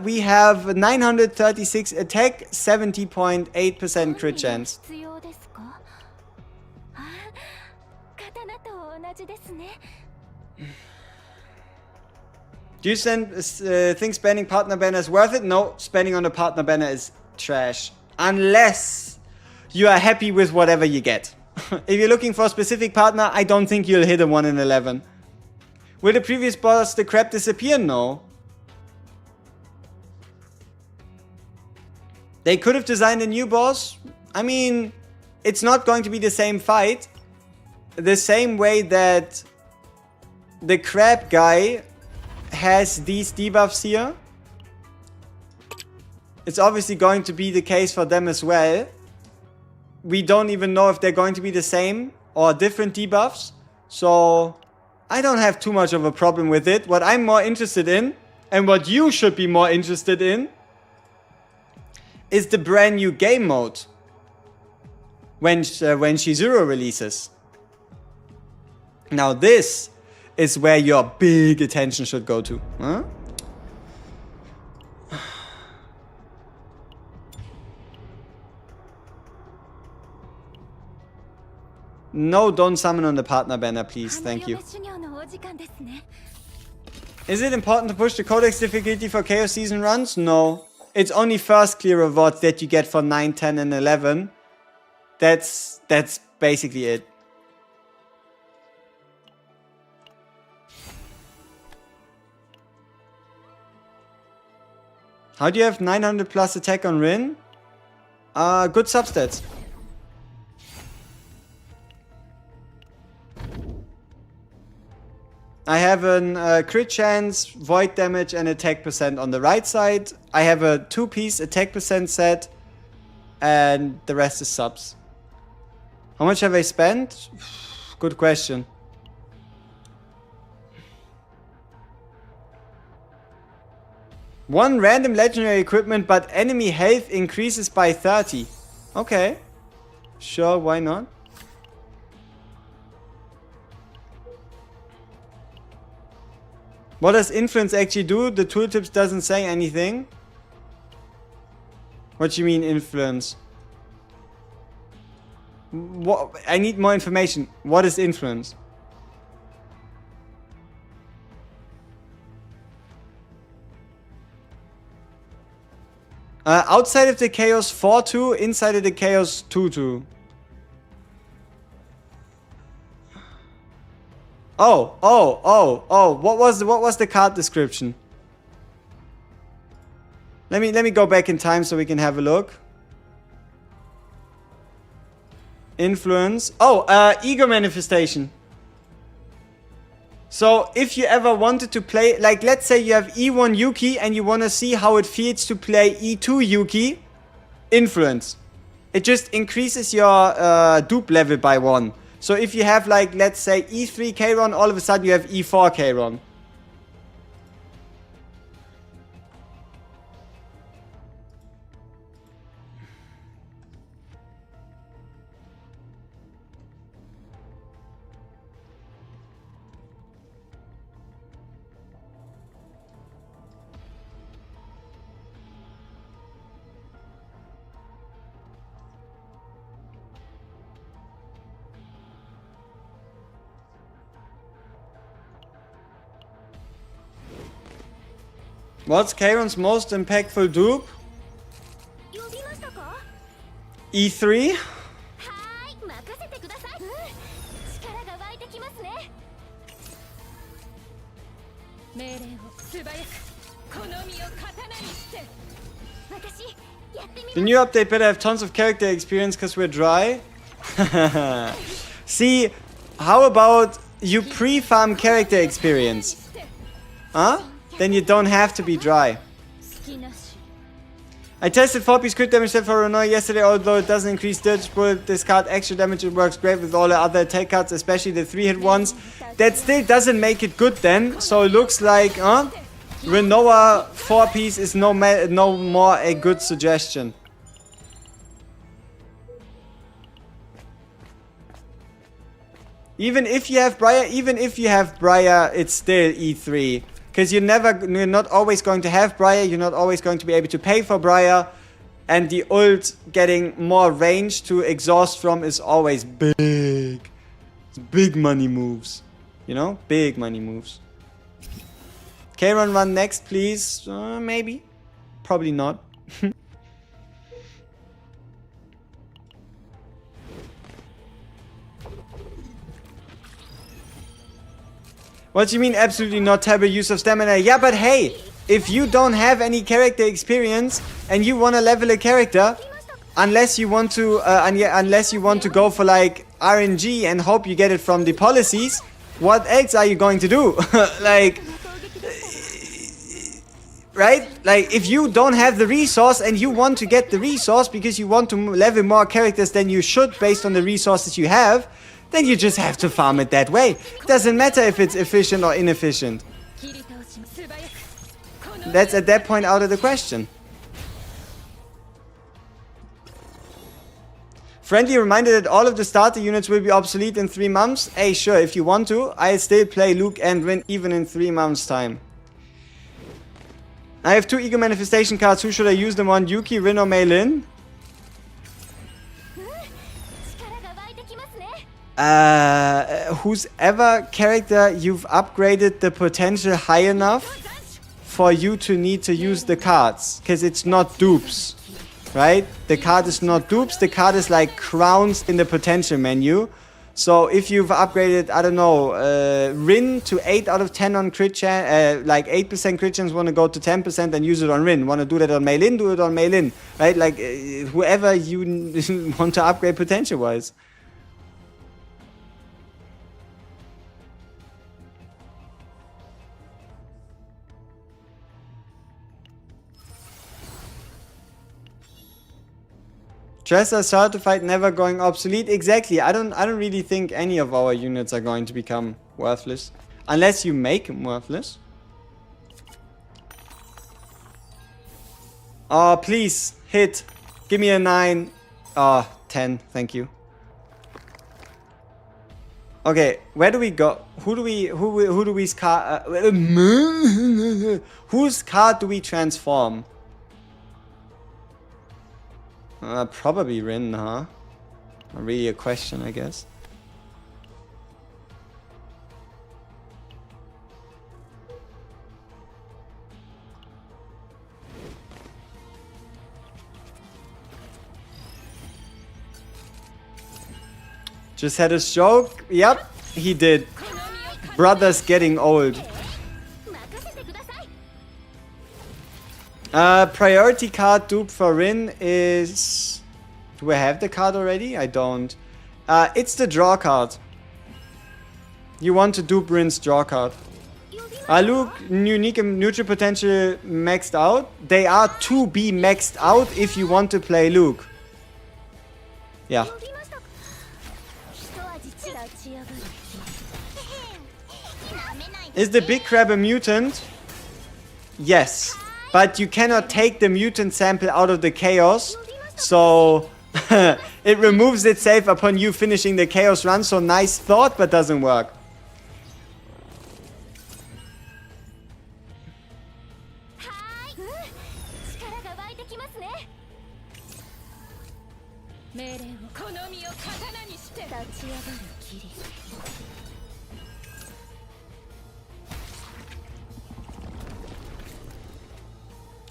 A: We have 936 attack, 70.8% crit chance. Do you think spending partner banner is worth it? No, spending on a partner banner is trash. Unless you are happy with whatever you get. If you're looking for a specific partner, I don't think you'll hit a 1 in 11. Will the previous boss, the crab, disappear? No. They could have designed a new boss. I mean, it's not going to be the same fight. The same way that the crab guy has these debuffs here. It's obviously going to be the case for them as well. We don't even know if they're going to be the same or different debuffs. So I don't have too much of a problem with it. What I'm more interested in, and what you should be more interested in, is the brand new game mode when Shizuru releases. Now this is where your big attention should go to. Huh? No, don't summon on the partner banner, please. Thank you. Is it important to push the codex difficulty for Chaos Season runs? No. It's only first clear rewards that you get for 9, 10, and 11. That's basically it. How do you have 900 plus attack on Rin? Good substats. I have a crit chance, void damage, and attack percent on the right side. I have a 2-piece attack percent set, and the rest is subs. How much have I spent? Good question. One random legendary equipment, but enemy health increases by 30. Okay. Sure, why not? What does influence actually do? The tooltips doesn't say anything. What do you mean influence? What? I need more information. What is influence? Outside of the chaos 4-2, inside of the chaos 2-2. Oh. What was the card description? Let me go back in time so we can have a look. Influence. Oh, ego manifestation. So if you ever wanted to play, like let's say you have E1 Yuki and you want to see how it feels to play E2 Yuki, influence. It just increases your dupe level by 1. So if you have like, let's say E3 Kron, all of a sudden you have E4 Kron. What's Kron's most impactful dupe? E3? The new update better have tons of character experience because we're dry. See, how about you pre-farm character experience? Huh? Then you don't have to be dry. I tested 4-piece crit damage set for Renoir yesterday, although it doesn't increase Dirge Bullet, this card extra damage. It works great with all the other attack cards, especially the 3-hit ones. That still doesn't make it good then, so it looks like Renoir 4-piece is no more a good suggestion. Even if you have Briar, it's still E3. Because you're not always going to have Briar, you're not always going to be able to pay for Briar, and the ult getting more range to exhaust from is always big. It's big money moves. You know? Big money moves. Kron run next, please. Maybe. Probably not. What do you mean absolutely not terrible use of stamina? Yeah, but hey, if you don't have any character experience and you want to level a character, unless you want to go for like RNG and hope you get it from the policies, what else are you going to do? Like, right? Like, if you don't have the resource and you want to get the resource because you want to level more characters than you should based on the resources you have, then you just have to farm it that way. Doesn't matter if it's efficient or inefficient. That's at that point out of the question. Friendly reminder that all of the starter units will be obsolete in 3 months. Hey, sure, if you want to. I'll still play Luke and Rin even in 3 months' time. I have 2 Ego Manifestation cards. Who should I use them on? Yuki, Rin, or Mei Lin? Whose ever character you've upgraded the potential high enough for you to need to use the cards. Because it's not dupes, right? The card is not dupes, the card is like crowns in the potential menu. So if you've upgraded, I don't know, Rin to 8 out of 10 on crit chance, like 8% crit chance, want to go to 10% and use it on Rin. Want to do that on Mei Lin, do it on Mei Lin, right? Like whoever you want to upgrade potential wise. Dresser certified, never going obsolete. Exactly. I don't really think any of our units are going to become worthless. Unless you make them worthless. Oh, please, hit. Give me a 9. Oh, 10, thank you. Okay, where do we go? Who do we whose card do we transform? Probably Rin, huh? Not really a question, I guess. Just had a stroke? Yep, he did. Brother's getting old. Priority card dupe for Rin is... Do I have the card already? I don't. It's the draw card. You want to dupe Rin's draw card. Luke, unique and neutral potential maxed out. They are to be maxed out if you want to play Luke. Yeah. Is the big crab a mutant? Yes. But you cannot take the mutant sample out of the chaos. So it removes itself upon you finishing the chaos run. So nice thought, but doesn't work.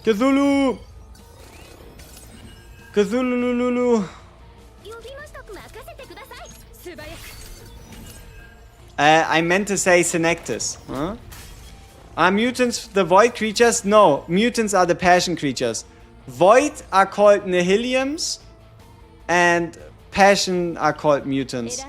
A: Cthulhu! Cthulhu! I meant to say Senectus. Huh? Are mutants the void creatures? No, mutants are the passion creatures. Void are called nihiliums, and passion are called mutants.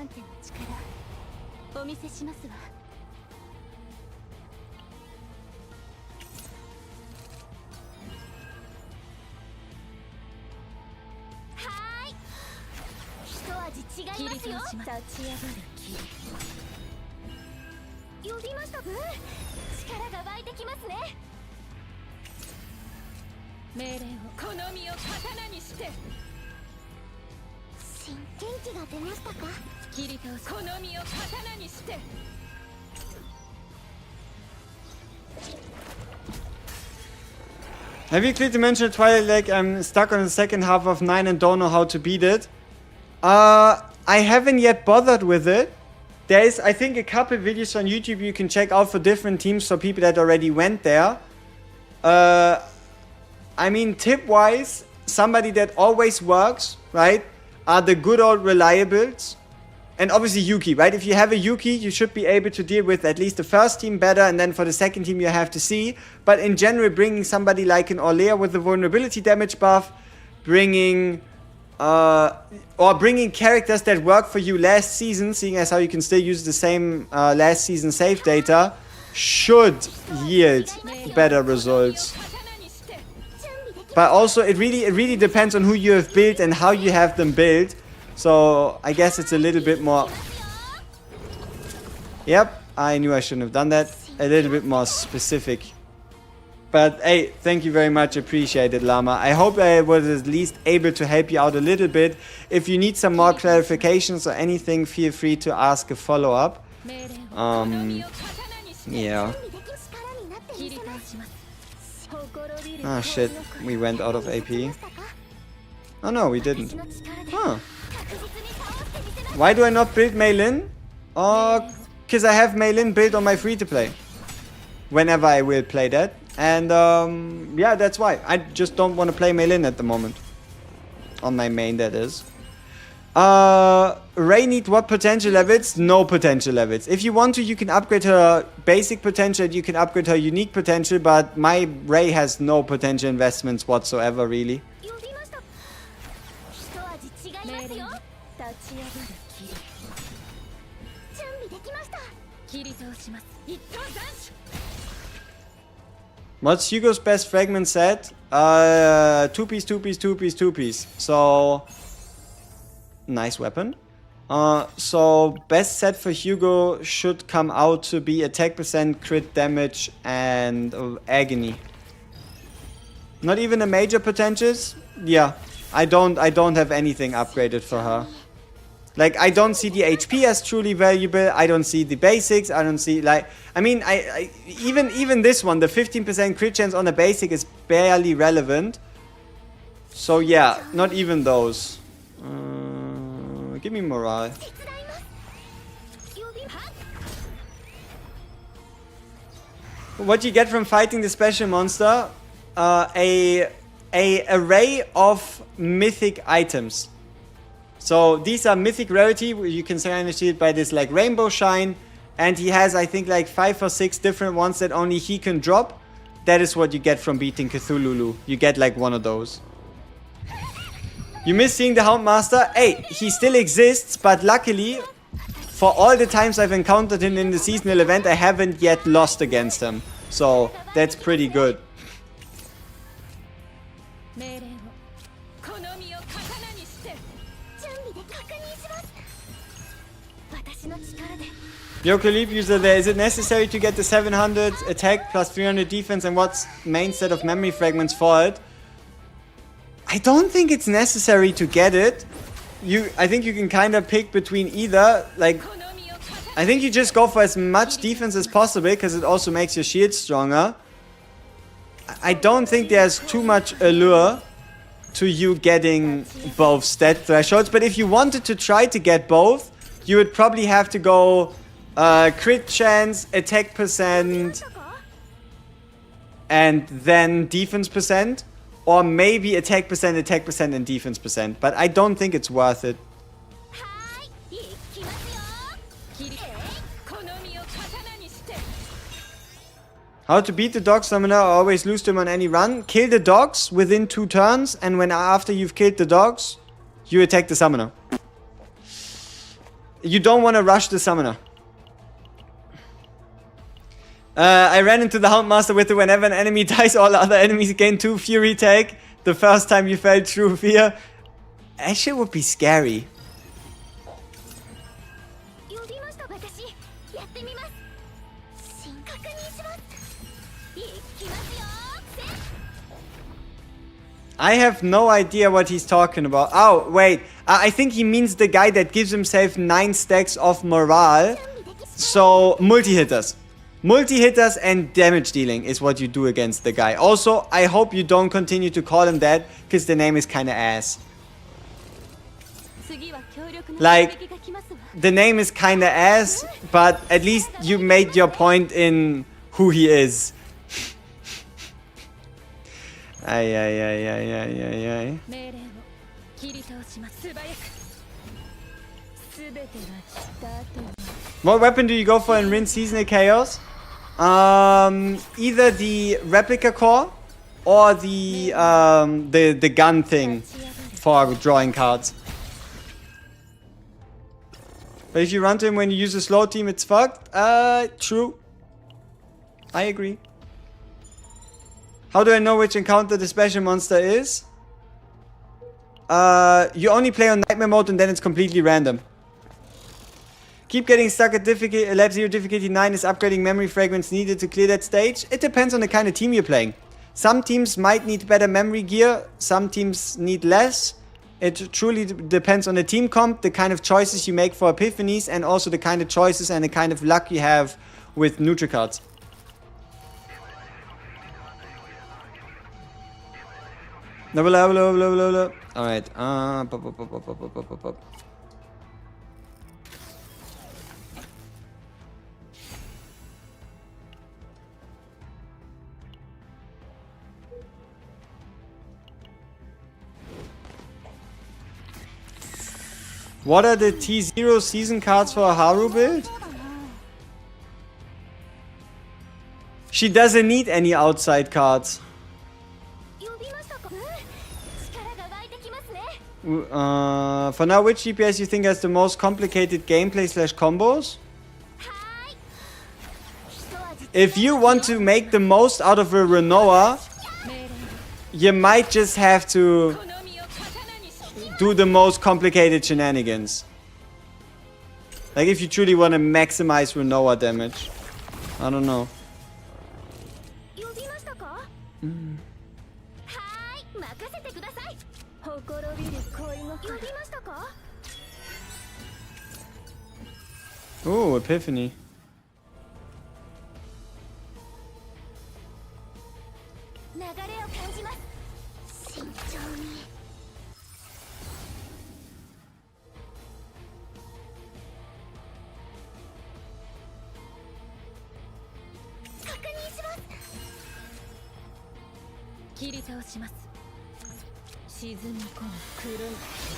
A: Have you cleared Dimensional Twilight Lake? I'm stuck on the second half of 9 and don't know how to beat it. I haven't yet bothered with it. There is, I think, a couple videos on YouTube you can check out for different teams for people that already went there. I mean, tip-wise, somebody that always works, right, are the good old reliables. And obviously Yuki, right? If you have a Yuki, you should be able to deal with at least the first team better, and then for the second team you have to see. But in general, bringing somebody like an Orlea with the vulnerability damage buff, bringing characters that work for you last season, seeing as how you can still use the same last season save data, should yield better results. But also, it really depends on who you have built and how you have them built. So I guess it's a little bit more... Yep, I knew I shouldn't have done that. A little bit more specific. But hey, thank you very much. Appreciate it, Llama. I hope I was at least able to help you out a little bit. If you need some more clarifications or anything, feel free to ask a follow-up. Yeah. Ah, shit. We went out of AP. Oh no, we didn't. Huh. Why do I not build Meilin? Oh, because I have Meilin built on my free-to-play. Whenever I will play that. And yeah, that's why. I just don't want to play Meilin at the moment. On my main, that is. Ray need what potential levels? No potential levels. If you want to, you can upgrade her basic potential. You can upgrade her unique potential. But my Ray has no potential investments whatsoever, really. What's Hugo's best fragment set? 2-piece, 2-piece, 2-piece, 2-piece. So, nice weapon. So, best set for Hugo should come out to be attack percent, crit damage, and agony. Not even a major potentials? Yeah. I don't have anything upgraded for her. Like, I don't see the HP as truly valuable. I don't see the basics. I don't see, like... I mean, even this one, the 15% crit chance on the basic is barely relevant. So, yeah. Not even those. Give me morale. What you get from fighting the special monster? A array of mythic items. So these are mythic rarity. You can kind of see it by this like rainbow shine. And he has, I think, like 5 or 6 different ones that only he can drop. That is what you get from beating Cthulhu. You get like one of those. You miss seeing the Houndmaster? Hey, he still exists, but luckily, for all the times I've encountered him in the seasonal event, I haven't yet lost against him. So that's pretty good. Yoko Leap user there. Is it necessary to get the 700 attack plus 300 defense and what's main set of memory fragments for it? I don't think it's necessary to get it. I think you can kind of pick between either. Like, I think you just go for as much defense as possible because it also makes your shield stronger. I don't think there's too much allure to you getting both stat thresholds. But if you wanted to try to get both, you would probably have to go crit chance, attack percent, and then defense percent. Or maybe attack percent, and defense percent. But I don't think it's worth it. How to beat the dog summoner or always lose them on any run? Kill the dogs within 2 turns. And when after you've killed the dogs, you attack the summoner. You don't want to rush the summoner. I ran into the Houndmaster with it. Whenever an enemy dies, all other enemies gain 2 Fury Tag. The first time you felt true fear. That shit would be scary. I have no idea what he's talking about. Oh, wait. I think he means the guy that gives himself 9 stacks of morale. So, multi-hitters. Multi-hitters and damage dealing is what you do against the guy. Also, I hope you don't continue to call him that, because the name is kinda ass. Like, the name is kinda ass, but at least you made your point in who he is. Ay. What weapon do you go for in Rin Seasonal Chaos? Either the replica core or the gun thing for drawing cards. But if you run to him when you use a slow team, it's fucked. True. I agree. How do I know which encounter the special monster is? You only play on Nightmare mode and then it's completely random. Keep getting stuck at lab 0 difficulty 9 is upgrading memory fragments needed to clear that stage. It depends on the kind of team you're playing. Some teams might need better memory gear. Some teams need less. It truly depends on the team comp, the kind of choices you make for epiphanies, and also the kind of choices and the kind of luck you have with Nutricards. Alright. What are the T0 season cards for a Haru build? She doesn't need any outside cards. For now, which DPS you think has the most complicated gameplay / combos? If you want to make the most out of a Renoa, you might just have to do the most complicated shenanigans. Like if you truly want to maximize Renoa damage. I don't know. Ooh, epiphany.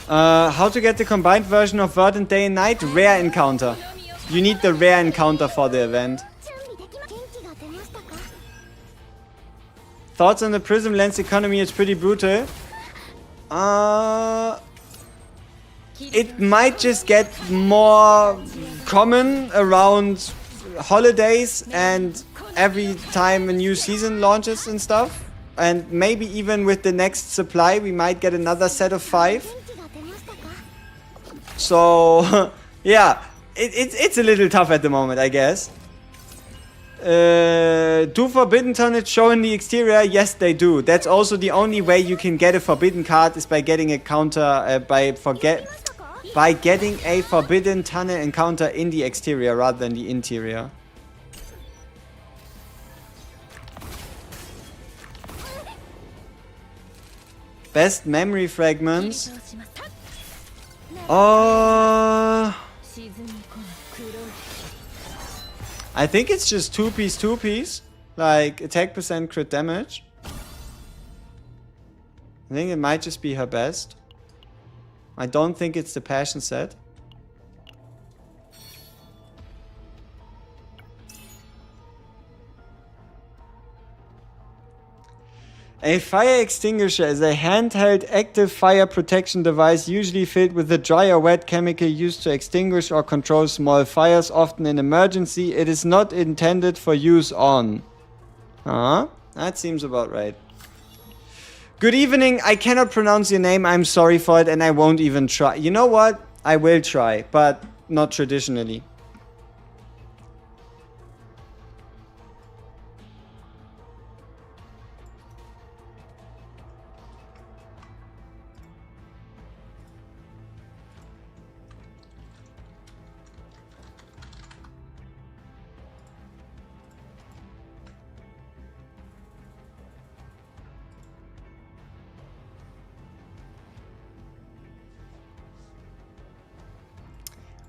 A: How to get the combined version of Verdant Day and Night? Rare encounter. You need the rare encounter for the event. Thoughts on the Prism Lens economy? It's pretty brutal. It might just get more common around holidays and every time a new season launches and stuff. And maybe even with the next supply, we might get another set of 5. So, yeah, it's a little tough at the moment, I guess. Do Forbidden Tonnage show in the exterior? Yes, they do. That's also the only way you can get a Forbidden card is by getting a counter, by getting a Forbidden Tunnel encounter in the exterior rather than the interior. Best memory fragments. I think it's just 2-piece. Like attack percent, crit damage. I think it might just be her best. I don't think it's the passion set. A fire extinguisher is a handheld active fire protection device usually filled with a dry or wet chemical used to extinguish or control small fires, often in emergency. It is not intended for use on. That seems about right. Good evening. I cannot pronounce your name. I'm sorry for it and I won't even try. You know what? I will try, but not traditionally.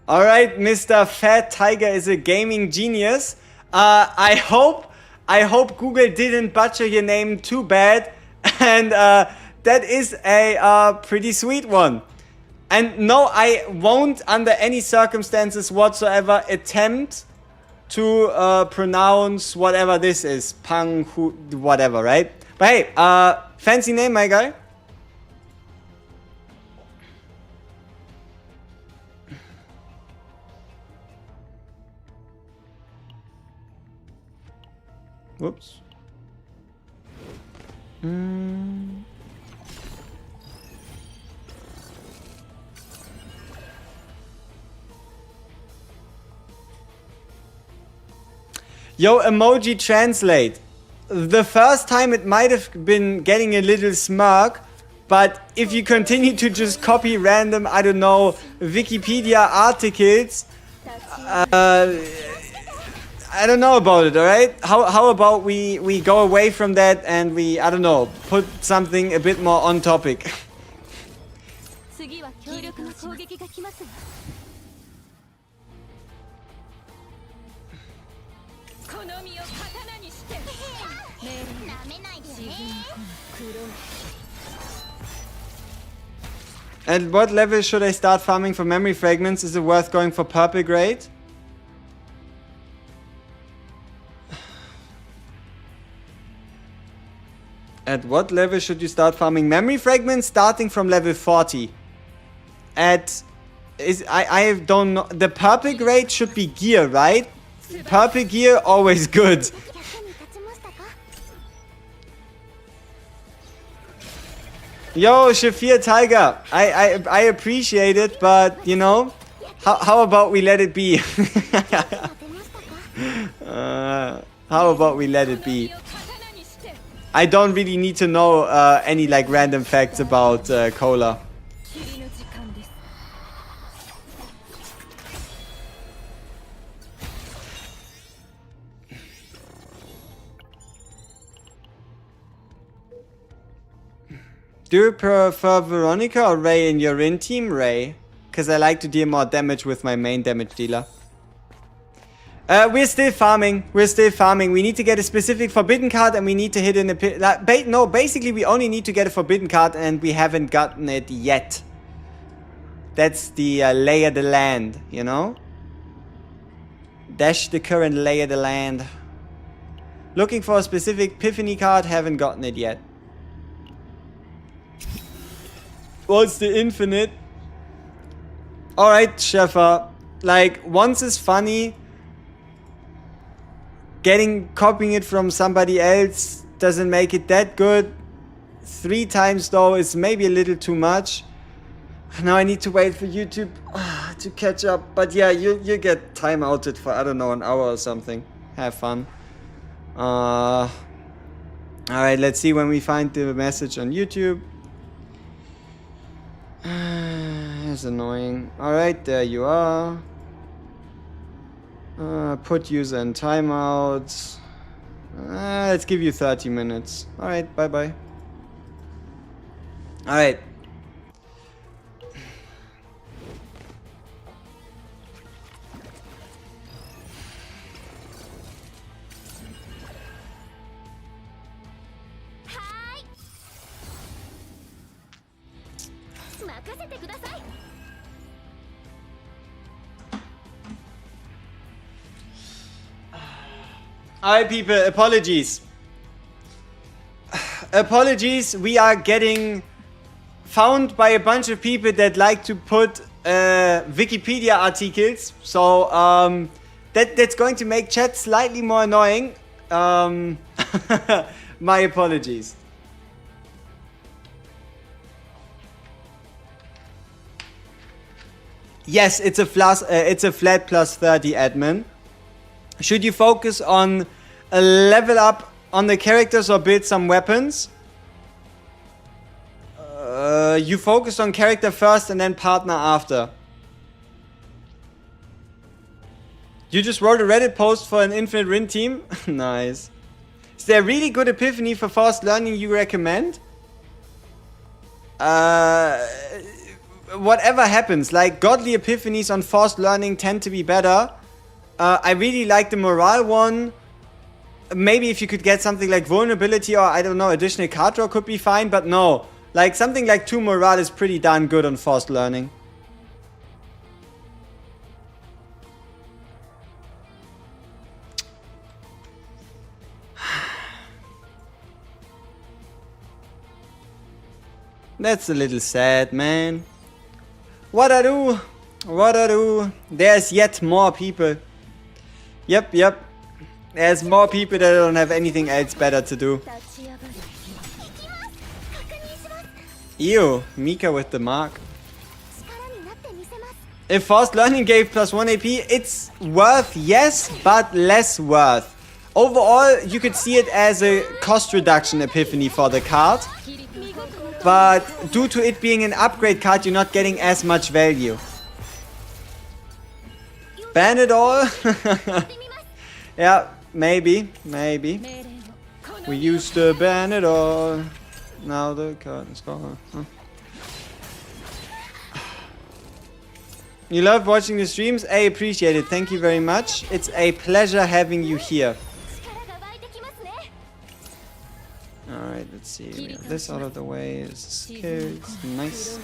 A: Alright, Mr. Fat Tiger is a gaming genius. I hope Google didn't butcher your name too bad. And that is a pretty sweet one. And no, I won't under any circumstances whatsoever attempt to pronounce whatever this is. Pang, whatever, right? But hey, fancy name, my guy. Whoops. Yo, emoji translate. The first time it might have been getting a little smirk, but if you continue to just copy random, I don't know, Wikipedia articles, I don't know about it, alright? How about we go away from that and we, I don't know, put something a bit more on topic. At what level should I start farming for memory fragments? Is it worth going for purple grade? At what level should you start farming memory fragments? Starting from level 40. I don't know. The purple grade should be gear, right? Purple gear, always good. Yo, Shafir Tiger, I appreciate it, but you know, how about we let it be? How about we let it be? I don't really need to know any like random facts about Cola. Do you prefer Veronica or Ray in your Rin team? Ray. Because I like to deal more damage with my main damage dealer. We're still farming. We're still farming. We need to get a specific forbidden card and we need to hit in a... No, basically we only need to get a forbidden card and we haven't gotten it yet. That's the lay of the land, you know? Dash the current lay of the land. Looking for a specific Epiphany card, haven't gotten it yet. What's the infinite? Alright, Sheffer. Like, once is funny. Copying it from somebody else doesn't make it that good. 3 times though is maybe a little too much. Now I need to wait for YouTube to catch up. But yeah, you get time outed for, I don't know, an hour or something. Have fun. Alright, let's see when we find the message on YouTube. That's annoying. Alright, there you are. Put user in timeout. Let's give you 30 minutes. Alright, bye bye. Alright. Alright people, apologies. Apologies, we are getting found by a bunch of people that like to put Wikipedia articles. So that's going to make chat slightly more annoying. My apologies. Yes, it's a flat plus 30 admin. Should you focus on a level up on the characters or build some weapons? You focus on character first and then partner after. You just wrote a Reddit post for an Infinite Rin team? Nice. Is there a really good epiphany for forced learning you recommend? Whatever happens, like godly epiphanies on forced learning tend to be better. I really like the morale one. Maybe if you could get something like vulnerability or I don't know, additional card draw could be fine, but no. Like something like 2 morale is pretty darn good on forced learning. That's a little sad, man. What I do? What I do? There's yet more people. Yep. There's more people that don't have anything else better to do. Ew, Mika with the mark. If forced learning gave plus 1 AP, it's worth, yes, but less worth. Overall, you could see it as a cost reduction epiphany for the card. But due to it being an upgrade card, you're not getting as much value. Ban it all? Yeah, maybe. We used to ban it all. Now the curtain's gone. Huh? You love watching the streams? I appreciate it. Thank you very much. It's a pleasure having you here. Alright, let's see. We have this out of the way. Skills. Nice.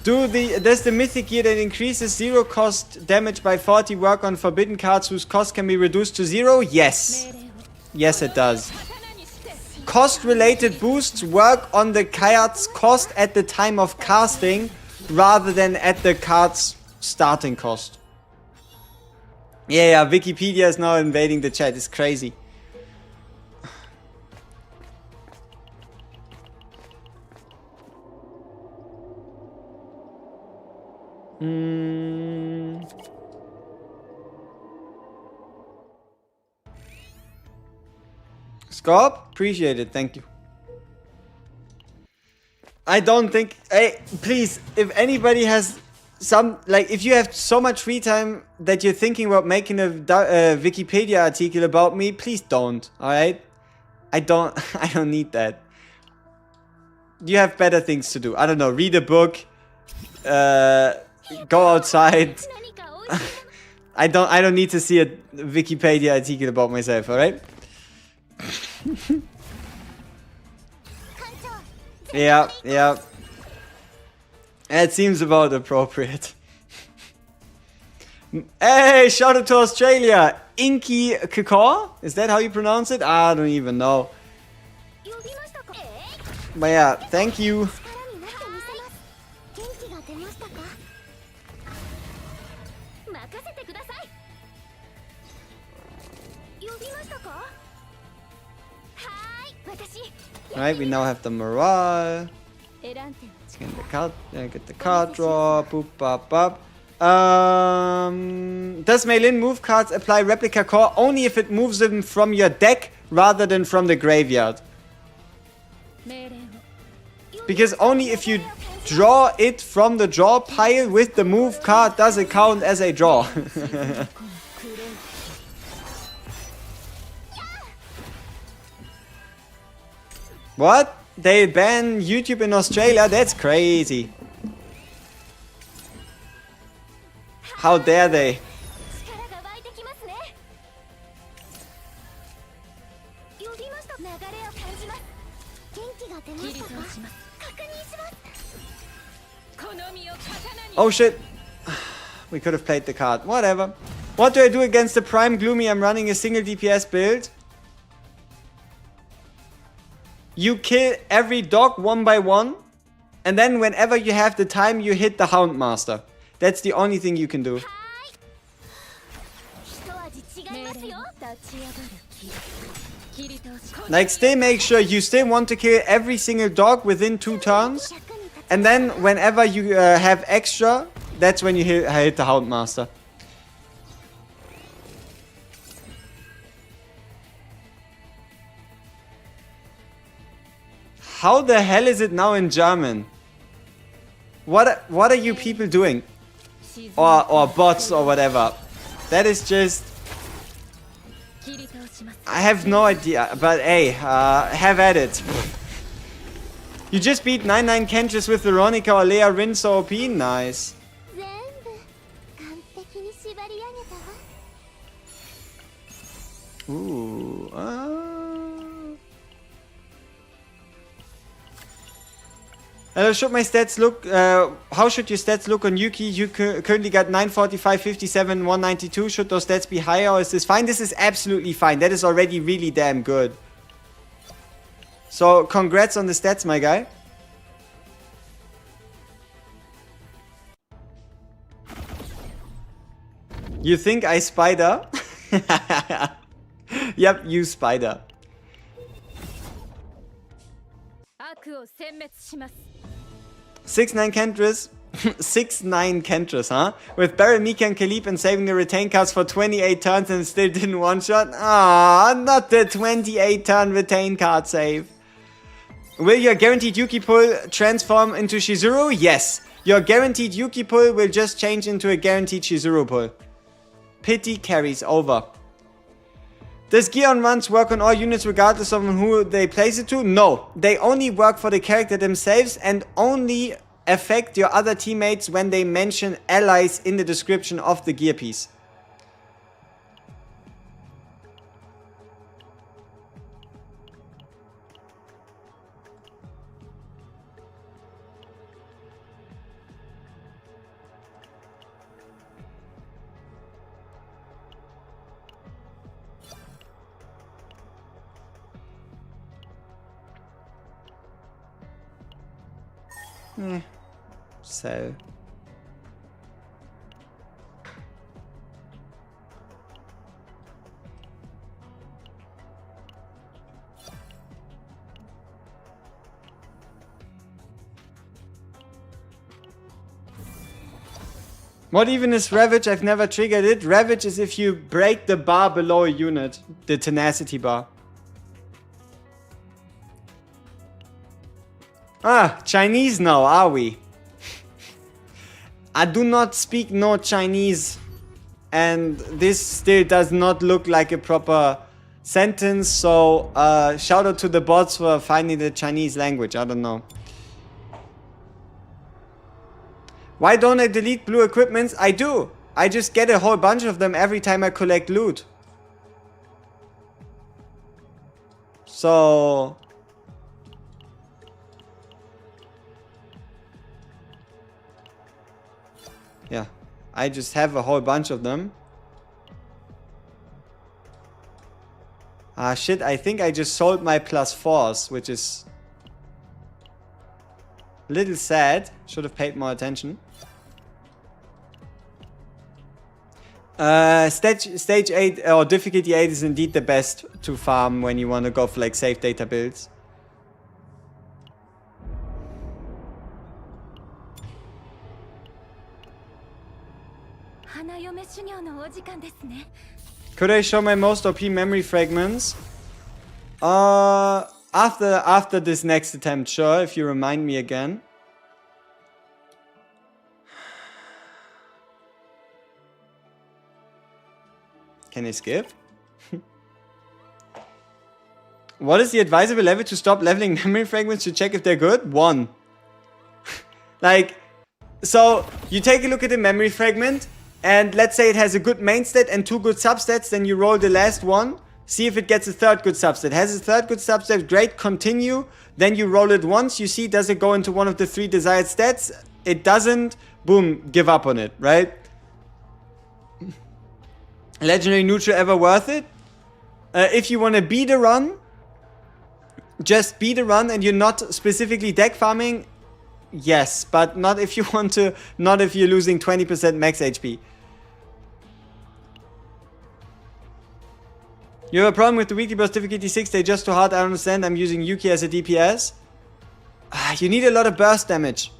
A: Does the mythic gear that increases 0 cost damage by 40 work on forbidden cards whose cost can be reduced to 0? Yes. Yes, it does. Cost related boosts work on the card's cost at the time of casting rather than at the card's starting cost. Yeah, Wikipedia is now invading the chat. It's crazy. Scorp? Appreciate it, thank you. I don't think... Hey, please, if anybody has some... Like, if you have so much free time that you're thinking about making a Wikipedia article about me, please don't, alright? I don't need that. you have better things to do. I don't know, read a book, go outside. I don't need to see a Wikipedia article about myself, alright? Yeah. It seems about appropriate. Hey, shout out to Australia! Inky Kakor? Is that how you pronounce it? I don't even know. But yeah, thank you. Alright, we now have the morale. Let's get the card draw. Boop, bop, bop. Does Meilin move cards apply replica core only if it moves them from your deck rather than from the graveyard? Because only if you draw it from the draw pile with the move card does it count as a draw. What? They ban YouTube in Australia? That's crazy. How dare they? Oh shit. We could have played the card. Whatever. What do I do against the Prime Gloomy? I'm running a single DPS build. You kill every dog one by one. And then whenever you have the time, you hit the Houndmaster. That's the only thing you can do. Like, still make sure you still want to kill every single dog within 2 turns. And then whenever you have extra, that's when you hit the Houndmaster. How the hell is it now in German? What are you people doing? Or bots or whatever. That is just... I have no idea. But hey, have at it. You just beat 9-9 Kentress with Veronica or Leia Rin so OP? Nice. Ooh. Should my stats look? How should your stats look on Yuki? You currently got 945, 57, 192. Should those stats be higher or is this fine? This is absolutely fine. That is already really damn good. So congrats on the stats, my guy. You think I spider? Yep, you spider. 6-9 Kentress. 6-9 Kentress, huh? With Baron, Mika and Kalib and saving the retain cards for 28 turns and still didn't one-shot? Ah, not the 28 turn retain card save. Will your guaranteed Yuki pull transform into Shizuru? Yes. Your guaranteed Yuki pull will just change into a guaranteed Shizuru pull. Pity carries over. Does gear on runs work on all units regardless of who they place it to? No. They only work for the character themselves and only affect your other teammates when they mention allies in the description of the gear piece. So what even is Ravage? I've never triggered it. Ravage is if you break the bar below a unit, the tenacity bar. Ah, Chinese now, are we? I do not speak no Chinese, and this still does not look like a proper sentence, so shout out to the bots for finding the Chinese language, I don't know. Why don't I delete blue equipments? I do. I just get a whole bunch of them every time I collect loot. So... yeah. I just have a whole bunch of them. Ah, shit. I think I just sold my +4s, which is... a little sad. Should have paid more attention. Stage 8 or difficulty 8 is indeed the best to farm when you want to go for like safe data builds. Could I show my most OP memory fragments? After this next attempt, sure, if you remind me again. Can I skip? What is the advisable level to stop leveling memory fragments to check if they're good? 1. Like, so you take a look at the memory fragment, and let's say it has a good main stat and 2 good substats, then you roll the last one, see if it gets a 3rd good substat. Has a 3rd good substat, great, continue. Then you roll it once, you see, does it go into one of the 3 desired stats? It doesn't, boom, give up on it, right? Legendary neutral ever worth it? If you want to beat a run, just beat a run and you're not specifically deck farming, yes, but not if you want to, not if you're losing 20% max HP. You have a problem with the weekly burst difficulty 6, they're just too hard, I understand, I'm using Yuki as a DPS. You need a lot of burst damage.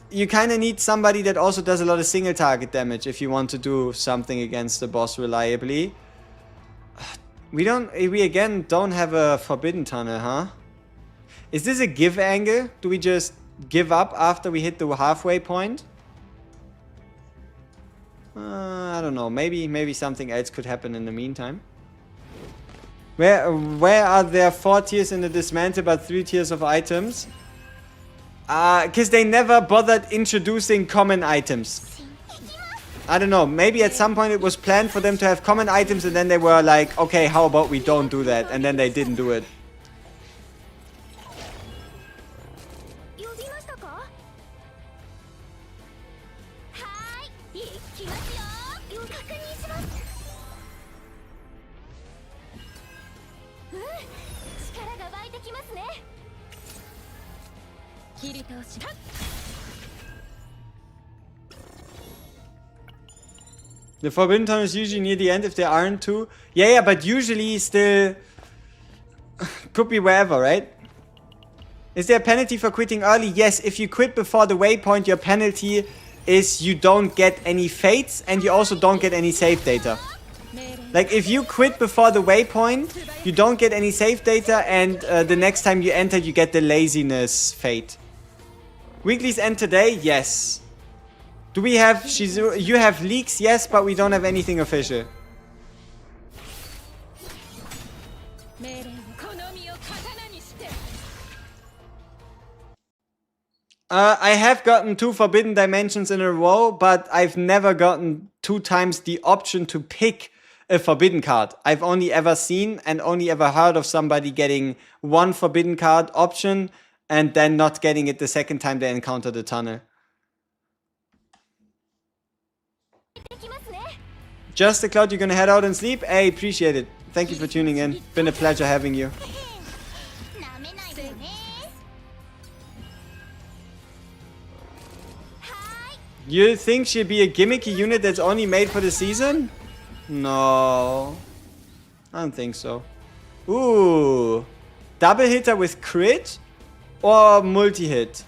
A: You kind of need somebody that also does a lot of single target damage if you want to do something against the boss reliably. We again don't have a forbidden tunnel, huh? Is this a give angle? Do we just give up after we hit the halfway point? I don't know. Maybe something else could happen in the meantime. Where are there 4 tiers in the dismantle but 3 tiers of items? Because they never bothered introducing common items. I don't know, maybe at some point it was planned for them to have common items and then they were like, okay, how about we don't do that? And then they didn't do it. The forbidden tunnel is usually near the end if there aren't 2. Yeah, but usually still could be wherever, right? Is there a penalty for quitting early? Yes, if you quit before the waypoint, your penalty is you don't get any fates and you also don't get any save data. Like if you quit before the waypoint, you don't get any save data and the next time you enter, you get the laziness fate. Weeklies end today? Yes. Do we have Shizuru? You have leaks? Yes, but we don't have anything official. I have gotten 2 forbidden dimensions in a row, but I've never gotten 2 times the option to pick a forbidden card. I've only ever seen and only ever heard of somebody getting 1 forbidden card option and then not getting it the second time they encounter the tunnel. Just the Cloud, you're gonna head out and sleep? I appreciate it. Thank you for tuning in. Been a pleasure having you. You think she'll be a gimmicky unit that's only made for the season? No. I don't think so. Ooh. Double hitter with crit? Or multi-hit?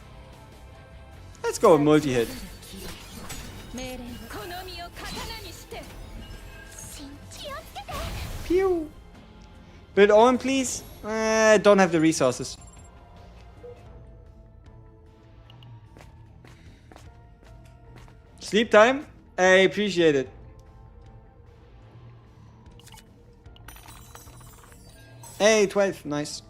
A: Let's go with multi-hit. Pew. Build Owen, please. Don't have the resources. Sleep time? I appreciate it. Hey, 12. Nice.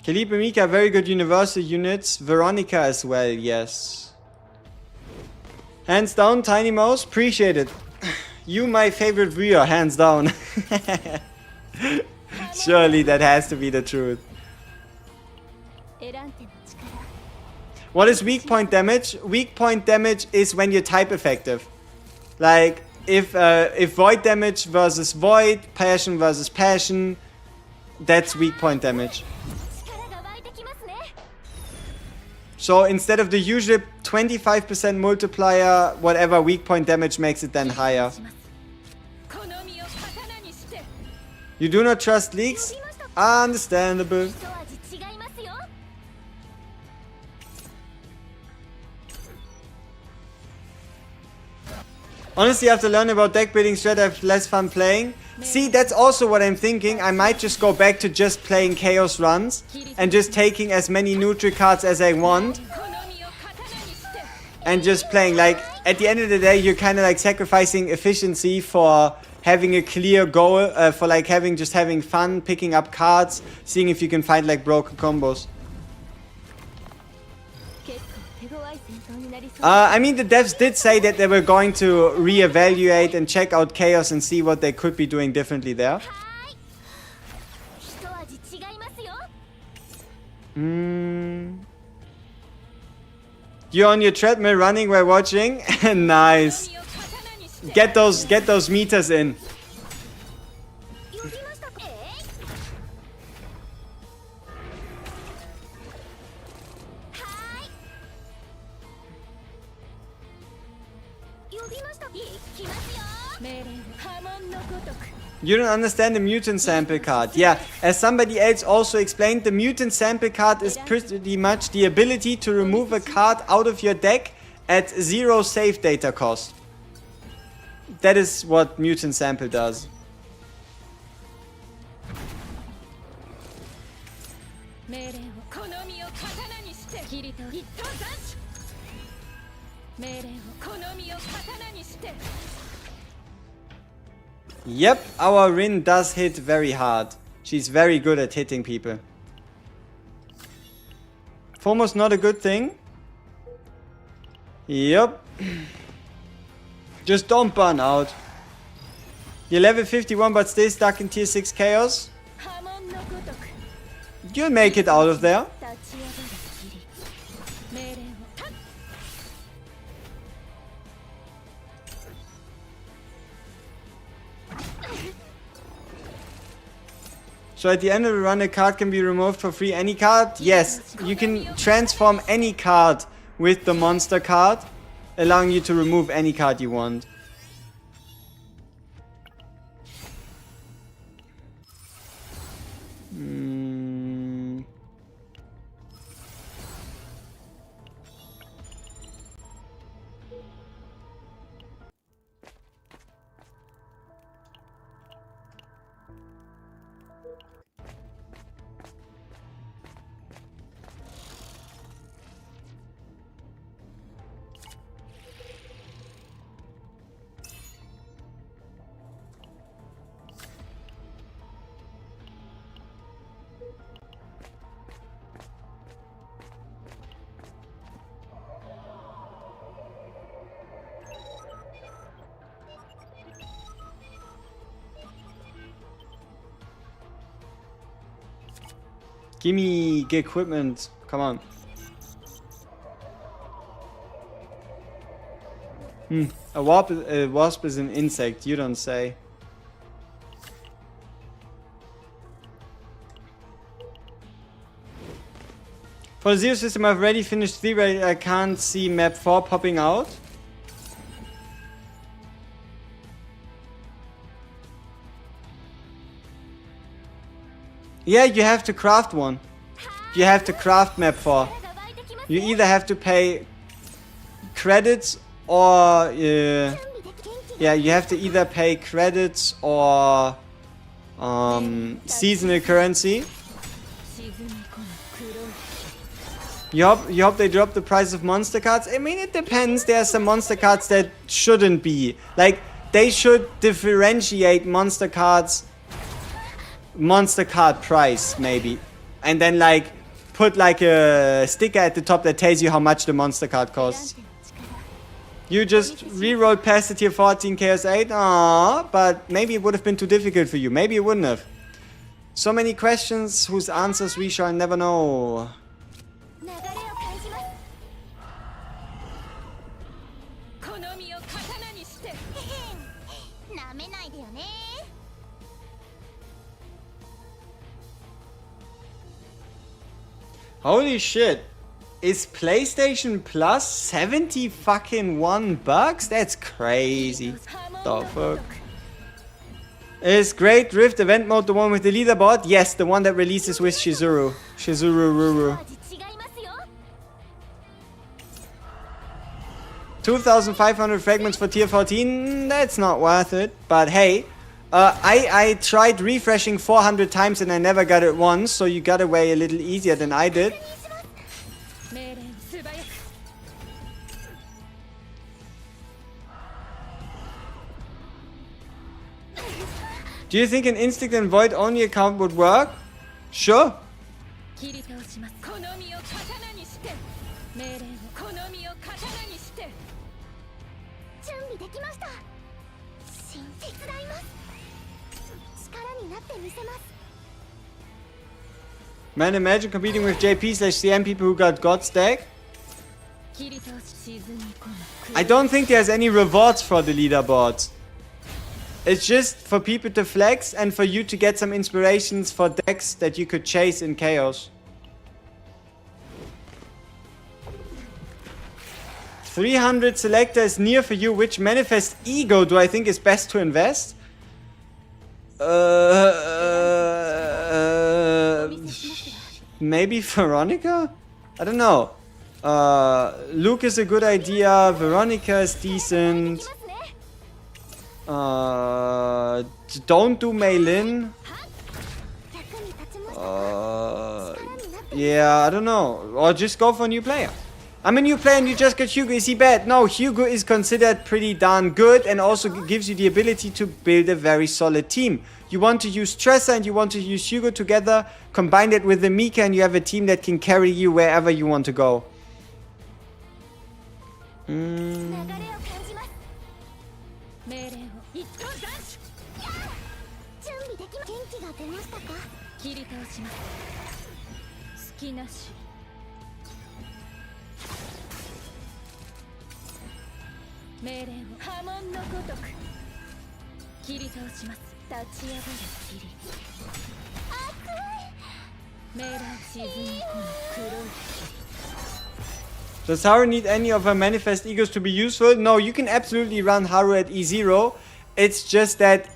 A: Kalib and Mika, very good universal units. Veronica as well, yes. Hands down, Tiny Mouse, appreciate it. You my favorite viewer, hands down. Surely that has to be the truth. What is weak point damage? Weak point damage is when you're type effective. Like if void damage versus void, passion versus passion, that's weak point damage. So instead of the usual 25% multiplier, whatever weak point damage makes it then higher. You do not trust leaks? Understandable. Honestly, after learning about deck building strat, I have less fun playing. See, that's also what I'm thinking. I might just go back to just playing chaos runs and just taking as many neutral cards as I want. And just playing, like, at the end of the day, you're kind of like sacrificing efficiency for having a clear goal, for like having fun, picking up cards, seeing if you can find like broken combos. I mean, the devs did say that they were going to reevaluate and check out Chaos and see what they could be doing differently there. You're on your treadmill running while watching? Nice. Get those meters in. You don't understand the mutant sample card. Yeah, as somebody else also explained, the mutant sample card is pretty much the ability to remove a card out of your deck at 0 save data cost. That is what mutant sample does. Yep, our Rin does hit very hard. She's very good at hitting people. FOMO's not a good thing. Yep. Just don't burn out. You're level 51 but still stuck in tier 6 chaos. You'll make it out of there. So at the end of the run, a card can be removed for free. Any card? Yes, you can transform any card with the monster card, allowing you to remove any card you want. Gimme equipment. Come on. A wasp is an insect, you don't say. For the zero system, I've already finished 3, but I can't see map 4 popping out. Yeah, you have to craft one. You have to craft map 4. You either have to pay credits or... yeah, you have to either pay credits or seasonal currency. You hope they drop the price of monster cards? I mean, it depends. There are some monster cards that shouldn't be. Like, they should differentiate monster cards... Monster card price, maybe. And then like put like a sticker at the top that tells you how much the monster card costs. You just rerolled past the tier 14 Chaos 8? Aww, but maybe it would have been too difficult for you. Maybe it wouldn't have. So many questions whose answers we shall never know. Holy shit. Is PlayStation Plus 70 fucking $1? That's crazy. The fuck? Is Great Rift event mode the one with the leaderboard? Yes, the one that releases with Shizuru. Shizuru. 2,500 fragments for tier 14? That's not worth it. But hey, I tried refreshing 400 times and I never got it once, so you got away a little easier than I did. Do you think an Instinct and Void only account would work? Sure. Man, imagine competing with JP/CM people who got God Stack. I don't think there's any rewards for the leaderboards. It's just for people to flex and for you to get some inspirations for decks that you could chase in Chaos. 300 selector is near for you. Which Manifest Ego do I think is best to invest? Maybe Veronica? I don't know. Luke is a good idea. Veronica is decent. Don't do Meilin. Yeah, I don't know. Or just go for a new player. I'm a new player and you just got Hugo. Is he bad? No, Hugo is considered pretty darn good and also gives you the ability to build a very solid team. You want to use Tressa and you want to use Hugo together, combine it with the Mika and you have a team that can carry you wherever you want to go. Does Haru need any of her Manifest Egos to be useful? No, you can absolutely run Haru at E0. It's just that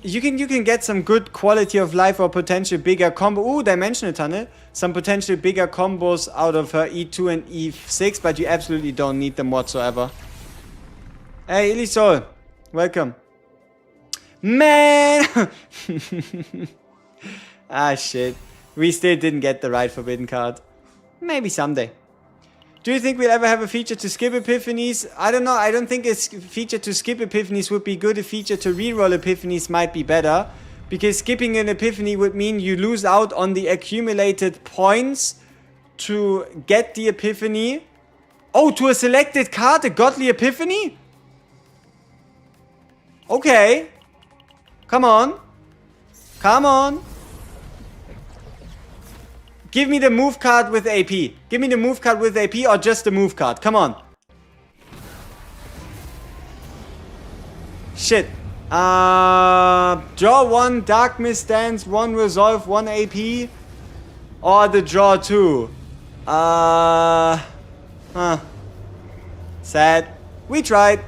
A: you can get some good quality of life or potential bigger combo. Ooh, Dimensional Tunnel. Some potential bigger combos out of her E2 and E6, but you absolutely don't need them whatsoever. Hey, Ilisol. Welcome. Man! Ah, shit. We still didn't get the right Forbidden card. Maybe someday. Do you think we'll ever have a feature to skip epiphanies? I don't know. I don't think a feature to skip epiphanies would be good. A feature to reroll epiphanies might be better. Because skipping an epiphany would mean you lose out on the accumulated points to get the epiphany. Oh, to a selected card, a godly epiphany? Okay. Come on. Come on. Give me the move card with AP. Give me the move card with AP or just the move card. Come on. Shit. Draw 1, Dark Mist Dance, 1 Resolve, 1 AP. Or the draw 2. Sad. We tried.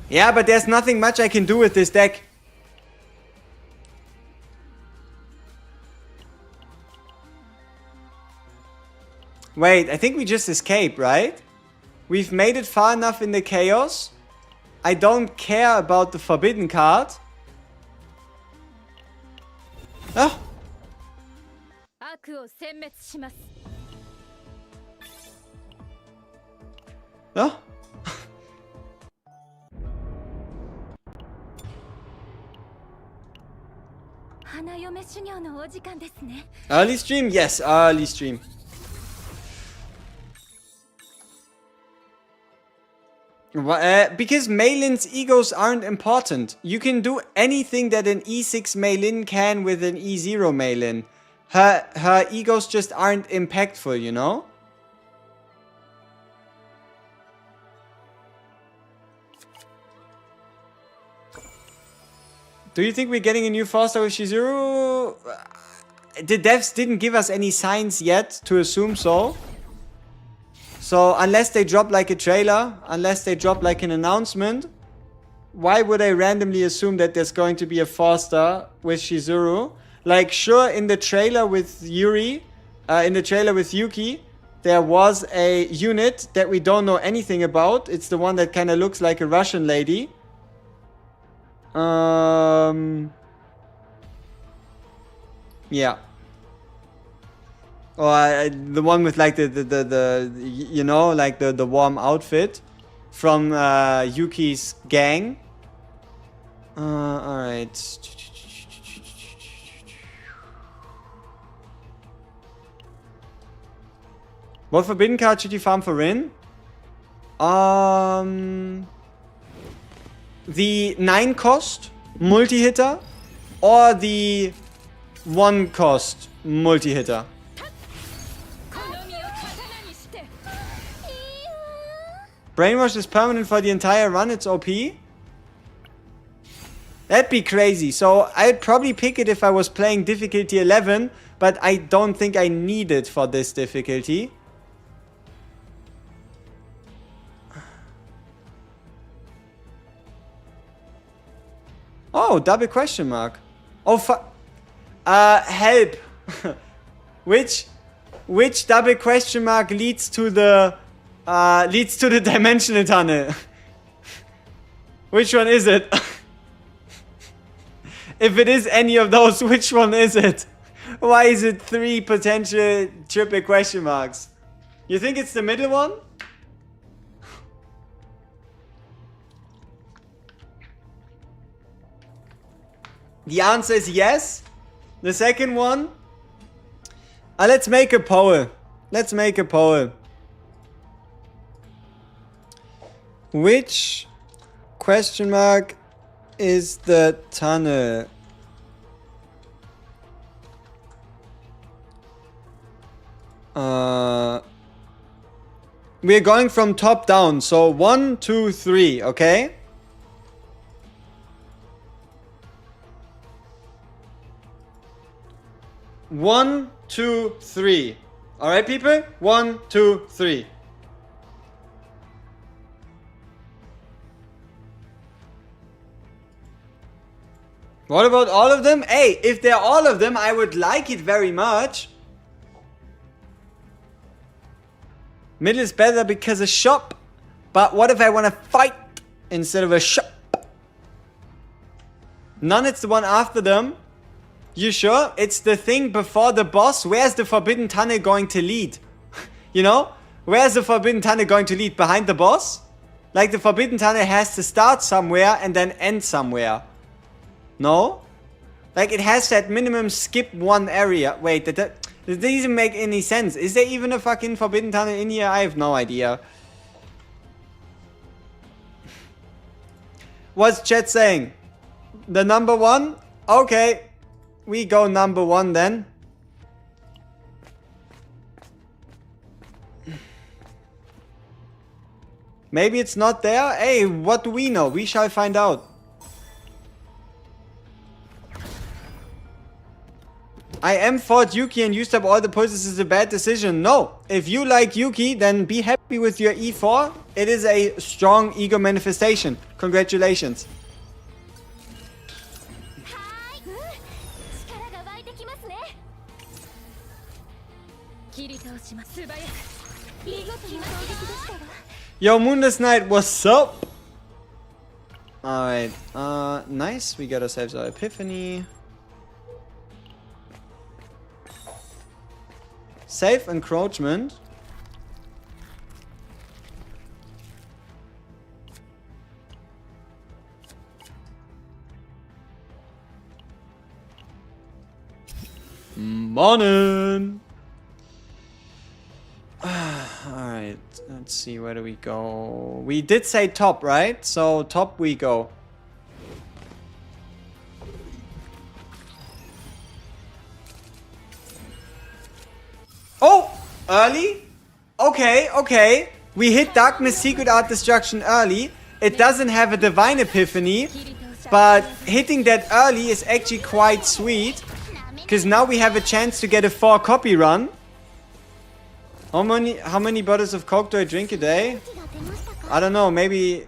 A: Yeah, but there's nothing much I can do with this deck. Wait, I think we just escaped, right? We've made it far enough in the chaos. I don't care about the forbidden card. Ah. Ah. Early stream? Yes, early stream. Because Maylin's egos aren't important. You can do anything that an E6 Maylin can with an E0 Maylin. Her egos just aren't impactful, you know? Do you think we're getting a new Foster with Shizuru? The devs didn't give us any signs yet to assume so. So unless they drop like a trailer, unless they drop like an announcement, why would I randomly assume that there's going to be a Foster with Shizuru? Like, sure, in the trailer with Yuri, in the trailer with Yuki, there was a unit that we don't know anything about. It's the one that kind of looks like a Russian lady. Yeah. Or the one with like the you know, like the warm outfit from Yuki's gang. Alright. What forbidden card should you farm for Rin? The 9 cost multi-hitter or the 1 cost multi-hitter? Brainwash is permanent for the entire run, it's OP? That'd be crazy. So I'd probably pick it if I was playing difficulty 11, but I don't think I need it for this difficulty. Oh, double question mark. Oh, help. Which double question mark leads to the dimensional tunnel? Which one is it? If it is any of those, which one is it? Why is it 3 potential triple question marks? You think it's the middle one? The answer is yes. The second one? Let's make a poll. Let's make a poll. Which question mark is the tunnel? We're going from top down. So 1, 2, 3, okay? One, two, three. Alright, people? 1, 2, 3. What about all of them? Hey, if they're all of them, I would like it very much. Middle is better because a shop. But what if I want to fight instead of a shop? None, it's the one after them. You sure? It's the thing before the boss. Where's the forbidden tunnel going to lead? You know? Where's the forbidden tunnel going to lead? Behind the boss? Like the forbidden tunnel has to start somewhere and then end somewhere. No? Like it has that minimum skip one area. Wait, that doesn't even make any sense. Is there even a fucking forbidden tunnel in here? I have no idea. What's chat saying? The number 1? Okay. We go number 1 then. Maybe it's not there? Hey, what do we know? We shall find out. I am fought Yuki and used up all the pulses is a bad decision. No. If you like Yuki, then be happy with your E4. It is a strong ego manifestation. Congratulations. Yo, Moonless Knight, what's up? Alright, nice. We got ourselves our epiphany. Safe encroachment. Morning. Alright, let's see, where do we go? We did say top, right? So top we go. Oh! Early? Okay, okay. We hit Darkness Secret Art Destruction early. It doesn't have a Divine Epiphany, but hitting that early is actually quite sweet. Because now we have a chance to get a 4 copy run. How many bottles of Coke do I drink a day? I don't know, maybe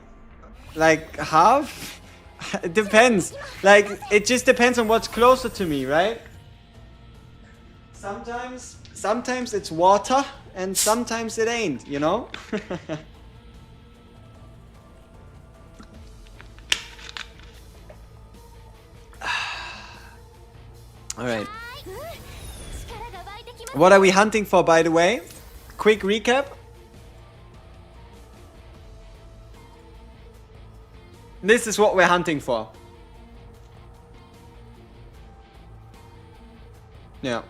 A: like half? It depends. Like, it just depends on what's closer to me, right? Sometimes it's water and sometimes it ain't, you know? Alright. What are we hunting for, by the way? Quick recap. This is what we're hunting for. Yeah.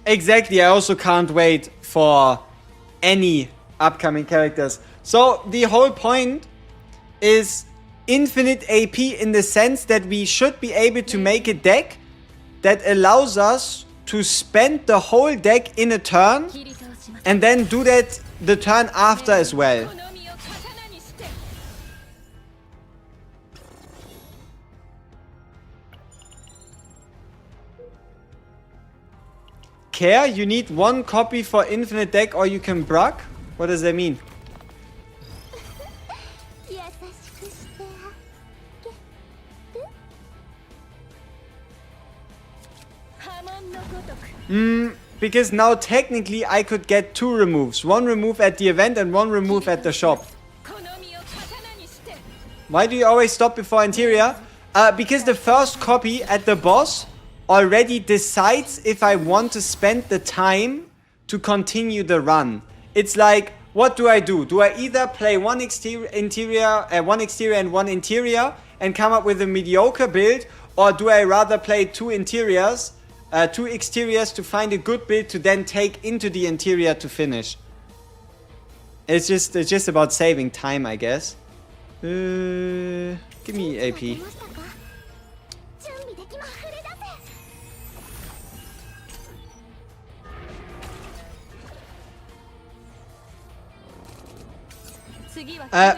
A: Exactly, I also can't wait for any upcoming characters. So the whole point is infinite AP in the sense that we should be able to make a deck that allows us to spend the whole deck in a turn and then do that the turn after as well. Care, you need 1 copy for infinite deck or you can Brock? What does that mean? Because now technically I could get 2 removes. 1 remove at the event and 1 remove at the shop. Why do you always stop before interior? Because the first copy at the boss already decides if I want to spend the time to continue the run. It's like, what do? Do I either play one exterior and one interior and come up with a mediocre build, or do I rather play 2 exteriors to find a good build to then take into the interior to finish? It's just about saving time, I guess. Give me AP.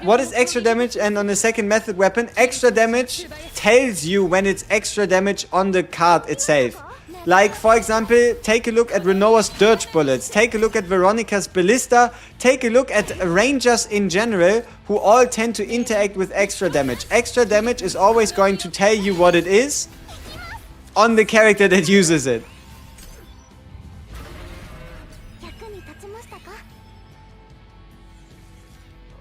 A: What is extra damage? And on the second method weapon, extra damage tells you when it's extra damage on the card itself. Like, for example, take a look at Renoa's Dirge Bullets, take a look at Veronica's Ballista, take a look at Rangers in general, who all tend to interact with extra damage. Extra damage is always going to tell you what it is on the character that uses it.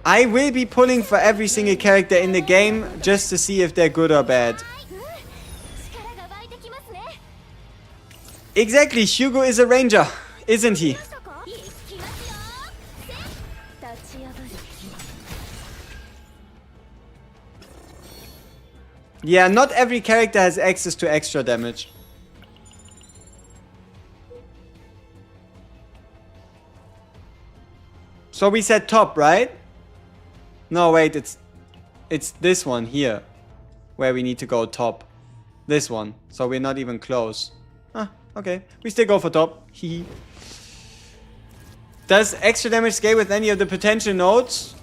A: I will be pulling for every single character in the game just to see if they're good or bad. Exactly, Hugo is a ranger, isn't he? Yeah, not every character has access to extra damage. So we said top, right? No, wait, it's this one here where we need to go top. This one. So we're not even close. Ah, okay. We still go for top. Hehe. Does extra damage scale with any of the potential nodes?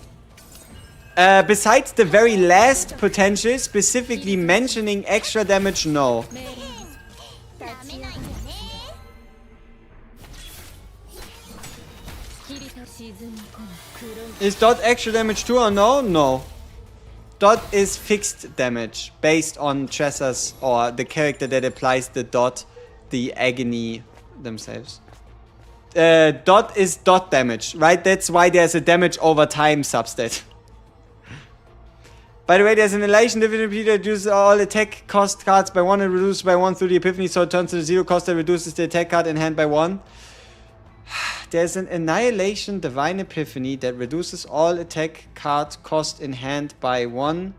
A: Besides the very last potential, specifically mentioning extra damage, no. Is dot extra damage too or no? No. Dot is fixed damage based on Tressa's or the character that applies the dot, the agony themselves. Dot is dot damage, right? That's why there's a damage over time substat. By the way, there's an elation dividend that reduces all attack cost cards by 1 and reduces by 1 through the epiphany, so it turns to the 0 cost that reduces the attack card in hand by 1. there's an Annihilation Divine Epiphany that reduces all attack card cost in hand by 1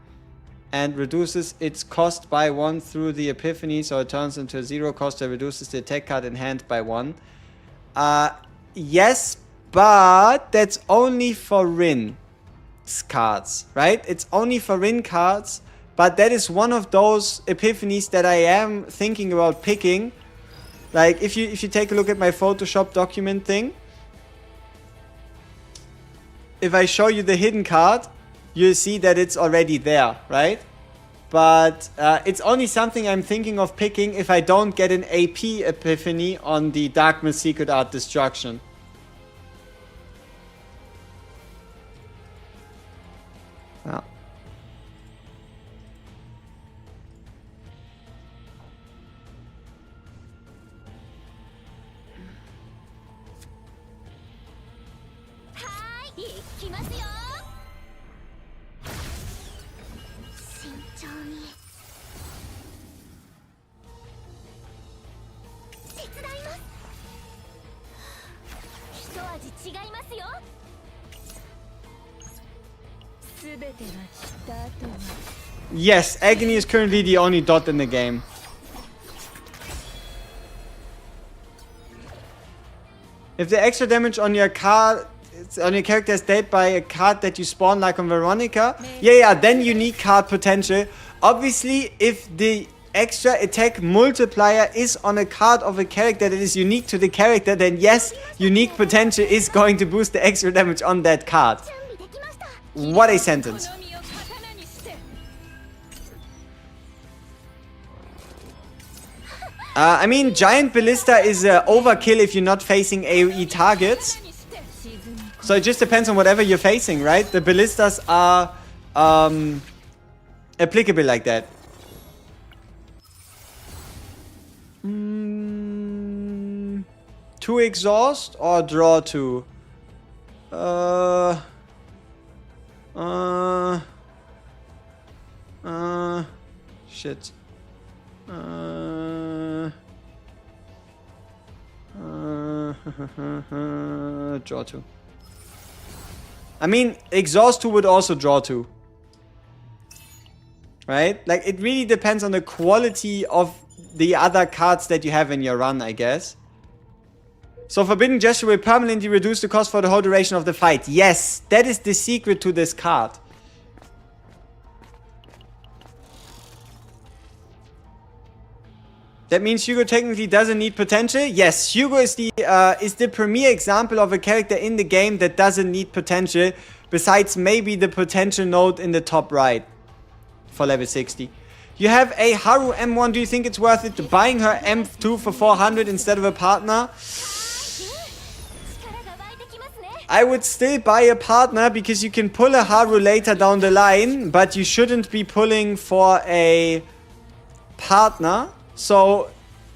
A: and reduces its cost by 1 through the Epiphany, so it turns into a 0 cost that reduces the attack card in hand by 1. Yes, but that's only for Rin cards, right? It's only for Rin cards, but that is one of those epiphanies that I am thinking about picking. Like, if you take a look at my Photoshop document thing, if I show you the hidden card, you'll see that it's already there, right? But it's only something I'm thinking of picking if I don't get an AP epiphany on the Darkness Secret Art Destruction. Yeah. Yes, Agony is currently the only dot in the game. If the extra damage on your card, on your character is dealt by a card that you spawn, like on Veronica, yeah, then unique card potential. Obviously, if the extra attack multiplier is on a card of a character that is unique to the character, then yes, unique potential is going to boost the extra damage on that card. What a sentence. I mean, Giant Ballista is overkill if you're not facing AoE targets. So it just depends on whatever you're facing, right? The Ballistas are applicable like that. 2 exhaust or draw 2? Shit. Draw 2. I mean, exhaust 2 would also draw 2. Right? Like, it really depends on the quality of the other cards that you have in your run, I guess. So Forbidden Gesture will permanently reduce the cost for the whole duration of the fight. Yes, that is the secret to this card. That means Hugo technically doesn't need potential. Yes, Hugo is the premier example of a character in the game that doesn't need potential, besides maybe the potential node in the top right for level 60. You have a Haru M1. Do you think it's worth it buying her M2 for 400 instead of a partner? I would still buy a partner because you can pull a Haru later down the line, but you shouldn't be pulling for a partner. So,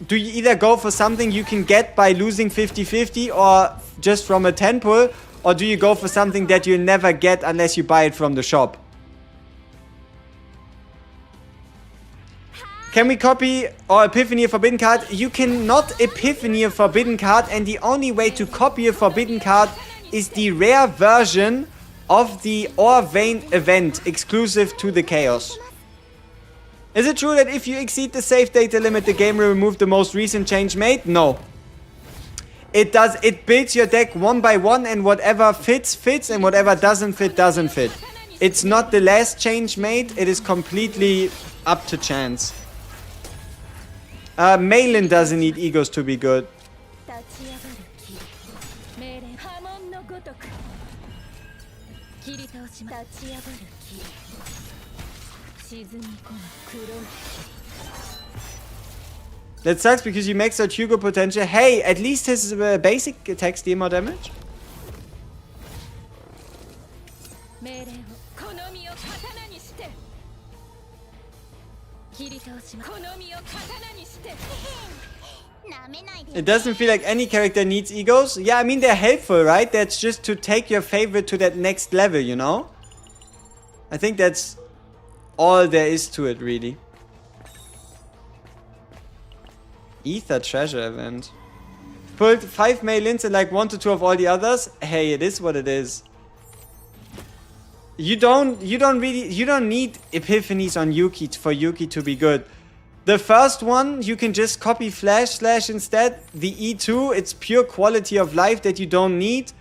A: do you either go for something you can get by losing 50-50 or just from a 10 pull, or do you go for something that you'll never get unless you buy it from the shop? Can we copy or epiphany a forbidden card? You cannot epiphany a forbidden card, and the only way to copy a forbidden card is the rare version of the Ore Vein event exclusive to the Chaos. Is it true that if you exceed the save data limit, the game will remove the most recent change made? No. It does. It builds your deck one by one, and whatever fits, fits, and whatever doesn't fit, doesn't fit. It's not the last change made. It is completely up to chance. Malin doesn't need egos to be good. That sucks because you maxed out Hugo potential. Hey, at least his basic attacks deal more damage. It doesn't feel like any character needs egos. Yeah, I mean, they're helpful, right? That's just to take your favorite to that next level, you know? I think that's all there is to it, really. Ether treasure event. pulled 5 mail-ins and like 1 to 2 of all the others. Hey, it is what it is. You don't need epiphanies on Yuki for Yuki to be good. The first one, you can just copy Flash Slash instead. The E2, it's pure quality of life that you don't need.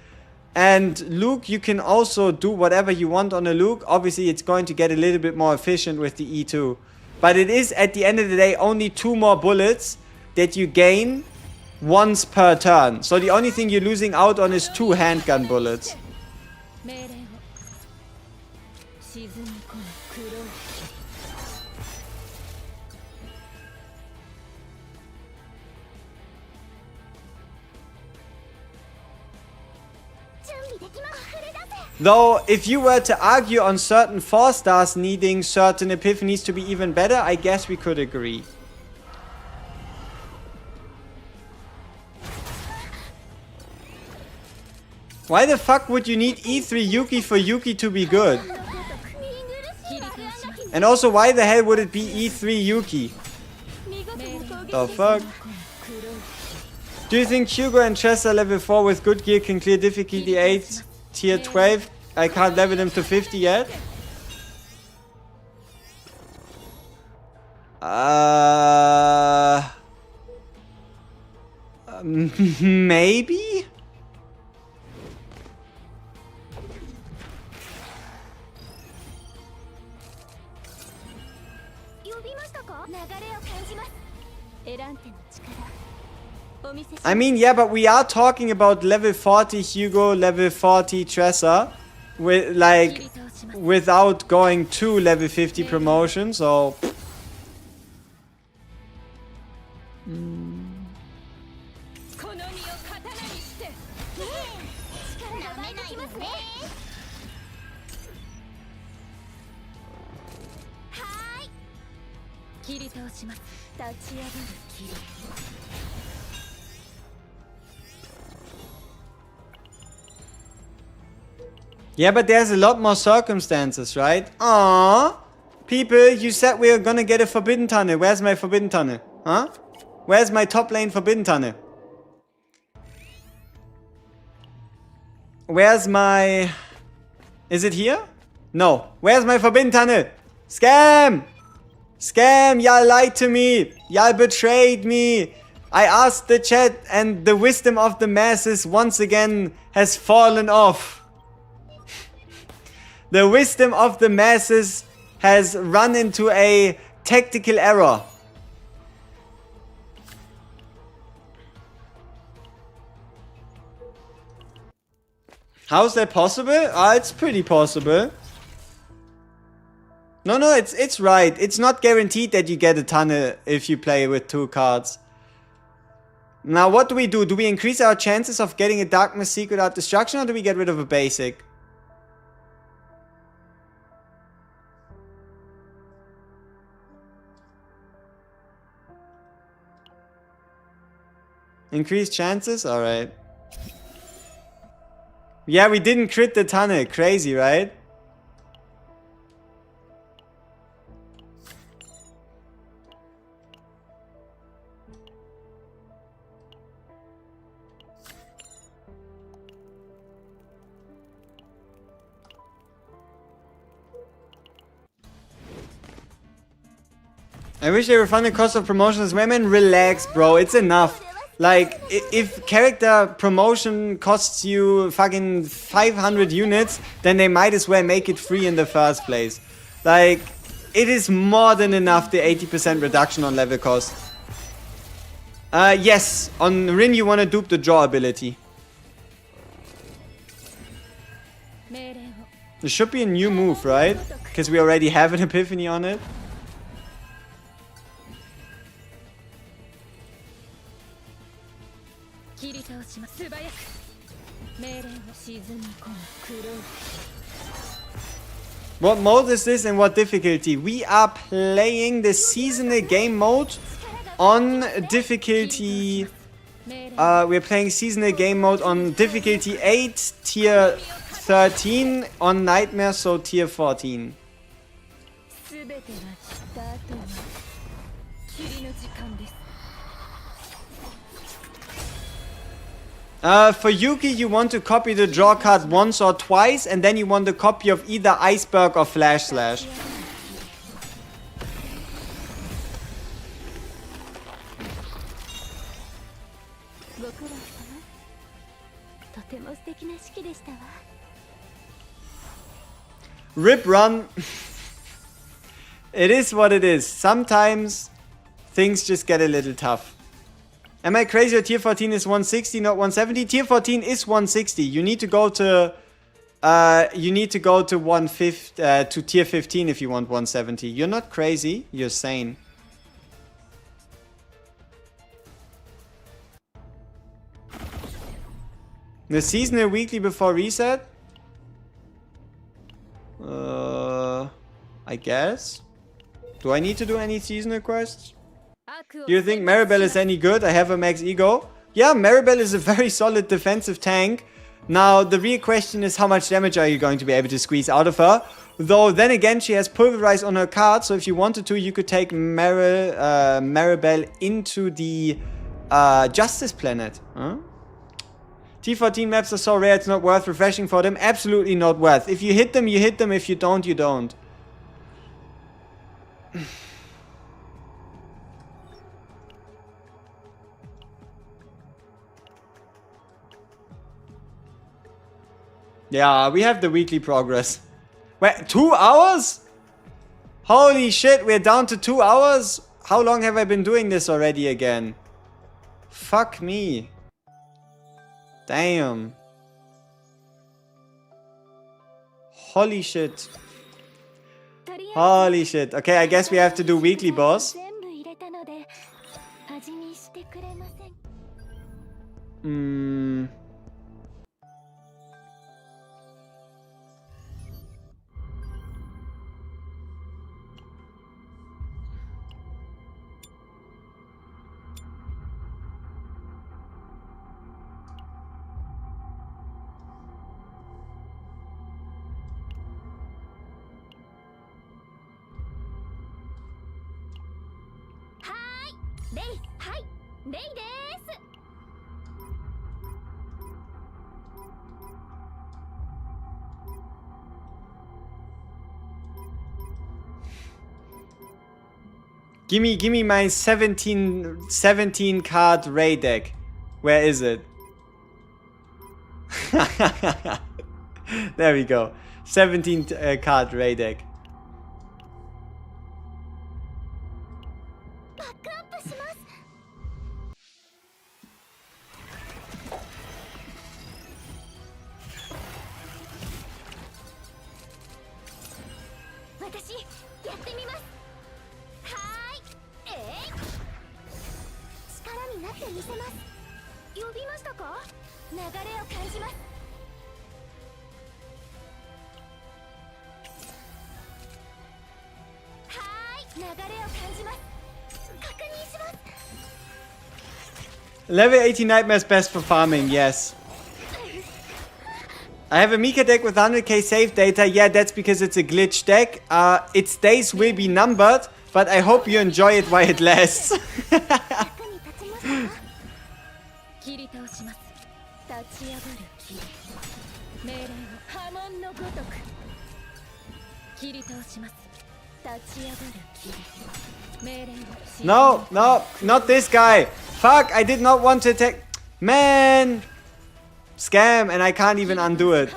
A: And Luke, you can also do whatever you want on a Luke. Obviously, it's going to get a little bit more efficient with the E2. But it is, at the end of the day, only 2 more bullets that you gain once per turn. So the only thing you're losing out on is 2 handgun bullets. Though, if you were to argue on certain 4 stars needing certain epiphanies to be even better, I guess we could agree. Why the fuck would you need E3 Yuki for Yuki to be good? And also, why the hell would it be E3 Yuki? The fuck? Do you think Hugo and Chester level 4 with good gear can clear difficulty 8? Tier 12, I can't level them to 50 yet. Maybe? I mean, yeah, but we are talking about level 40 Hugo, level 40 Tressa, with like without going to level 50 promotion, so yeah, but there's a lot more circumstances, right? Aww. People, you said we were gonna get a Forbidden Tunnel. Where's my Forbidden Tunnel? Huh? Where's my top lane Forbidden Tunnel? Where's my... Is it here? No. Where's my Forbidden Tunnel? Scam! Scam! Y'all lied to me! Y'all betrayed me! I asked the chat and the wisdom of the masses once again has fallen off. The wisdom of the masses has run into a tactical error. How's that possible? It's pretty possible. No, it's right. It's not guaranteed that you get a tunnel if you play with 2 cards. Now, what do? Do we increase our chances of getting a Darkness Seek without destruction, or do we get rid of a basic? Increased chances? Alright. Yeah, we didn't crit the tunnel. Crazy, right? I wish they refund the cost of promotions. Women, relax, bro. It's enough. Like, if character promotion costs you fucking 500 units, then they might as well make it free in the first place. Like, it is more than enough, the 80% reduction on level cost. Yes, on Rin you want to dupe the draw ability. There should be a new move, right? Because we already have an epiphany on it. What mode is this and what difficulty? We are playing the seasonal game mode on difficulty... we're playing seasonal game mode on difficulty 8, tier 13, on Nightmare, so tier 14. For Yuki, you want to copy the draw card once or twice, and then you want a copy of either Iceberg or Flash Slash. Rip run. It is what it is. Sometimes things just get a little tough. Am I crazy or tier 14 is 160, not 170? Tier 14 is 160. You need to go to 150 to tier 15 if you want 170. You're not crazy, you're sane. The seasonal weekly before reset? I guess. Do I need to do any seasonal quests? Do you think Maribel is any good? I have a max ego. Yeah, Maribel is a very solid defensive tank. Now, the real question is how much damage are you going to be able to squeeze out of her? Though, then again, she has Pulverize on her card, so if you wanted to, you could take Maribel into the Justice Planet. Huh? T14 maps are so rare, it's not worth refreshing for them. Absolutely not worth. If you hit them, you hit them. If you don't, you don't. Yeah, we have the weekly progress. Wait, 2 hours? Holy shit, we're down to 2 hours? How long have I been doing this already again? Fuck me. Damn. Holy shit. Holy shit. Okay, I guess we have to do weekly, boss. Gimme my 17 card Ray deck. Where is it? There we go. 17 card Ray deck. Level 80 Nightmare's best for farming, yes. I have a Mika deck with 100k save data. Yeah, that's because it's a glitch deck. Its days will be numbered, but I hope you enjoy it while it lasts. No, no, not this guy. Fuck, I did not want to attack. Man. Scam, and I can't even undo it.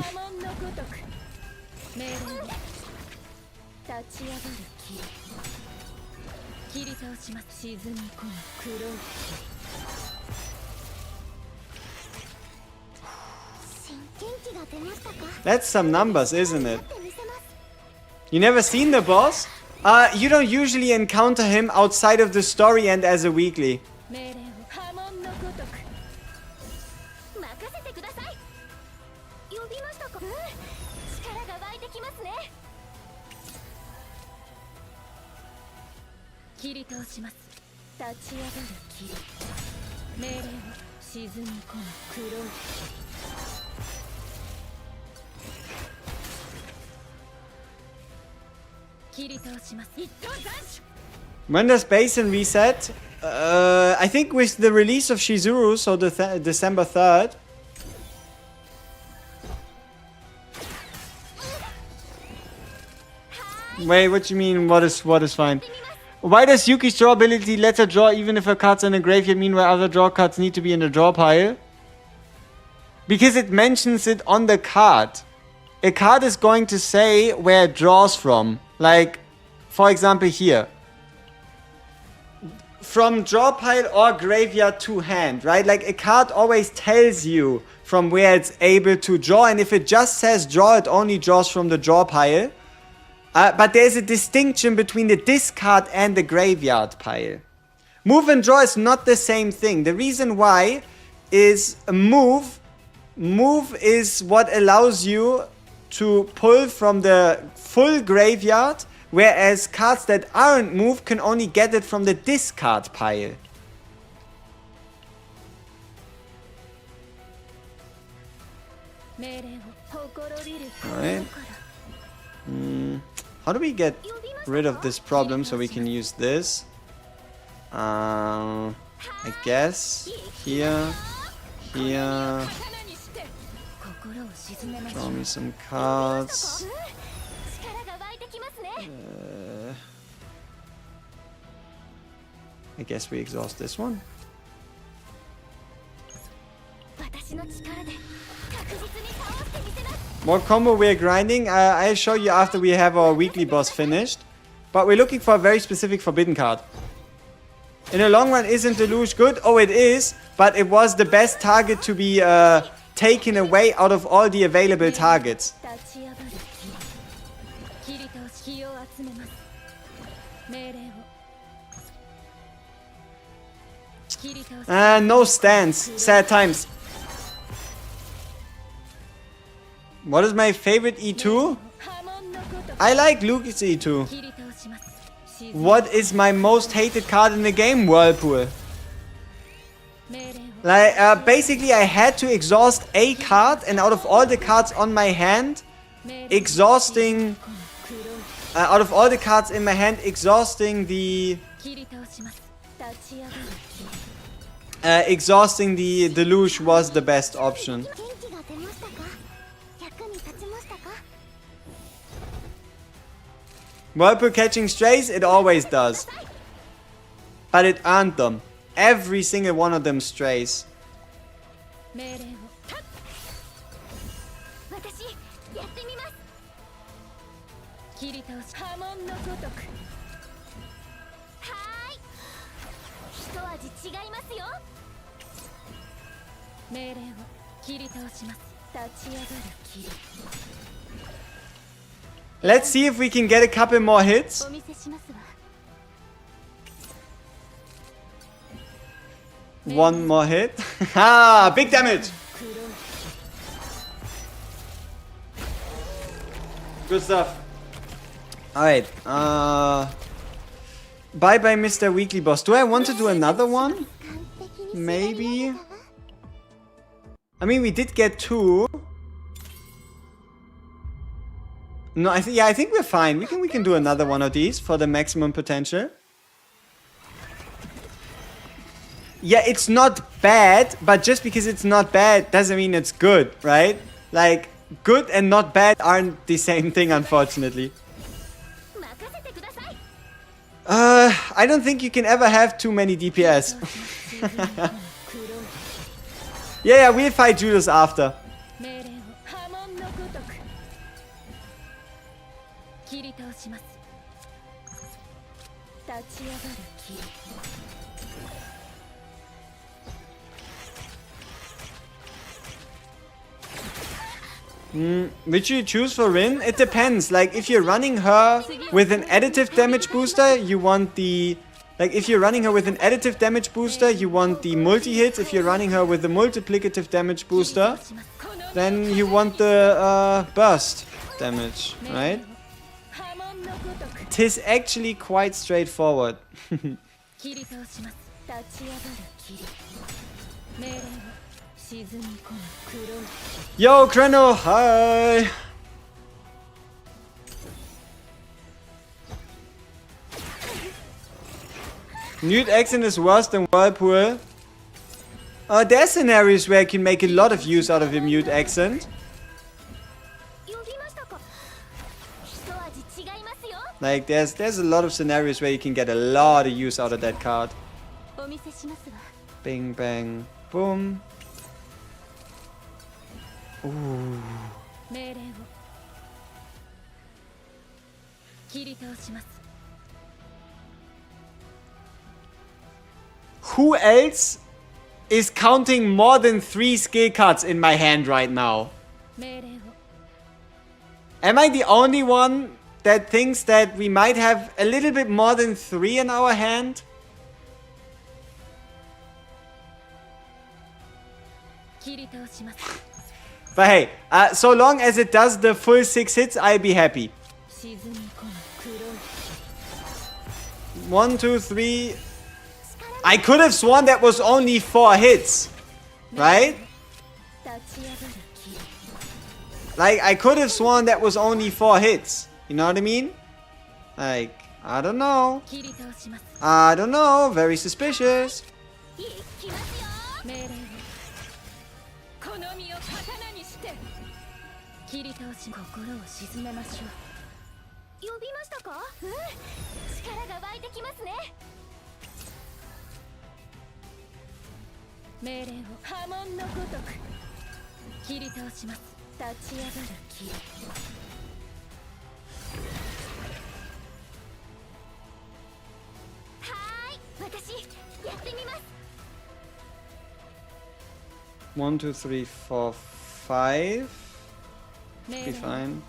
A: That's some numbers, isn't it? You never seen the boss? You don't usually encounter him outside of the story and as a weekly. When does Basin reset? I think with the release of Shizuru, so the December 3rd. Wait, what do you mean? What is fine? Why does Yuki's draw ability let her draw even if her card's in the graveyard, meanwhile other draw cards need to be in the draw pile? Because it mentions it on the card. A card is going to say where it draws from. Like, for example here. From draw pile or graveyard to hand, right? Like a card always tells you from where it's able to draw. And if it just says draw, it only draws from the draw pile. But there's a distinction between the discard and the graveyard pile. Move and draw is not the same thing. The reason why is a move. Move is what allows you to pull from the full graveyard, whereas cards that aren't moved can only get it from the discard pile. Alright. How do we get rid of this problem so we can use this? I guess here. Draw me some cards. I guess we exhaust this one. More combo we're grinding. I'll show you after we have our weekly boss finished. But we're looking for a very specific forbidden card. In the long run, isn't Deluge good? Oh, it is. But it was the best target to be taken away out of all the available targets. No stance. Sad times. What is my favorite E2? I like Luke's E2. What is my most hated card in the game? Whirlpool. Like, basically I had to exhaust a card, and out of all the cards on my hand, exhausting... out of all the cards in my hand, exhausting the... exhausting the Deluge was the best option. Whirlpool catching strays, it always does. But it earned them. Every single one of them strays. Let's see if we can get a couple more hits. One more hit. Ha! Big damage! Good stuff. Alright. Bye-bye, Mr. Weekly Boss. Do I want to do another one? Maybe? I mean, we did get 2. No, I think we're fine. We can do another one of these for the maximum potential. Yeah, it's not bad, but just because it's not bad doesn't mean it's good, right? Like, good and not bad aren't the same thing, unfortunately. I don't think you can ever have too many DPS. Yeah, we'll fight Judas after. Which you choose for Rin? It depends. Like, if you're running her with an additive damage booster, you want the... Like, if you're running her with an additive damage booster, you want the multi-hits. If you're running her with the multiplicative damage booster, then you want the burst damage, right? Tis actually quite straightforward. Yo, Kreno, hi! Mute Accent is worse than Whirlpool. There are scenarios where I can make a lot of use out of a Mute Accent. Like, there's a lot of scenarios where you can get a lot of use out of that card. Bing, bang, boom. Ooh. Who else is counting more than 3 skill cards in my hand right now? Am I the only one that thinks that we might have a little bit more than 3 in our hand? But hey, so long as it does the full 6 hits, I'll be happy. 1, 2, 3. I could have sworn that was only 4 hits, right? Like, I could have sworn that was only 4 hits. You know what I mean? Like, I don't know. I don't know. Very suspicious. One, two, three, four, 5. Should be fine.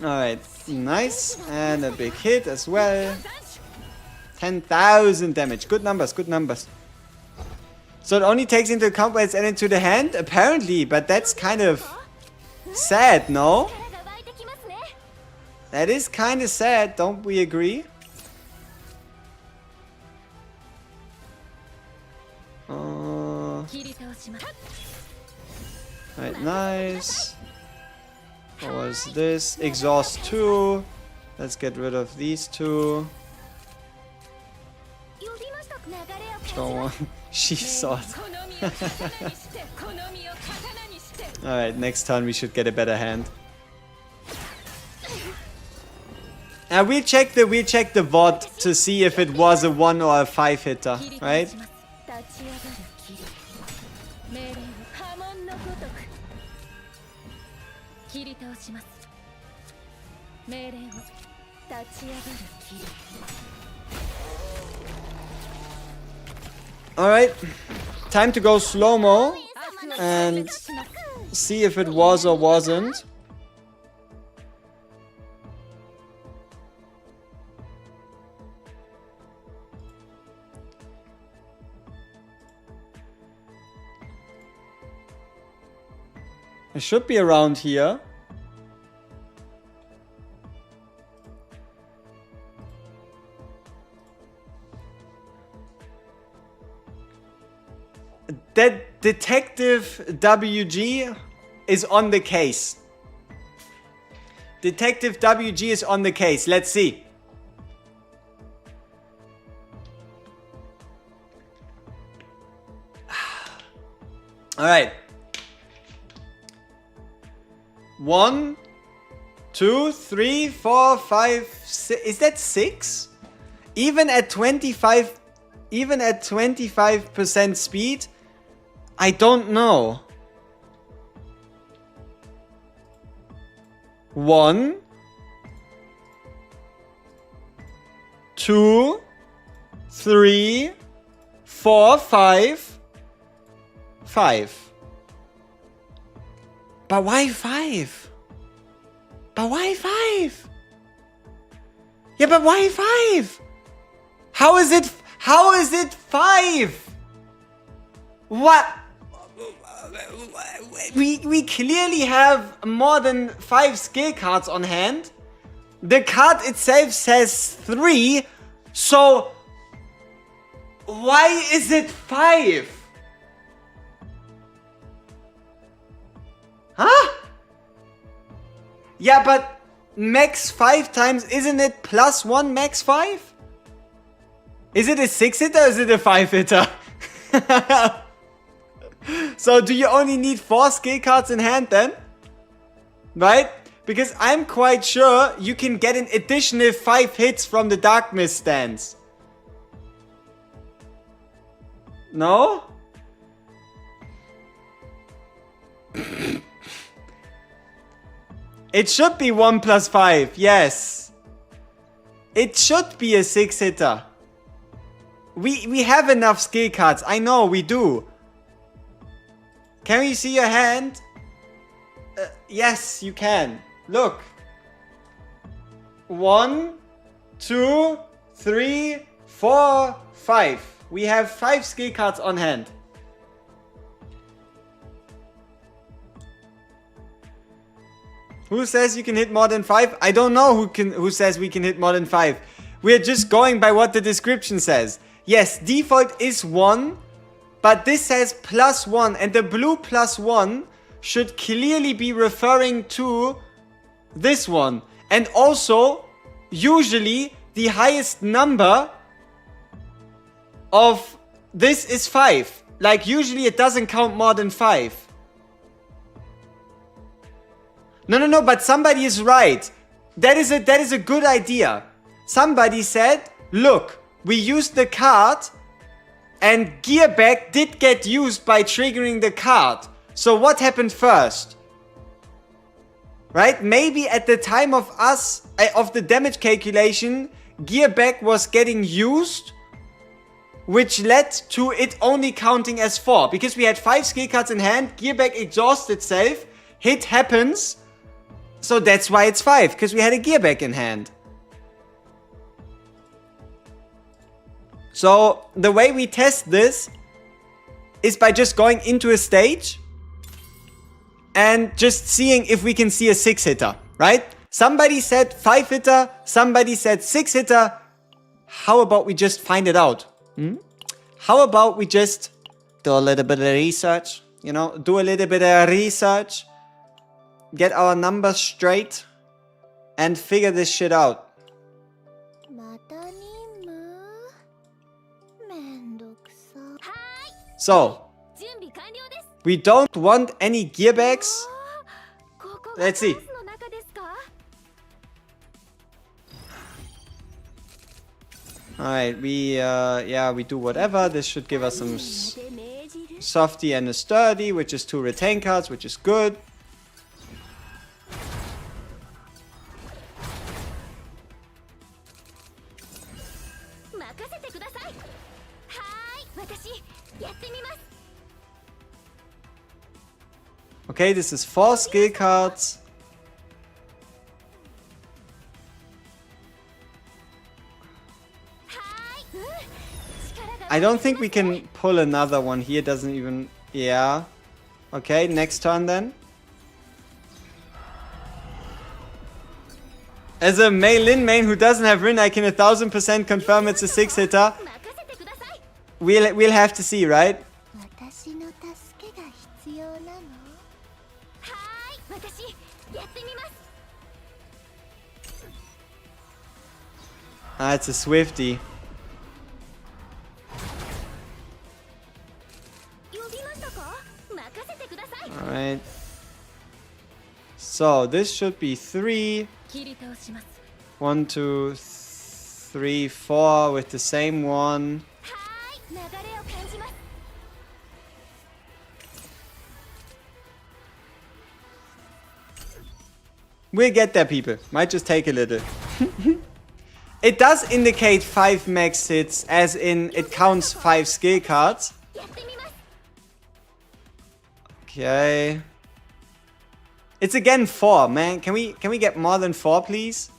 A: Alright, nice. And a big hit as well. 10,000 damage. Good numbers, good numbers. So it only takes into account when it's added to the hand? Apparently, but that's kind of sad, no? That is kind of sad, don't we agree? Right, nice. What was this? Exhaust 2. Let's get rid of these 2. Throw one. She saw it. Alright, next turn we should get a better hand. We'll check the VOD to see if it was a 1 or a 5 hitter, right? Alright, time to go slow-mo and see if it was or wasn't. It should be around here. That Detective WG is on the case. Detective WG is on the case. Let's see. All right. 1, 2, 3, 4, 5, 6. Is that 6? Even at 25% speed, I don't know. 1, 2, 3, 4, 5, 5. But why 5? But why 5? Yeah, but why 5? How is it 5? What? We clearly have more than 5 skill cards on hand. The card itself says 3, so why is it 5? Huh? Yeah, but max 5 times, isn't it +1 max 5? Is it a 6 hitter or is it a 5 hitter? So do you only need 4 skill cards in hand then? Right? Because I'm quite sure you can get an additional 5 hits from the Dark Mist stance. No? It should be 1 plus 5, yes. It should be a 6-hitter. We have enough skill cards, I know we do. Can we see your hand? Yes, you can. Look. 1, 2, 3, 4, 5. We have 5 skill cards on hand. Who says you can hit more than 5? I don't know who says we can hit more than 5. We're just going by what the description says. Yes, default is 1, but this says +1, and the blue +1 should clearly be referring to this one. And also, usually, the highest number of this is 5. Like, usually it doesn't count more than 5. No, but somebody is right. That is a good idea. Somebody said, look, we used the card and Gearback did get used by triggering the card. So what happened first? Right? Maybe at the time of the damage calculation, Gearback was getting used, which led to it only counting as 4. Because we had 5 skill cards in hand, Gearback exhausts itself, hit happens. So that's why it's 5, because we had a Gearback in hand. So the way we test this is by just going into a stage and just seeing if we can see a 6-hitter, right? Somebody said 5-hitter, somebody said 6-hitter. How about we just find it out? How about we just do a little bit of research, you know, do a little bit of research, get our numbers straight, and figure this shit out. So, we don't want any gearbacks. Let's see. Alright, we do whatever. This should give us some softy and a sturdy, which is 2 retain cards, which is good. Okay, this is 4 skill cards. I don't think we can pull another one here. Doesn't even... Yeah. Okay, next turn then. As a Lin main who doesn't have Rin, I can 1000% confirm it's a 6-hitter. We'll have to see, right? Ah, it's a Swifty. Alright. So, this should be 3. 1, 2, 3, 4 with the same one. We'll get there, people. Might just take a little. It does indicate 5 max hits, as in it counts 5 skill cards. Okay. It's again 4, man. Can we get more than 4, please?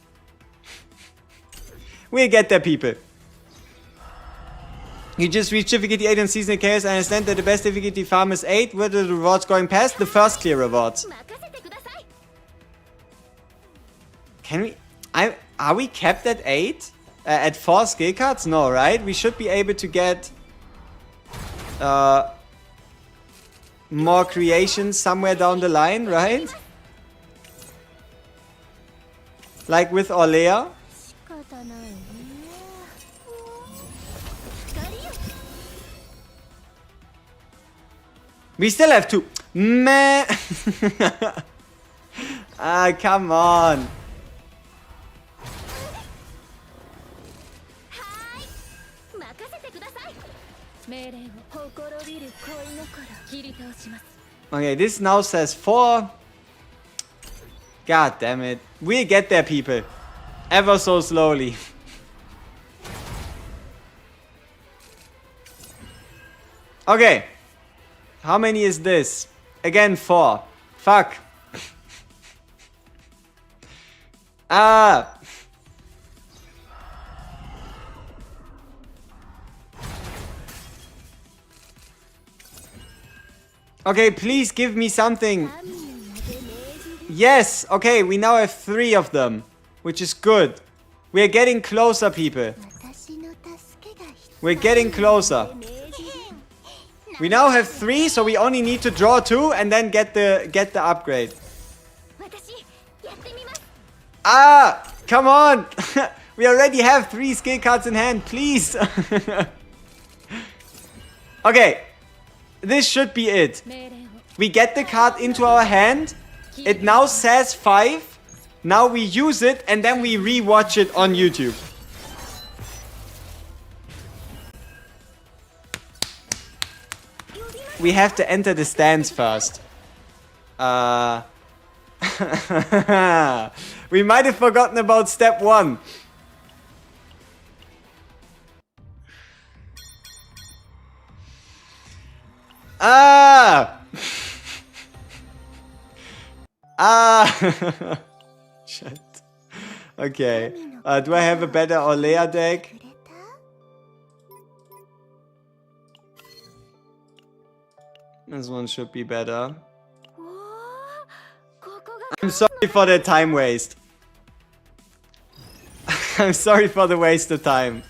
A: We'll get there, people. You just reached difficulty 8 on Seasonal Chaos. I understand that the best difficulty farm is 8. Where are the rewards going past? The first clear rewards. Can we... Are we capped at 8? At 4 skill cards? No, right? We should be able to get... more creations somewhere down the line, right? Like with Orlea. We still have two. Man. Ah, come on. Okay, this now says 4. God damn it. We'll get there, people. Ever so slowly. Okay. How many is this? Again, 4. Fuck. Ah. Okay, please give me something. Yes. Okay, we now have 3 of them. Which is good. We're getting closer, people. We're getting closer. We now have 3, so we only need to draw 2 and then get the upgrade. Ah! Come on! We already have 3 skill cards in hand, please! Okay. This should be it. We get the card into our hand. It now says 5. Now we use it and then we re-watch it on YouTube. We have to enter the stands first. We might have forgotten about step 1. Ah! Ah! Shit. Okay. Do I have a better Olea deck? This one should be better. I'm sorry for the time waste. I'm sorry for the waste of time.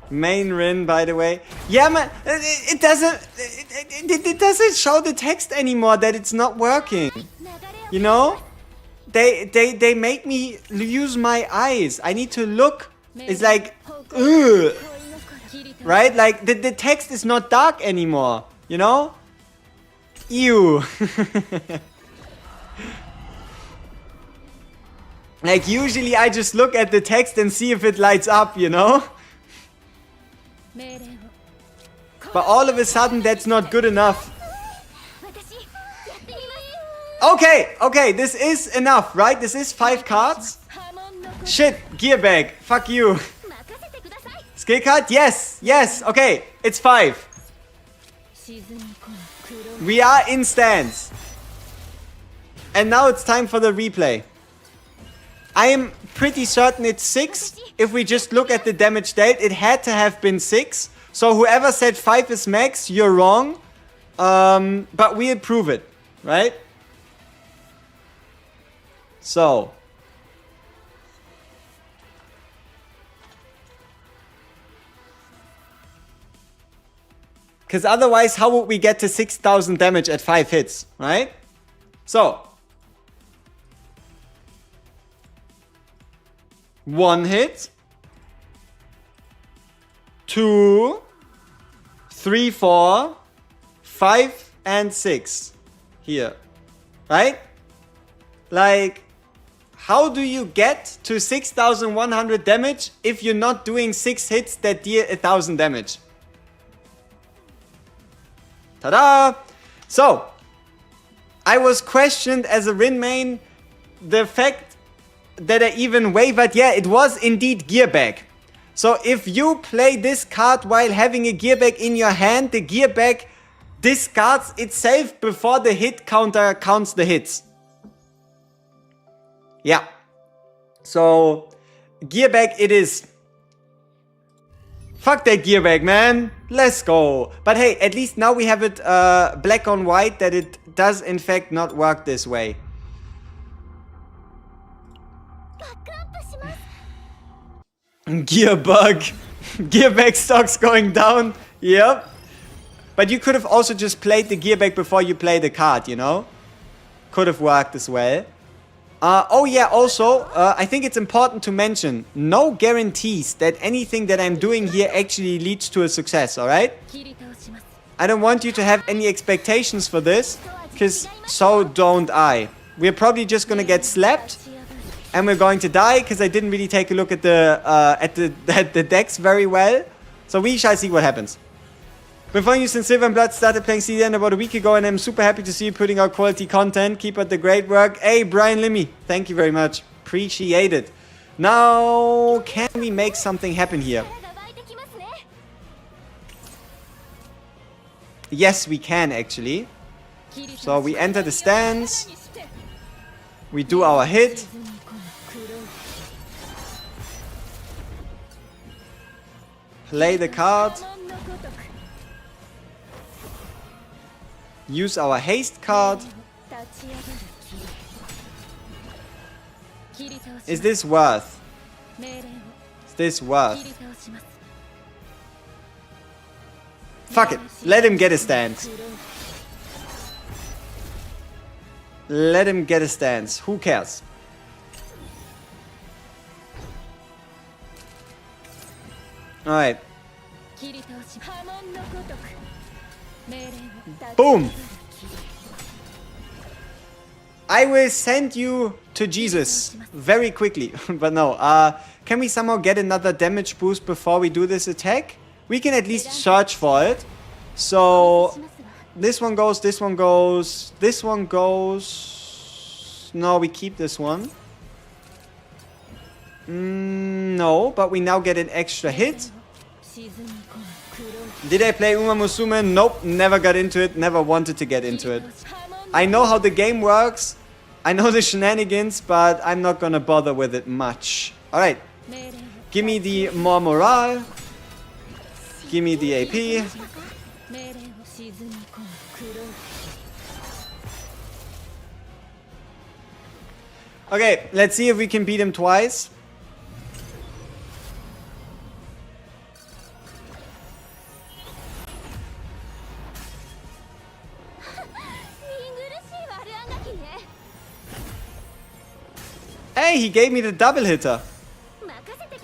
A: Main Rin, by the way. Yeah, man, it doesn't show the text anymore that it's not working. You know? They make me use my eyes. I need to look. It's like, ugh. Right? Like, the text is not dark anymore. You know? Ew. Like, usually I just look at the text and see if it lights up, you know? But all of a sudden, that's not good enough. Okay, this is enough, right? This is 5 cards. Shit, gear bag. Fuck you. Skill card? Yes, okay, it's 5. We are in stands. And now it's time for the replay. I am pretty certain it's 6. If we just look at the damage dealt, it had to have been 6. So whoever said 5 is max, you're wrong. But we'll prove it, right? So. Because otherwise, how would we get to 6,000 damage at 5 hits, right? So. 1 hit. 2. 3, 4. 5 and 6. Here. Right? Like, how do you get to 6,100 damage if you're not doing 6 hits that deal 1,000 damage? Ta-da! So, I was questioned as a Rin main. The fact that I even wavered, yeah, it was indeed gear bag. So if you play this card while having a gear bag in your hand, the gear bag discards itself before the hit counter counts the hits. Yeah. So, gear bag it is. Fuck that gear bag, man. Let's go. But hey, at least now we have it black on white that it does in fact not work this way. Gear bug. Gear bag stocks going down. Yep. But you could have also just played the gear bag before you play the card, you know? Could have worked as well. Oh yeah, also, I think it's important to mention, no guarantees that anything that I'm doing here actually leads to a success, alright? I don't want you to have any expectations for this, because so don't I. We're probably just gonna get slapped, and we're going to die, because I didn't really take a look at the decks very well. So we shall see what happens. Been following you since Silver and Blood, started playing CDN about a week ago, and I'm super happy to see you putting out quality content. Keep up the great work. Hey, Brian Limmy, thank you very much. Appreciate it. Now, can we make something happen here? Yes, we can actually. So we enter the stance. We do our hit. Play the card. Use our haste card. Is this worth? Is this worth? Fuck it. Let him get a stance. Let him get a stance. Who cares? Alright. Boom! I will send you to Jesus very quickly. But no, can we somehow get another damage boost before we do this attack? We can at least search for it. So, this one goes, this one goes, this one goes... No, we keep this one. No, but we now get an extra hit. Did I play Uma Musume? Nope, never got into it, never wanted to get into it. I know how the game works, I know the shenanigans, but I'm not gonna bother with it much. Alright, give me the more morale, give me the AP. Okay, let's see if we can beat him twice. Hey, he gave me the double hitter.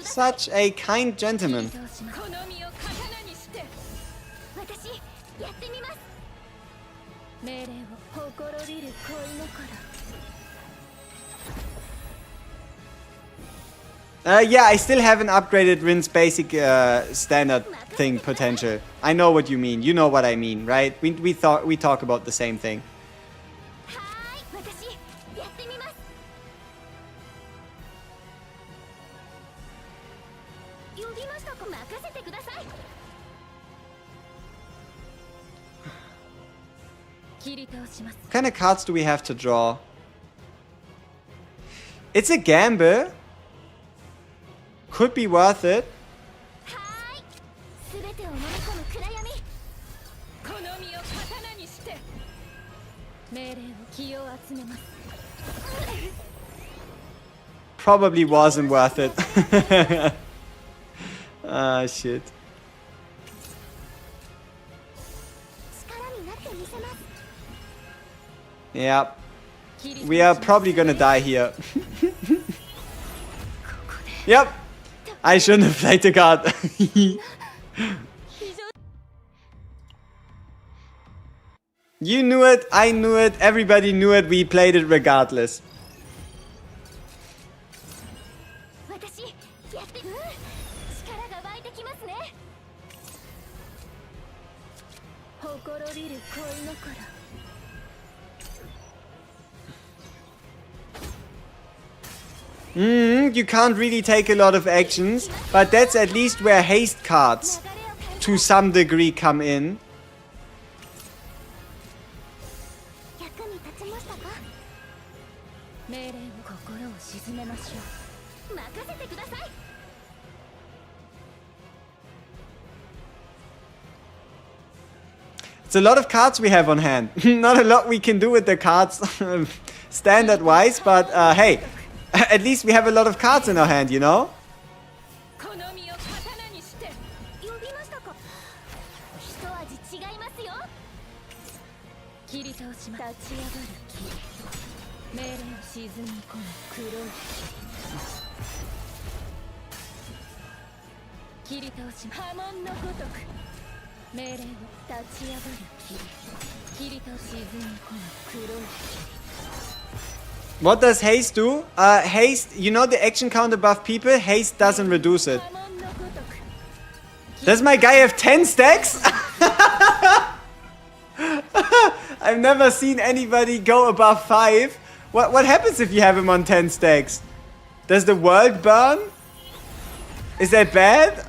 A: Such a kind gentleman. Yeah, I still haven't upgraded Rin's basic standard thing potential. I know what you mean. You know what I mean, right? We talk about the same thing. What kind of cards do we have to draw? It's a gamble. Could be worth it. Probably wasn't worth it. Ah, shit. Yeah. We are probably gonna die here. Yep. I shouldn't have played the card. You knew it, I knew it, everybody knew it, we played it regardless. You can't really take a lot of actions, but that's at least where haste cards to some degree come in. It's a lot of cards we have on hand. Not a lot we can do with the cards standard wise, but hey, at least we have a lot of cards in our hand, you know? What does haste do? Haste, you know the action counter buff people? Haste doesn't reduce it. Does my guy have 10 stacks? I've never seen anybody go above 5. What happens if you have him on 10 stacks? Does the world burn? Is that bad?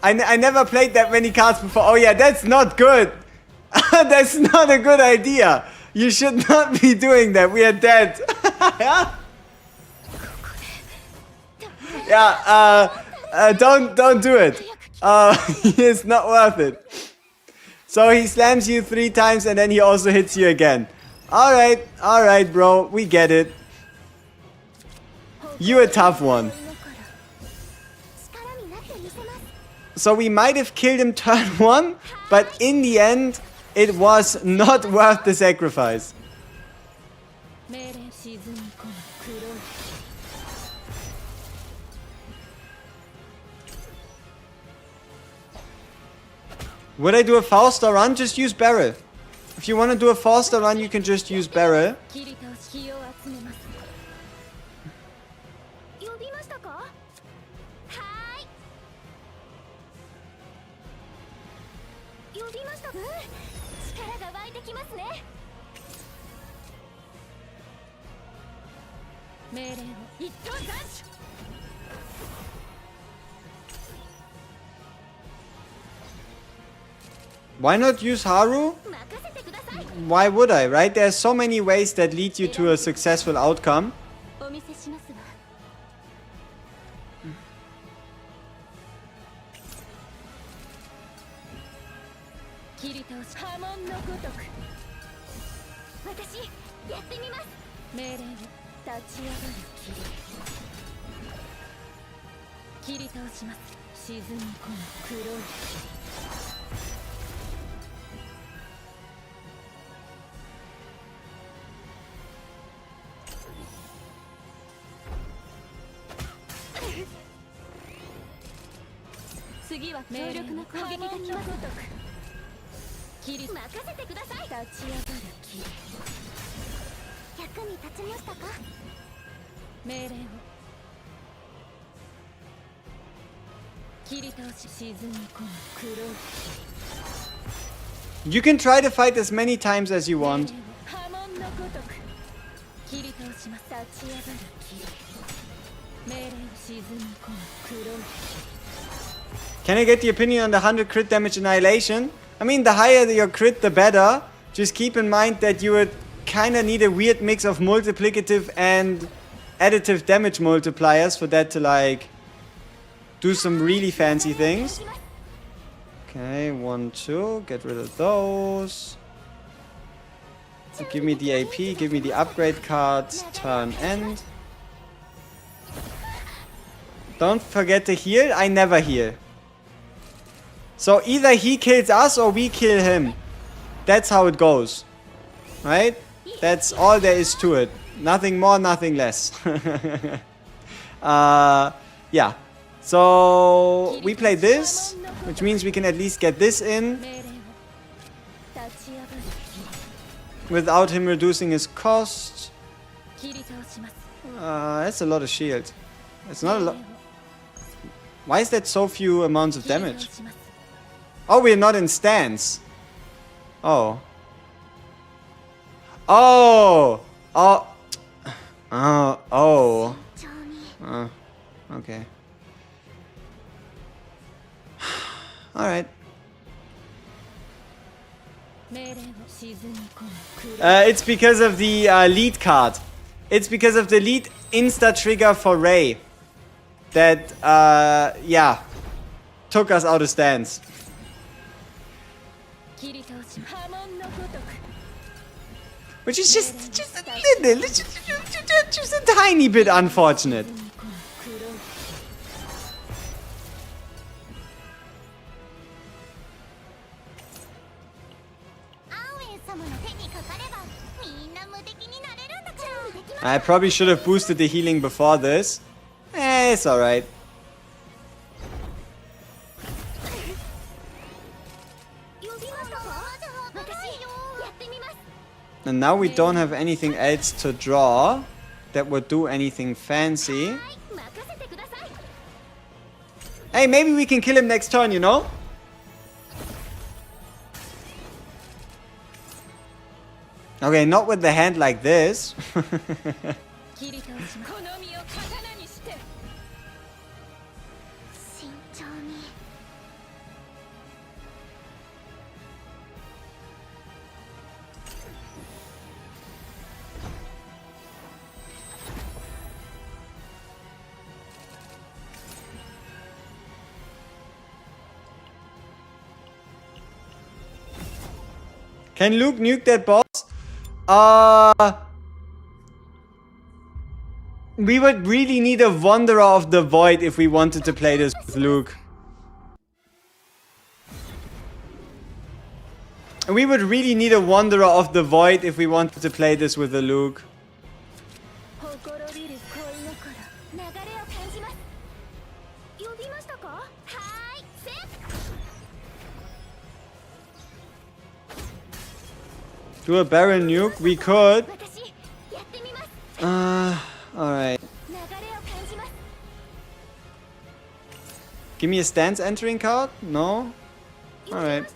A: I never played that many cards before. Oh yeah, that's not good. That's not a good idea. You should not be doing that. We are dead. Yeah, don't do it. It's not worth it. So he slams you 3 times and then he also hits you again. Alright, bro. We get it. You a tough one. So we might have killed him turn 1, but in the end, it was not worth the sacrifice. Would I do a Fauster run? Just use barrel. If you want to do a Fauster run, you can just use barrel. Why not use Haru? Why would I, right? There's so many ways that lead you to a successful outcome. You can try to fight as many times as you want. Can I get the opinion on the 100 crit damage annihilation? I mean, the higher your crit, the better. Just keep in mind that you would kind of need a weird mix of multiplicative and additive damage multipliers for that to, like, do some really fancy things. Okay, 1, 2. Get rid of those. So give me the AP, give me the upgrade cards. Turn end. Don't forget to heal. I never heal. So either he kills us or we kill him. That's how it goes. Right? That's all there is to it. Nothing more, nothing less. Yeah. So we play this, which means we can at least get this in without him reducing his cost. That's a lot of shield. It's not a lot. Why is that so few amounts of damage? Oh, we're not in stance. Oh. Oh. Oh. Oh. Okay. Alright. It's because of the lead card. It's because of the lead insta trigger for Ray that, yeah, took us out of stance. Which is just a little, just a tiny bit unfortunate. I probably should have boosted the healing before this. It's alright. And now we don't have anything else to draw that would do anything fancy. Hey, maybe we can kill him next turn, you know? Okay, not with the hand like this. Can Luke nuke that boss? We would really need a Wanderer of the Void if we wanted to play this with Luke. We would really need a Wanderer of the Void if we wanted to play this with the Luke. Do a Baron nuke? We could. Alright. Give me a stance entering card? No? Alright.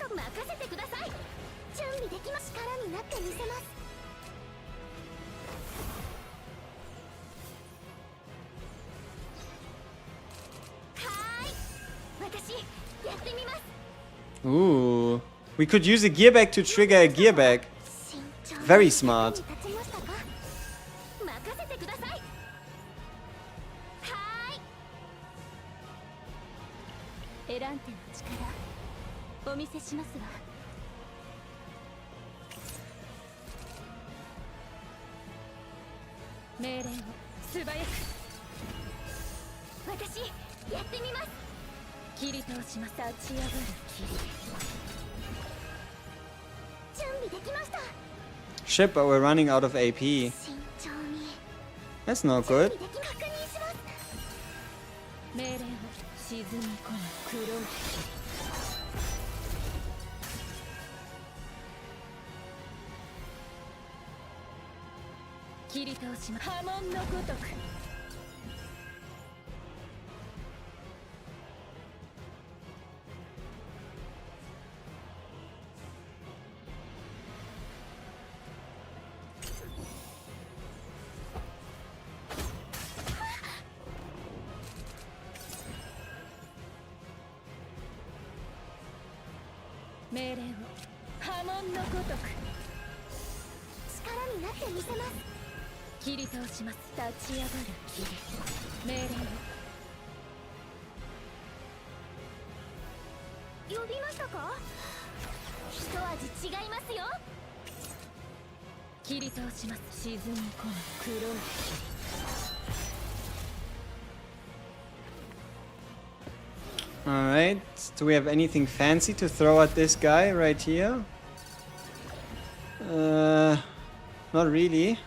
A: Ooh. We could use a gear bag to trigger a gear bag. Very smart. Shit, but we're running out of AP. That's not good. Alright, do we have anything fancy to throw at this guy right here? Not really.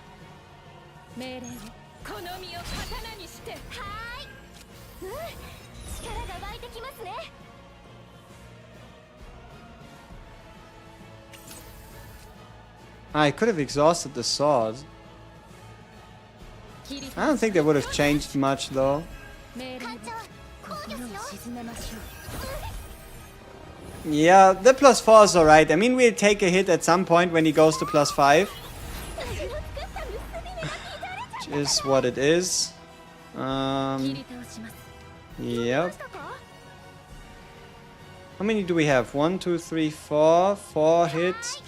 A: I could have exhausted the sword. I don't think that would have changed much though. Yeah, the +4 is alright. I mean, we'll take a hit at some point when he goes to +5. Which is what it is. Yep. How many do we have? 1, 2, 3, 4. 4 hits.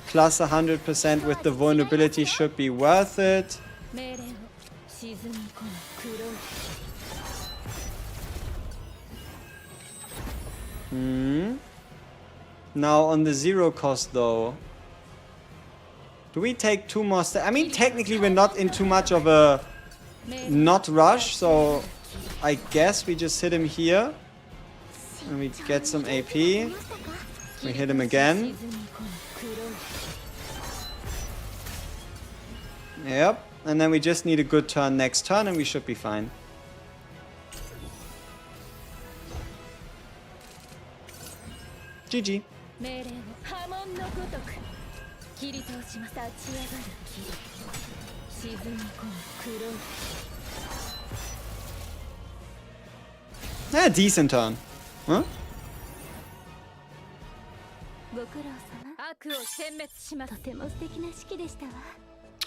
A: Plus 100% with the vulnerability should be worth it. Now on the 0 cost though. Do we take 2 more I mean, technically we're not in too much of a not rush, so I guess we just hit him here. And we get some AP. We hit him again. Yep. And then we just need a good turn next turn and we should be fine. GG. Yeah, decent turn. Huh?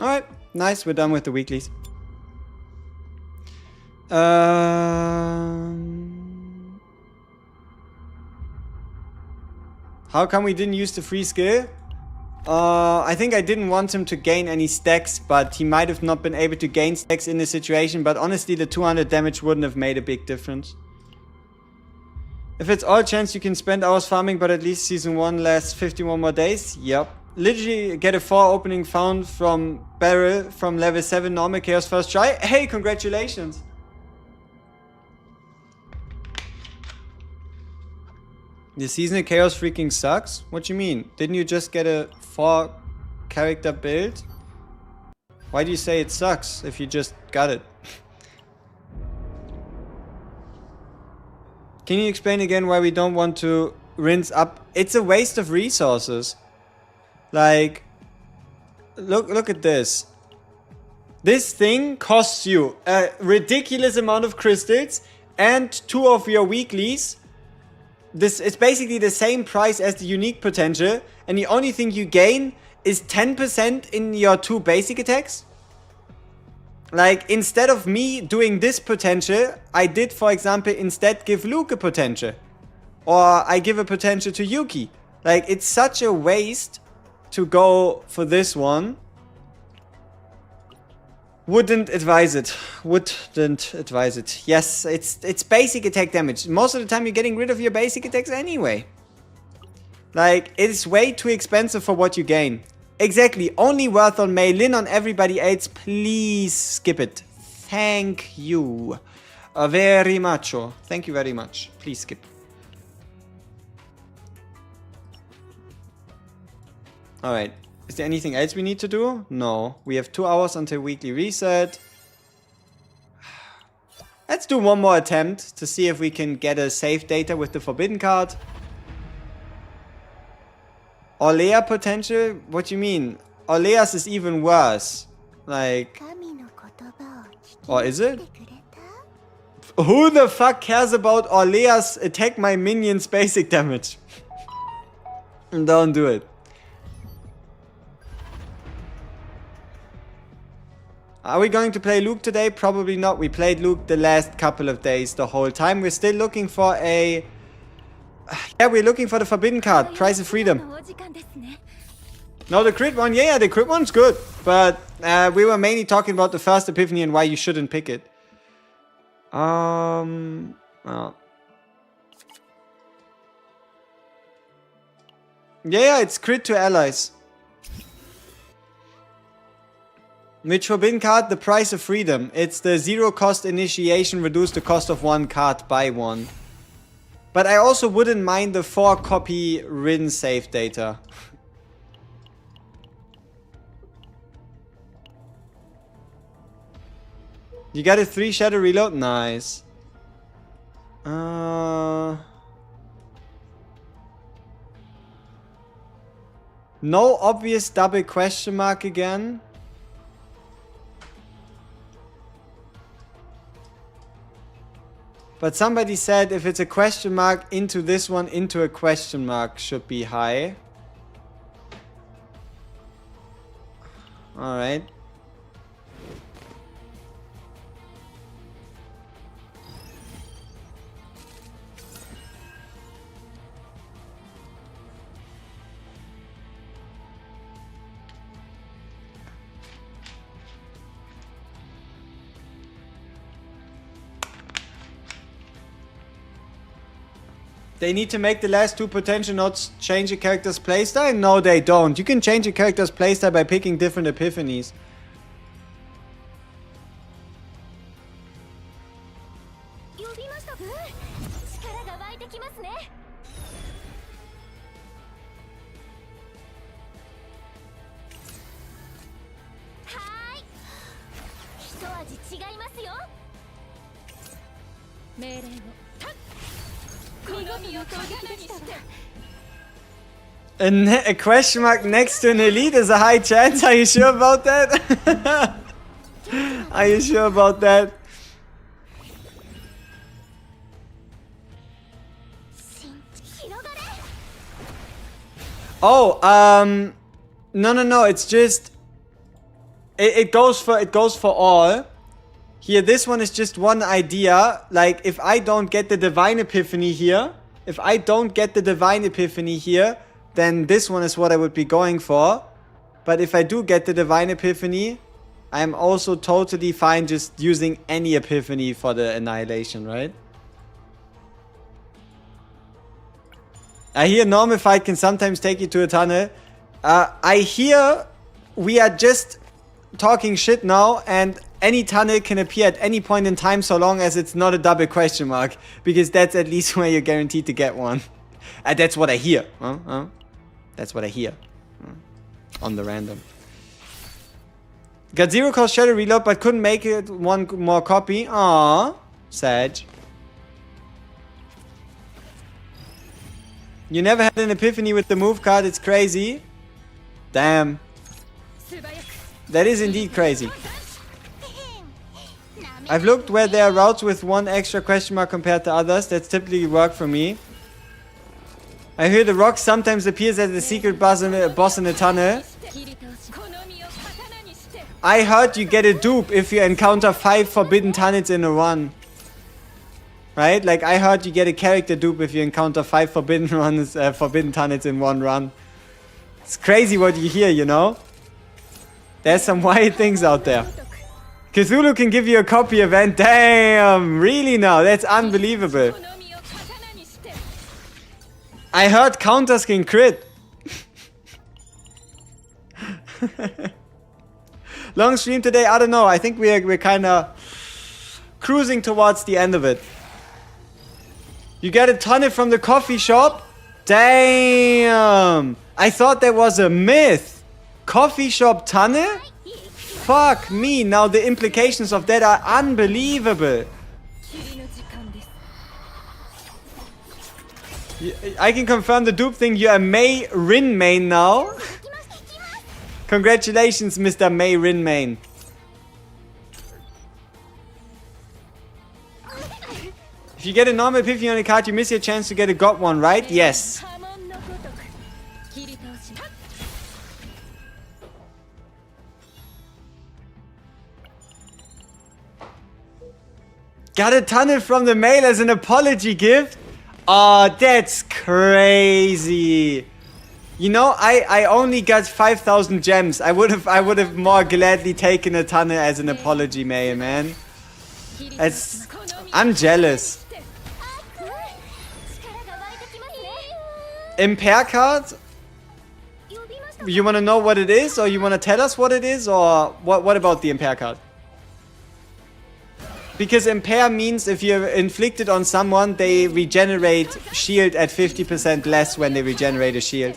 A: Alright, nice, we're done with the weeklies. How come we didn't use the free skill? I think I didn't want him to gain any stacks, but he might have not been able to gain stacks in this situation, but honestly the 200 damage wouldn't have made a big difference. If it's all chance you can spend hours farming, but at least season 1 lasts 51 more days? Yep. Literally get a 4 opening found from barrel from level 7 normal chaos first try. Hey, congratulations! The seasonal chaos freaking sucks? What you mean? Didn't you just get a 4 character build? Why do you say it sucks if you just got it? Can you explain again why we don't want to rinse up? It's a waste of resources. Like, look at this. This thing costs you a ridiculous amount of crystals and 2 of your weeklies. This is basically the same price as the unique potential, and the only thing you gain is 10% in your 2 basic attacks. Like, instead of me doing this potential, I did, for example, instead give Luke a potential. Or I give a potential to Yuki. Like, it's such a waste to go for this one. Wouldn't advise it. Wouldn't advise it. Yes, it's basic attack damage. Most of the time you're getting rid of your basic attacks anyway. Like, it's way too expensive for what you gain. Exactly. Only worth on Mei. Lin on everybody else. Please skip it. Thank you. Very much. Thank you very much. Please skip. Alright. Is there anything else we need to do? No. We have 2 hours until weekly reset. Let's do one more attempt to see if we can get a save data with the forbidden card. Orlea potential? What do you mean? Orlea's is even worse. Like... Or is it? Who the fuck cares about Orlea's attack my minions basic damage? Don't do it. Are we going to play Luke today? Probably not. We played Luke the last couple of days the whole time. We're still looking for a... Yeah, we're looking for the forbidden card. Price of freedom. No, the crit one. Yeah, the crit one's good. But we were mainly talking about the first epiphany and why you shouldn't pick it. Oh. Yeah, it's crit to allies. Which forbidden card? The price of freedom. It's the 0 cost initiation, reduce the cost of 1 card by 1. But I also wouldn't mind the 4 copy Rin save data. You got a 3 shadow reload? Nice. No obvious double question mark again. But somebody said if it's a question mark into this one, into a question mark should be high. Alright. They need to make the last 2 potential nodes change a character's playstyle? No, they don't. You can change a character's playstyle by picking different epiphanies. A question mark next to an elite is a high chance. Are you sure about that? Are you sure about that? Oh, no. It's just it goes for all. Here, this one is just one idea. Like, if I don't get the Divine Epiphany here, then this one is what I would be going for. But if I do get the Divine Epiphany, I'm also totally fine just using any Epiphany for the Annihilation, right? I hear normal fight can sometimes take you to a tunnel. I hear we are just talking shit now, and any tunnel can appear at any point in time so long as it's not a double question mark. Because that's at least where you're guaranteed to get one. That's what I hear. That's what I hear. On the random. Got 0 cost Shadow Reload but couldn't make it one more copy. Aww. Sad. You never had an epiphany with the move card. It's crazy. Damn. That is indeed crazy. I've looked where there are routes with one extra question mark compared to others. That's typically worked for me. I hear the rock sometimes appears as a secret boss in a tunnel. I heard you get a dupe if you encounter 5 forbidden tunnels in a run. Right? Like, I heard you get a character dupe if you encounter 5 forbidden tunnels in one run. It's crazy what you hear, you know? There's some wild things out there. Cthulhu can give you a copy event. Damn! Really now? That's unbelievable. I heard counters can crit. Long stream today? I don't know. I think we're kind of cruising towards the end of it. You get a tunnel from the coffee shop? Damn! I thought that was a myth. Coffee shop tunnel? Fuck me. Now the implications of that are unbelievable. I can confirm the dupe thing. You're a Mei Rin main now. Congratulations, Mr. Mei Rin main. If you get a normal epiphany on a card, you miss your chance to get a god one, right? Yes. Got a tunnel from the mail as an apology gift? Oh, that's crazy. You know, I only got 5,000 gems. I would have more gladly taken a tunnel as an apology mail, man. I'm jealous. Impair card? You want to know what it is, or you want to tell us what it is, or what about the impair card? Because impair means if you're inflicted on someone, they regenerate shield at 50% less when they regenerate a shield.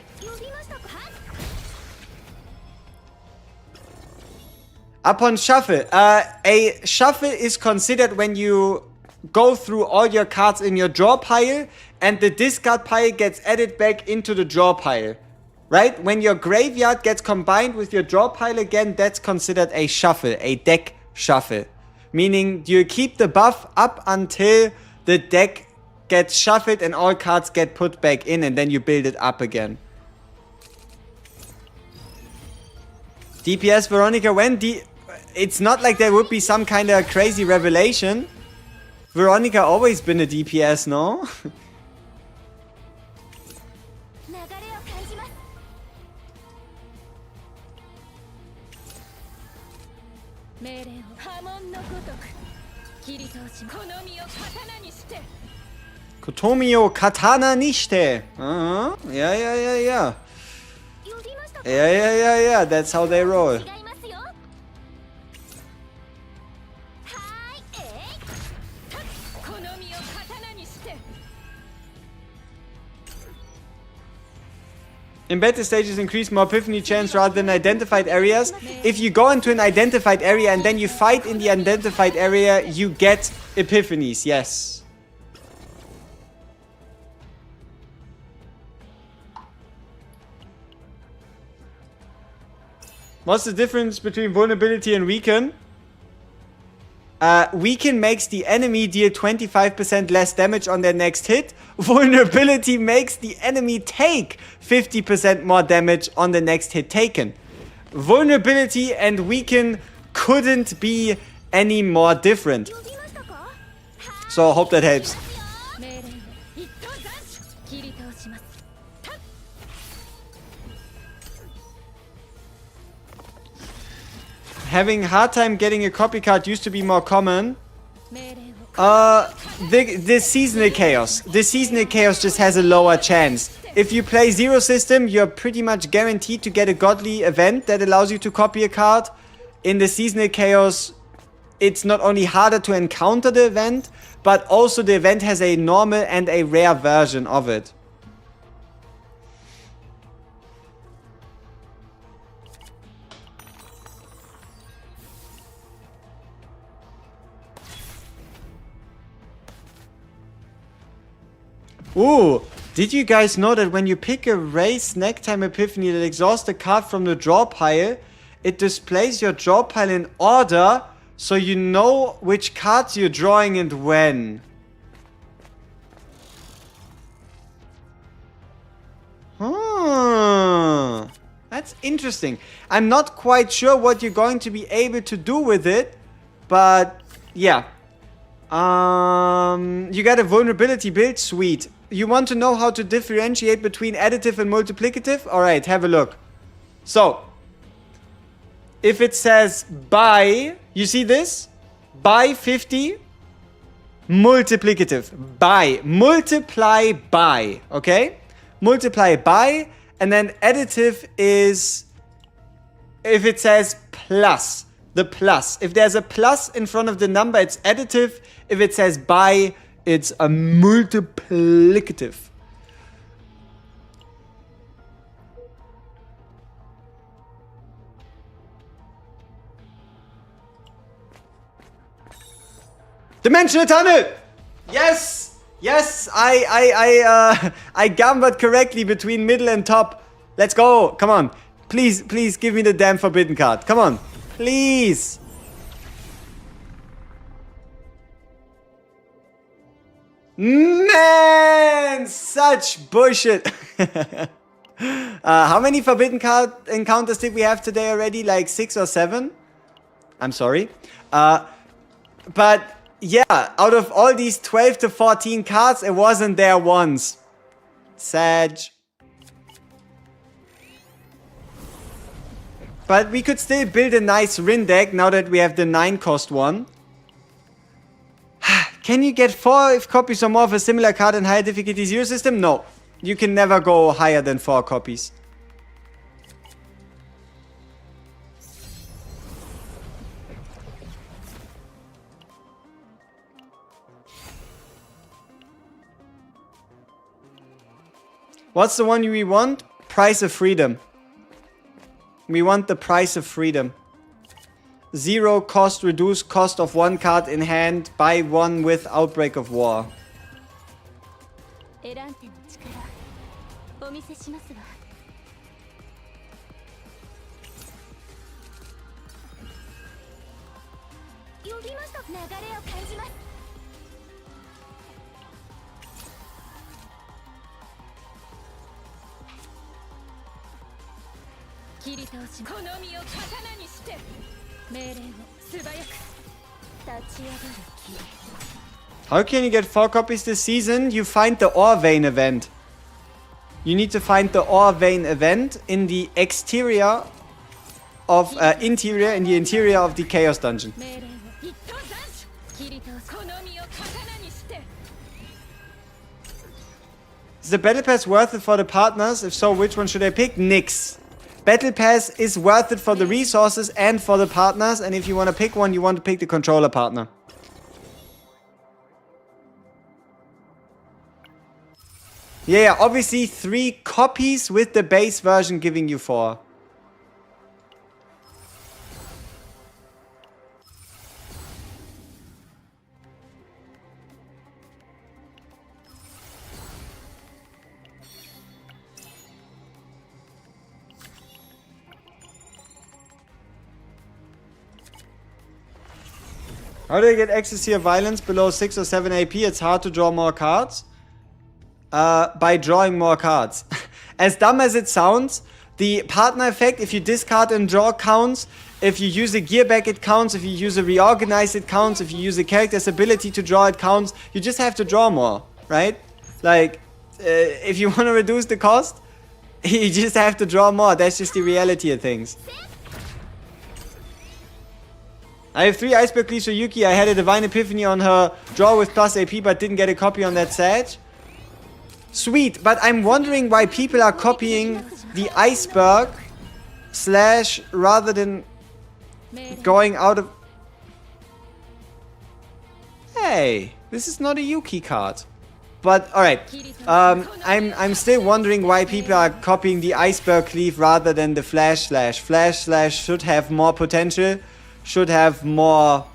A: Upon shuffle. A shuffle is considered when you go through all your cards in your draw pile and the discard pile gets added back into the draw pile. Right? When your graveyard gets combined with your draw pile again, that's considered a shuffle, a deck shuffle. Meaning you keep the buff up until the deck gets shuffled and all cards get put back in, and then you build it up again. DPS Veronica, when it's not like there would be some kind of crazy revelation. Veronica always been a DPS, no? Kotomio Katana Nishite. Yeah. Yeah. That's how they roll. In better stages, increase more epiphany chance rather than identified areas. If you go into an identified area and then you fight in the identified area, you get epiphanies, yes. What's the difference between vulnerability and weaken? Weaken makes the enemy deal 25% less damage on their next hit. Vulnerability makes the enemy take 50% more damage on the next hit taken. Vulnerability and weaken couldn't be any more different. So I hope that helps. Having hard time getting a copy card used to be more common. The seasonal chaos. The seasonal chaos just has a lower chance. If you play zero system, you're pretty much guaranteed to get a godly event that allows you to copy a card. In the seasonal chaos, it's not only harder to encounter the event, but also the event has a normal and a rare version of it. Ooh, did you guys know that when you pick a race snack time epiphany that exhausts a card from the draw pile, it displays your draw pile in order so you know which cards you're drawing and when? That's interesting. I'm not quite sure what you're going to be able to do with it, but yeah. You got a vulnerability build? Sweet. You want to know how to differentiate between additive and multiplicative? Alright, have a look. So, if it says buy, you see this? Buy 50, multiplicative. Buy. Multiply by. Okay? Multiply by, and then additive is if it says plus. The plus. If there's a plus in front of the number, it's additive. If it says by, it's a multiplicative. Dimensional tunnel! Yes! Yes, I gambled correctly between middle and top. Let's go. Come on. Please, please give me the damn forbidden card. Come on. Please. Man, such bullshit. How many forbidden card encounters did we have today already? Like 6 or 7? I'm sorry. But yeah, out of all these 12 to 14 cards, it wasn't there once. Sad. But we could still build a nice Rin deck now that we have the 9 cost one. Can you get 4 copies or more of a similar card in higher difficulty 0 system? No. You can never go higher than 4 copies. What's the one we want? Price of freedom. We want the price of freedom. 0 cost, reduce cost of 1 card in hand, buy 1 with Outbreak of War. How can you get 4 copies this season? You find the Ore Vein event. You need to find the Ore Vein event in the exterior of in the interior of the Chaos Dungeon. Is the Battle Pass worth it for the partners? If so, which one should I pick? Nix. Battle Pass is worth it for the resources and for the partners, and if you want to pick one, you want to pick the controller partner. Yeah, obviously 3 copies with the base version giving you 4. How do I get access to your violence below 6 or 7 AP? It's hard to draw more cards. By drawing more cards. As dumb as it sounds, the partner effect, if you discard and draw, counts. If you use a gear back, it counts. If you use a reorganize, it counts. If you use a character's ability to draw, it counts. You just have to draw more, right? Like, if you want to reduce the cost, you just have to draw more. That's just the reality of things. I have 3 Iceberg Cleaves for Yuki. I had a Divine Epiphany on her draw with plus AP, but didn't get a copy on that Sag. Sweet, but I'm wondering why people are copying the Iceberg / rather than going out of... Hey, this is not a Yuki card. But, alright, I'm still wondering why people are copying the Iceberg Cleave rather than the Flash /. Flash / should have more potential, should have more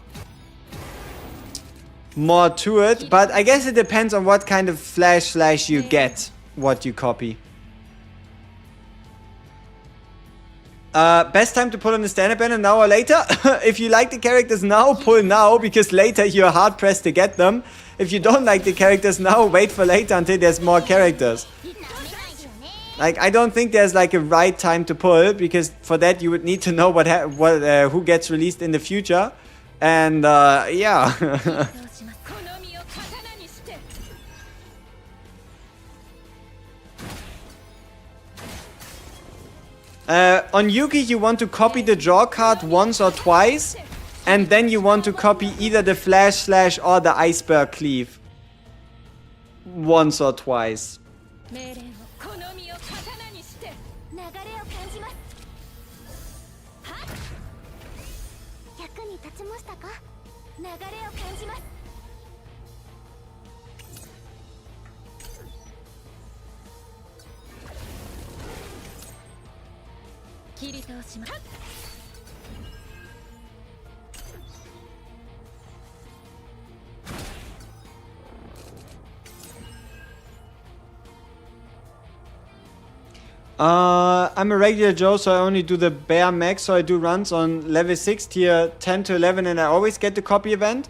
A: to it, but I guess it depends on what kind of Flash / you get, what you copy. Best time to pull on the stand-up banner, now or later? If you like the characters now, pull now, because later you're hard-pressed to get them. If you don't like the characters now, wait for later until there's more characters. Like, I don't think there's like a right time to pull, because for that you would need to know who gets released in the future. And, yeah. On Yuki, you want to copy the draw card once or twice, and then you want to copy either the Flash / or the Iceberg Cleave once or twice. I'm a regular Joe, so I only do the bare max, so I do runs on level 6, tier 10 to 11, and I always get the copy event.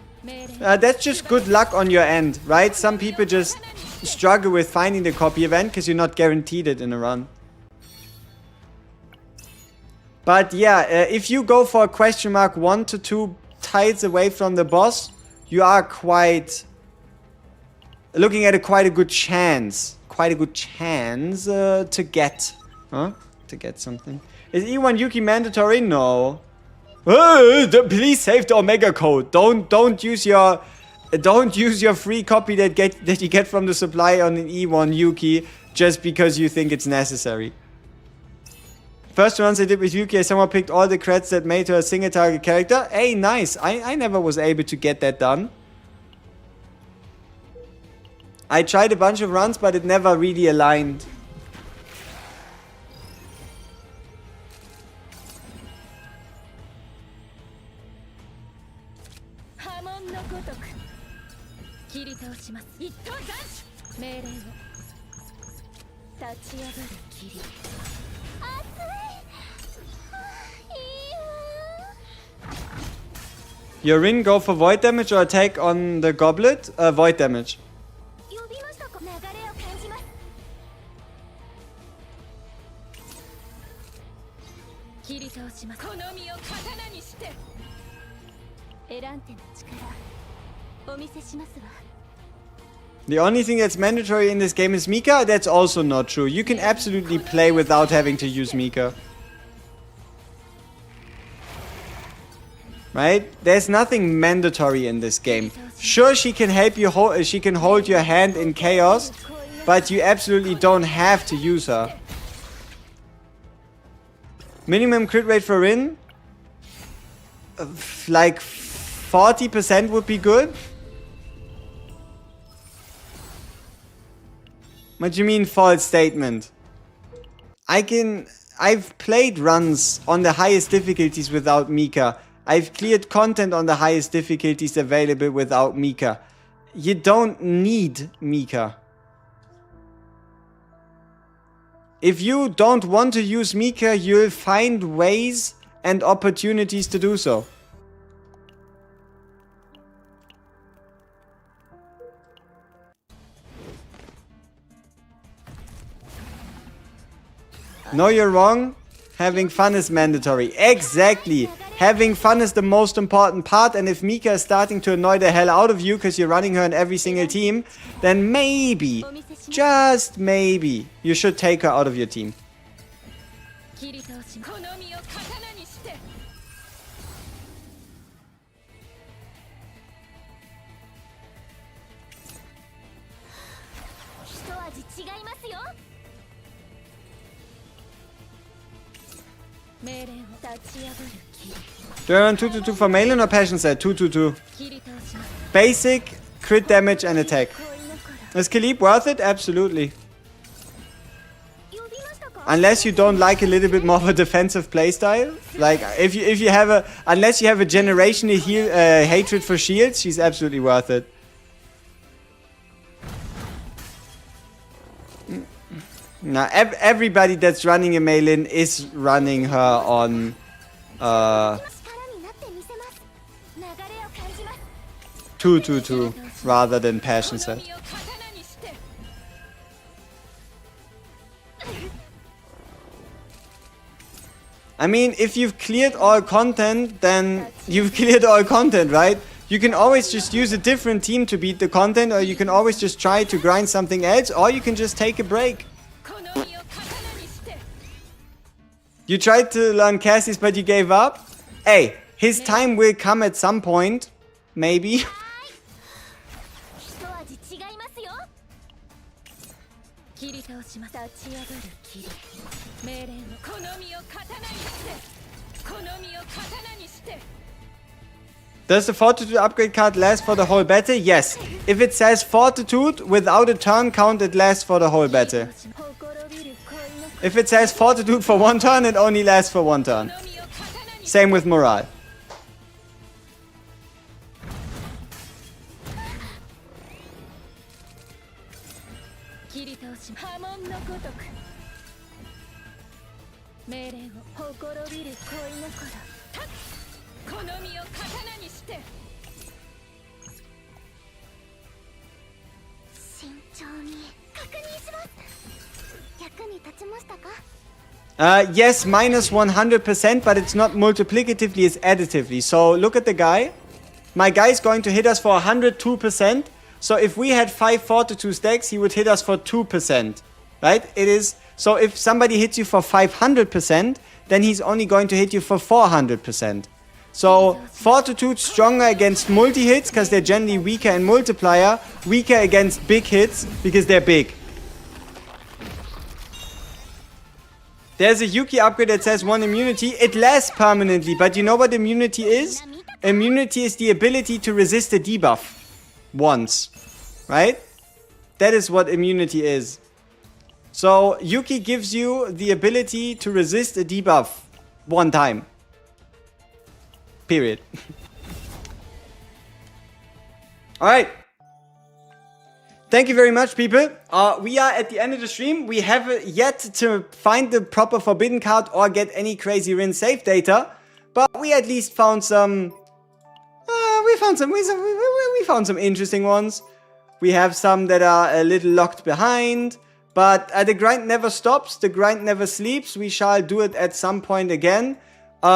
A: That's just good luck on your end, right? Some people just struggle with finding the copy event because you're not guaranteed it in a run. But yeah, if you go for a question mark 1 to 2 tiles away from the boss, you are looking at quite a good chance to get something. Is E1 Yuki mandatory? No. Please save the Omega code. Don't use your free copy that you get from the supply on an E1 Yuki just because you think it's necessary. First runs I did with Yuki, I somehow picked all the creds that made her a single target character. Hey, nice. I never was able to get that done. I tried a bunch of runs, but it never really aligned. Your ring go for void damage or attack on the goblet? Void damage. The only thing that's mandatory in this game is Mika? That's also not true. You can absolutely play without having to use Mika. Right? There's nothing mandatory in this game. Sure, she can help you she can hold your hand in chaos, but you absolutely don't have to use her. Minimum crit rate for Rin? Like 40% would be good. What do you mean false statement? I've played runs on the highest difficulties without Mika. I've cleared content on the highest difficulties available without Mika. You don't need Mika. If you don't want to use Mika, you'll find ways and opportunities to do so. No, you're wrong. Having fun is mandatory. Exactly. Having fun is the most important part, and if Mika is starting to annoy the hell out of you because you're running her in every single team, then maybe, just maybe, you should take her out of your team. Turn 2-2 for Malin or Passion set? 2-2-2. Basic, crit damage and attack. Is Khalib worth it? Absolutely. Unless you don't like a little bit more of a defensive playstyle. Like, if you have a... Unless you have a generational hatred for shields, she's absolutely worth it. Now, everybody that's running a Malin is running her on... 2-2-2 rather than Passion set. I mean, if you've cleared all content, then you've cleared all content, right? You can always just use a different team to beat the content, or you can always just try to grind something else, or you can just take a break. You tried to learn Cassie's, but you gave up? Hey, his time will come at some point. Maybe. Does the Fortitude upgrade card last for the whole battle? Yes. If it says Fortitude without a turn count, it lasts for the whole battle. If it says Fortitude for one turn, it only lasts for one turn. Same with Morale. Yes, minus 100%, but it's not multiplicatively, it's additively. So look at the guy. My guy is going to hit us for 102%. So if we had 5 Fortitude stacks, he would hit us for 2%. Right? It is. So if somebody hits you for 500%, then he's only going to hit you for 400%. So Fortitude stronger against multi-hits because they're generally weaker in multiplier. Weaker against big hits because they're big. There's a Yuki upgrade that says 1 immunity. It lasts permanently, but you know what immunity is? Immunity is the ability to resist a debuff once, right? That is what immunity is. So Yuki gives you the ability to resist a debuff one time. Period. Alright. Thank you very much, people. We are at the end of the stream. We have yet to find the proper forbidden card or get any crazy Rin save data, but we at least found some. We found some interesting ones. We have some that are a little locked behind, but the grind never stops. The grind never sleeps. We shall do it at some point again.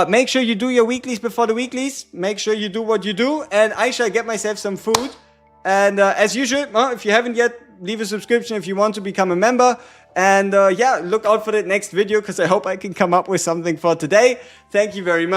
A: Make sure you do your weeklies before the weeklies. Make sure you do what you do, and I shall get myself some food. And as usual, if you haven't yet, leave a subscription if you want to become a member. And yeah, look out for that next video because I hope I can come up with something for today. Thank you very much.